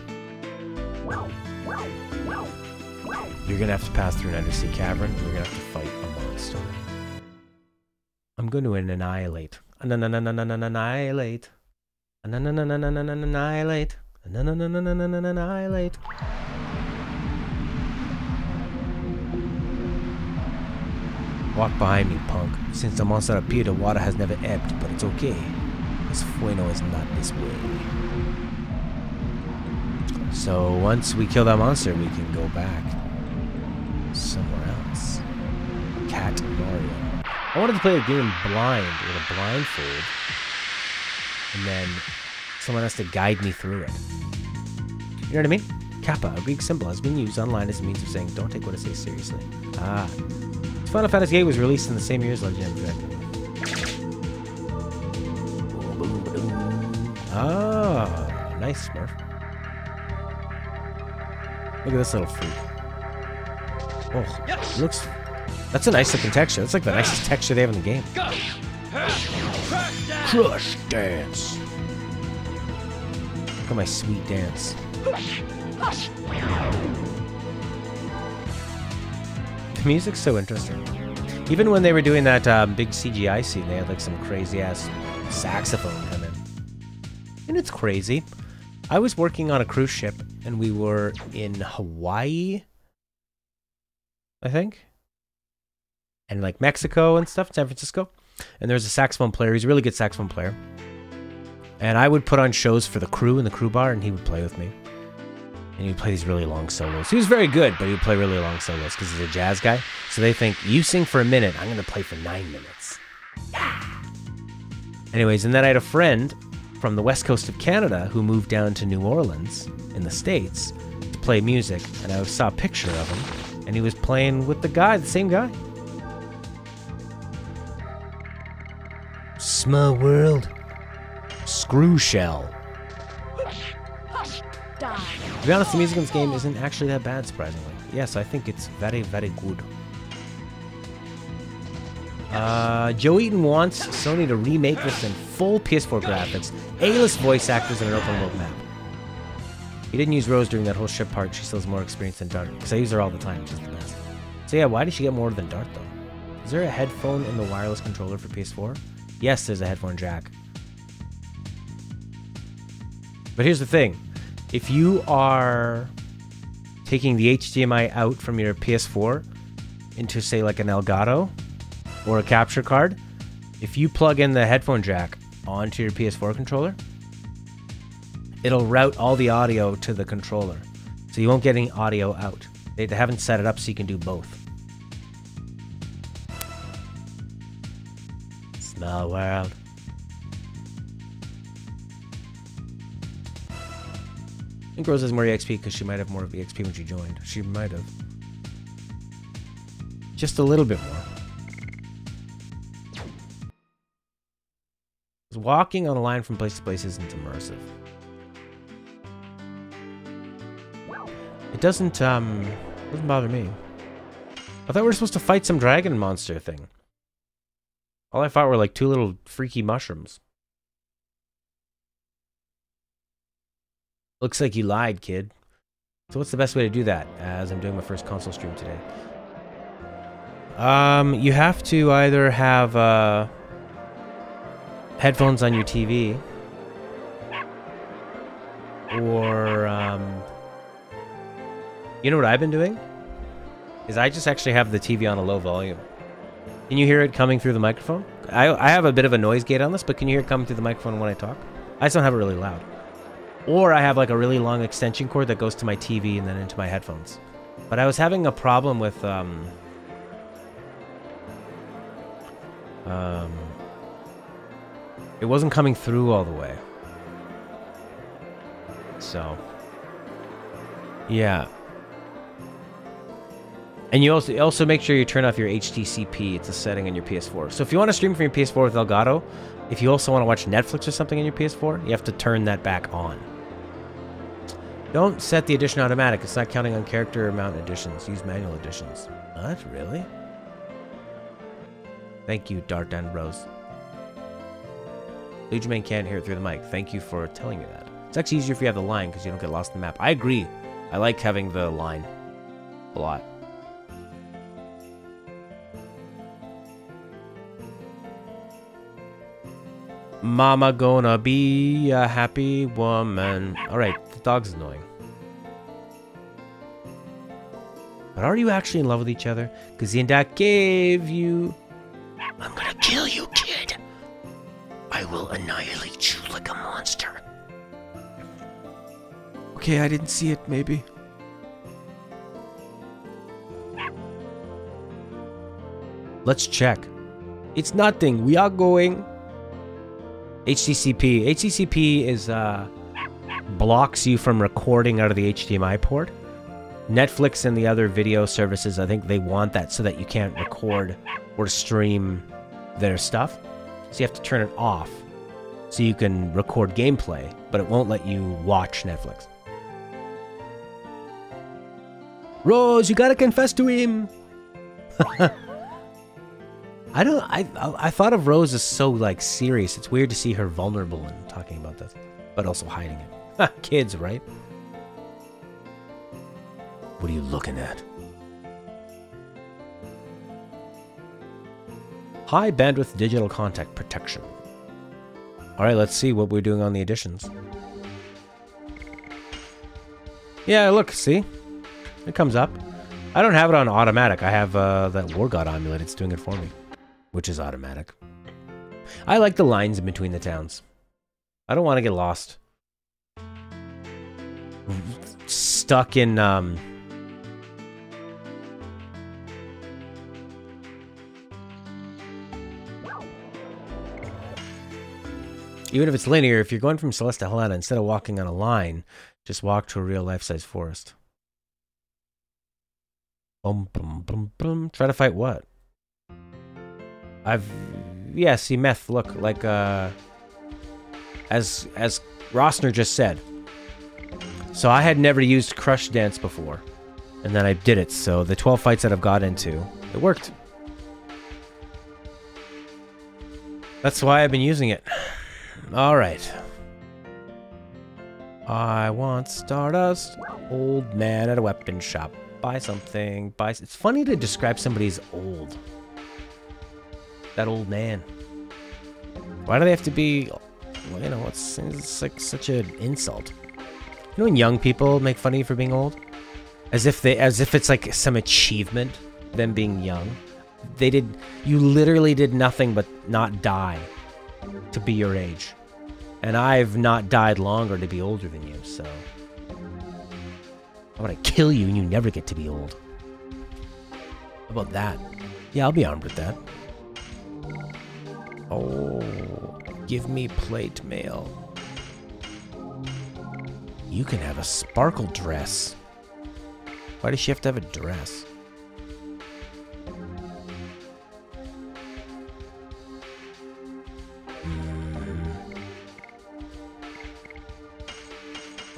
You're gonna have to pass through an undersea cavern. You're gonna have to fight a monster. I'm going to annihilate. Annihilate. Annihilate. Annihilate. Walk behind me, punk. Since the monster appeared, the water has never ebbed, but it's okay. This Fueno is not this way. So once we kill that monster, we can go back somewhere else. Cat Mario. I wanted to play a game blind with a blindfold, and then someone has to guide me through it. You know what I mean? Kappa, a Greek symbol, has been used online as a means of saying, don't take what I say seriously. Ah. Final Fantasy VIII was released in the same year as Legend of Dragoon. Ah, nice, Smurf. Look at this little freak. Oh, it looks... That's a nice looking texture. That's like the nicest texture they have in the game. Crush dance. Look at my sweet dance. The music's so interesting. Even when they were doing that big CGI scene, they had like some crazy ass saxophone come in. And it's crazy. I was working on a cruise ship and we were in Hawaii, I think. And like Mexico and stuff, San Francisco. And there's a saxophone player. He's a really good saxophone player. And I would put on shows for the crew in the crew bar and he would play with me. And he would play these really long solos. He was very good, but he would play really long solos because he's a jazz guy. So they think, you sing for a minute, I'm going to play for 9 minutes. Anyways, and then I had a friend from the west coast of Canada who moved down to New Orleans in the States to play music. And I saw a picture of him. And he was playing with the same guy. Small world. Screw shell. To be honest, the music in this game isn't actually that bad, surprisingly. Yes, I think it's very, very good. Joe Eaton wants Sony to remake this in full PS4 graphics, A-list voice actors, and an open world map. He didn't use Rose during that whole ship part. She still has more experience than Dart, because I use her all the time. She's the best. So yeah, why did she get more than Dart, though? Is there a headphone in the wireless controller for PS4? Yes, there's a headphone jack. But here's the thing. If you are taking the HDMI out from your PS4 into, say, like an Elgato or a capture card, if you plug in the headphone jack onto your PS4 controller, it'll route all the audio to the controller. So you won't get any audio out. They haven't set it up so you can do both. Small world. I think Rose has more EXP because she might have more of EXP when she joined. She might have. Just a little bit more. Walking on a line from place to place isn't immersive. It doesn't bother me. I thought we were supposed to fight some dragon monster thing. All I fought were like 2 little freaky mushrooms. Looks like you lied, kid. So what's the best way to do that, as I'm doing my first console stream today? You have to either have headphones on your TV, or you know what I've been doing? Is I just actually have the TV on a low volume. Can you hear it coming through the microphone? I have a bit of a noise gate on this, but can you hear it coming through the microphone when I talk? I just don't have it really loud. Or I have like a really long extension cord that goes to my TV and then into my headphones. But I was having a problem with it wasn't coming through all the way. So yeah. And you also make sure you turn off your HDCP. It's a setting on your PS4. So if you want to stream from your PS4 with Elgato, if you also want to watch Netflix or something on your PS4, you have to turn that back on. Don't set the edition automatic. It's not counting on character amount additions. Use manual additions. What? Really? Thank you, Dart and Rose. Legionman can't hear it through the mic. Thank you for telling me that. It's actually easier if you have the line because you don't get lost in the map. I agree. I like having the line a lot. Mama gonna be a happy woman. Alright, the dog's annoying. But are you actually in love with each other? Because in that cave, you... I'm gonna kill you, kid. I will annihilate you like a monster. Okay, I didn't see it, maybe. Let's check. It's nothing. We are going. HTTP. HTTP is, blocks you from recording out of the HDMI port. Netflix and the other video services, I think they want that so that you can't record or stream their stuff. So you have to turn it off so you can record gameplay, but it won't let you watch Netflix. Rose, you gotta confess to him. I thought of Rose as so, like, serious. It's weird to see her vulnerable and talking about this, but also hiding it. Kids, right? What are you looking at? High bandwidth digital contact protection. Alright, let's see what we're doing on the additions. Yeah, look, see? It comes up. I don't have it on automatic. I have that War God amulet. It's doing it for me. Which is automatic. I like the lines in between the towns. I don't want to get lost. Stuck in, even if it's linear, if you're going from Celeste to Helena, instead of walking on a line, just walk to a real life-size forest. Boom, boom, boom, boom. Try to fight what? Yeah, see, Meth, look, like, as Rossner just said. So I had never used Crush Dance before. And then I did it, so the 12 fights that I've got into, it worked. That's why I've been using it. Alright. I want Stardust. Old man at a weapon shop. Buy something. Buy... It's funny to describe somebody as old. That old man. Why do they have to be... Well, you know, it's like such an insult. You know when young people make fun of you for being old? As if it's like some achievement, them being young. You literally did nothing but not die to be your age. And I've not died longer to be older than you, so... I'm gonna kill you and you never get to be old. How about that? Yeah, I'll be armed with that. Oh, give me plate mail. You can have a sparkle dress. Why does she have to have a dress?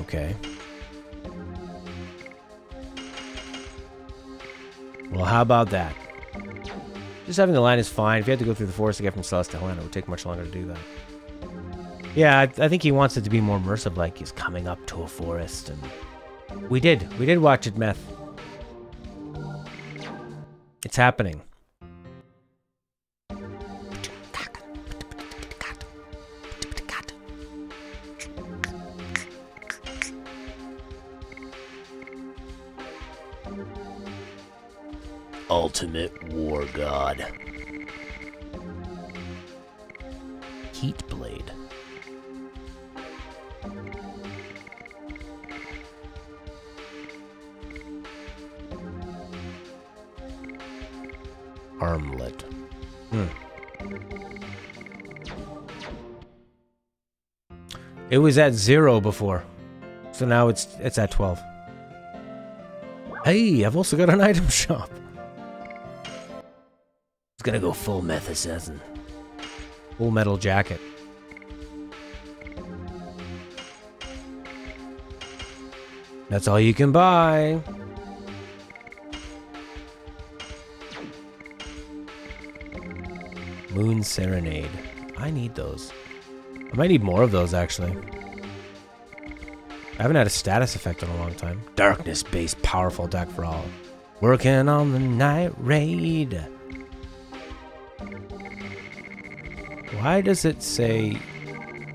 Okay. Well, how about that? Just having the line is fine. If you had to go through the forest to get from Celeste to Helena, it would take much longer to do that. Yeah, I think he wants it to be more immersive, like he's coming up to a forest, and... We did watch it, Meth. It's happening. Ultimate War God. Heat Blade. Armlet. It was at 0 before. So now it's at 12. Hey, I've also got an item shop. It's gonna go full meth assassin. Full metal jacket. That's all you can buy. Moon Serenade. I need those. I might need more of those, actually. I haven't had a status effect in a long time. Darkness-based powerful attack for all. Working on the night raid. Why does it say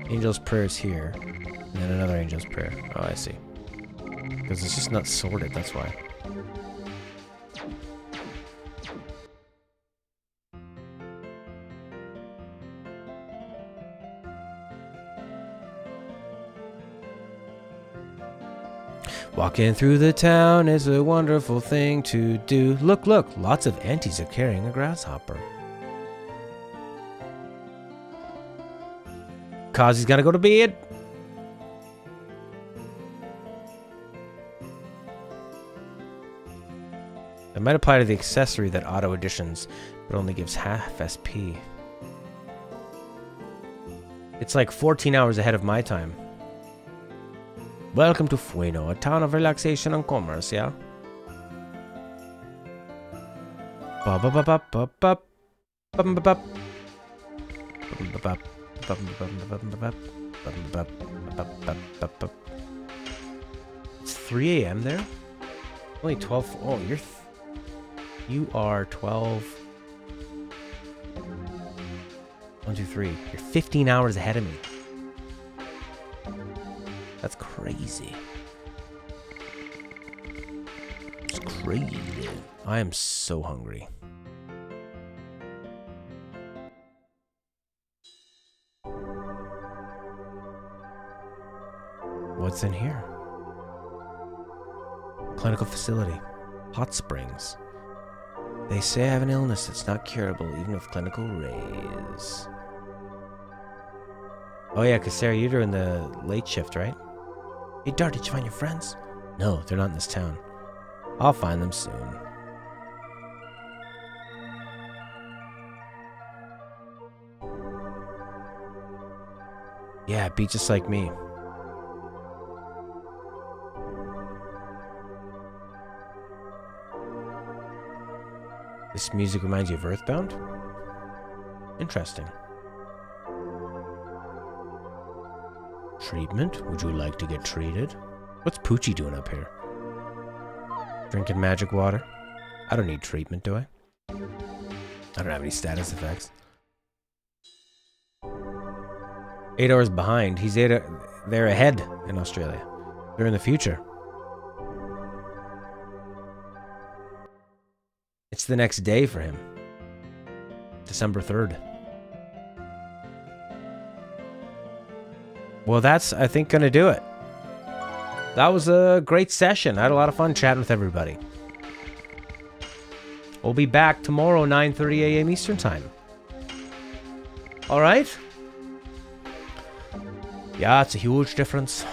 Angel's Prayers here, and then another Angel's Prayer? Oh, I see. Because it's just not sorted, that's why. Walking through the town is a wonderful thing to do. Look, look, lots of aunties are carrying a grasshopper. Kazi's gotta go to bed. It might apply to the accessory that auto additions, but only gives half SP. It's like 14 hours ahead of my time. Welcome to Fueno, a town of relaxation and commerce, yeah? It's 3 a.m. there? Only 12. Oh, you are 12. 1, 2, 3. You're 15 hours ahead of me. That's crazy. It's crazy. I am so hungry. What's in here? Clinical facility. Hot springs. They say I have an illness that's not curable, even with clinical rays. Oh yeah, because Sarah, you're doing the late shift, right? Hey Dart, did you find your friends? No, they're not in this town. I'll find them soon. Yeah, be just like me. This music reminds you of Earthbound? Interesting. Treatment? Would you like to get treated? What's Poochie doing up here? Drinking magic water? I don't need treatment, do I? I don't have any status effects. 8 hours behind. He's they're ahead in Australia. They're in the future. It's the next day for him. December 3rd. Well, that's, I think, going to do it. That was a great session. I had a lot of fun chatting with everybody. We'll be back tomorrow, 9:30 a.m. Eastern Time. All right? Yeah, it's a huge difference.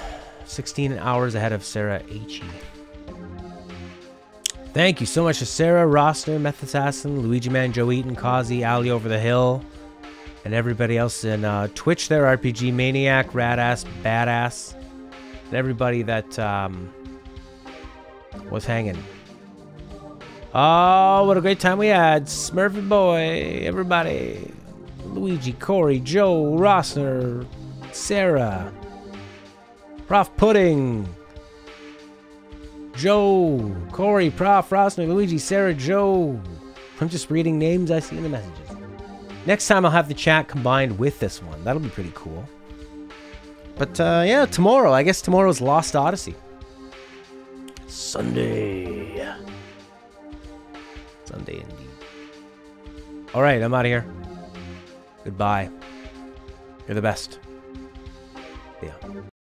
16 hours ahead of Sarah H.E. Thank you so much to Sarah, Rossner, Meth Assassin, Luigi Man, Joe Eaton, Kazi, Ali Over the Hill, and everybody else in Twitch there, RPG Maniac, Radass, Badass, and everybody that was hanging. Oh, what a great time we had. Smurfy Boy, everybody. Luigi, Corey, Joe, Rossner, Sarah, Prof Pudding, Joe, Corey, Prof, Rossner, Luigi, Sarah, Joe. I'm just reading names I see in the messages. Next time I'll have the chat combined with this one. That'll be pretty cool. But yeah, tomorrow. I guess tomorrow's Lost Odyssey. Sunday. Sunday indeed. Alright, I'm out of here. Goodbye. You're the best.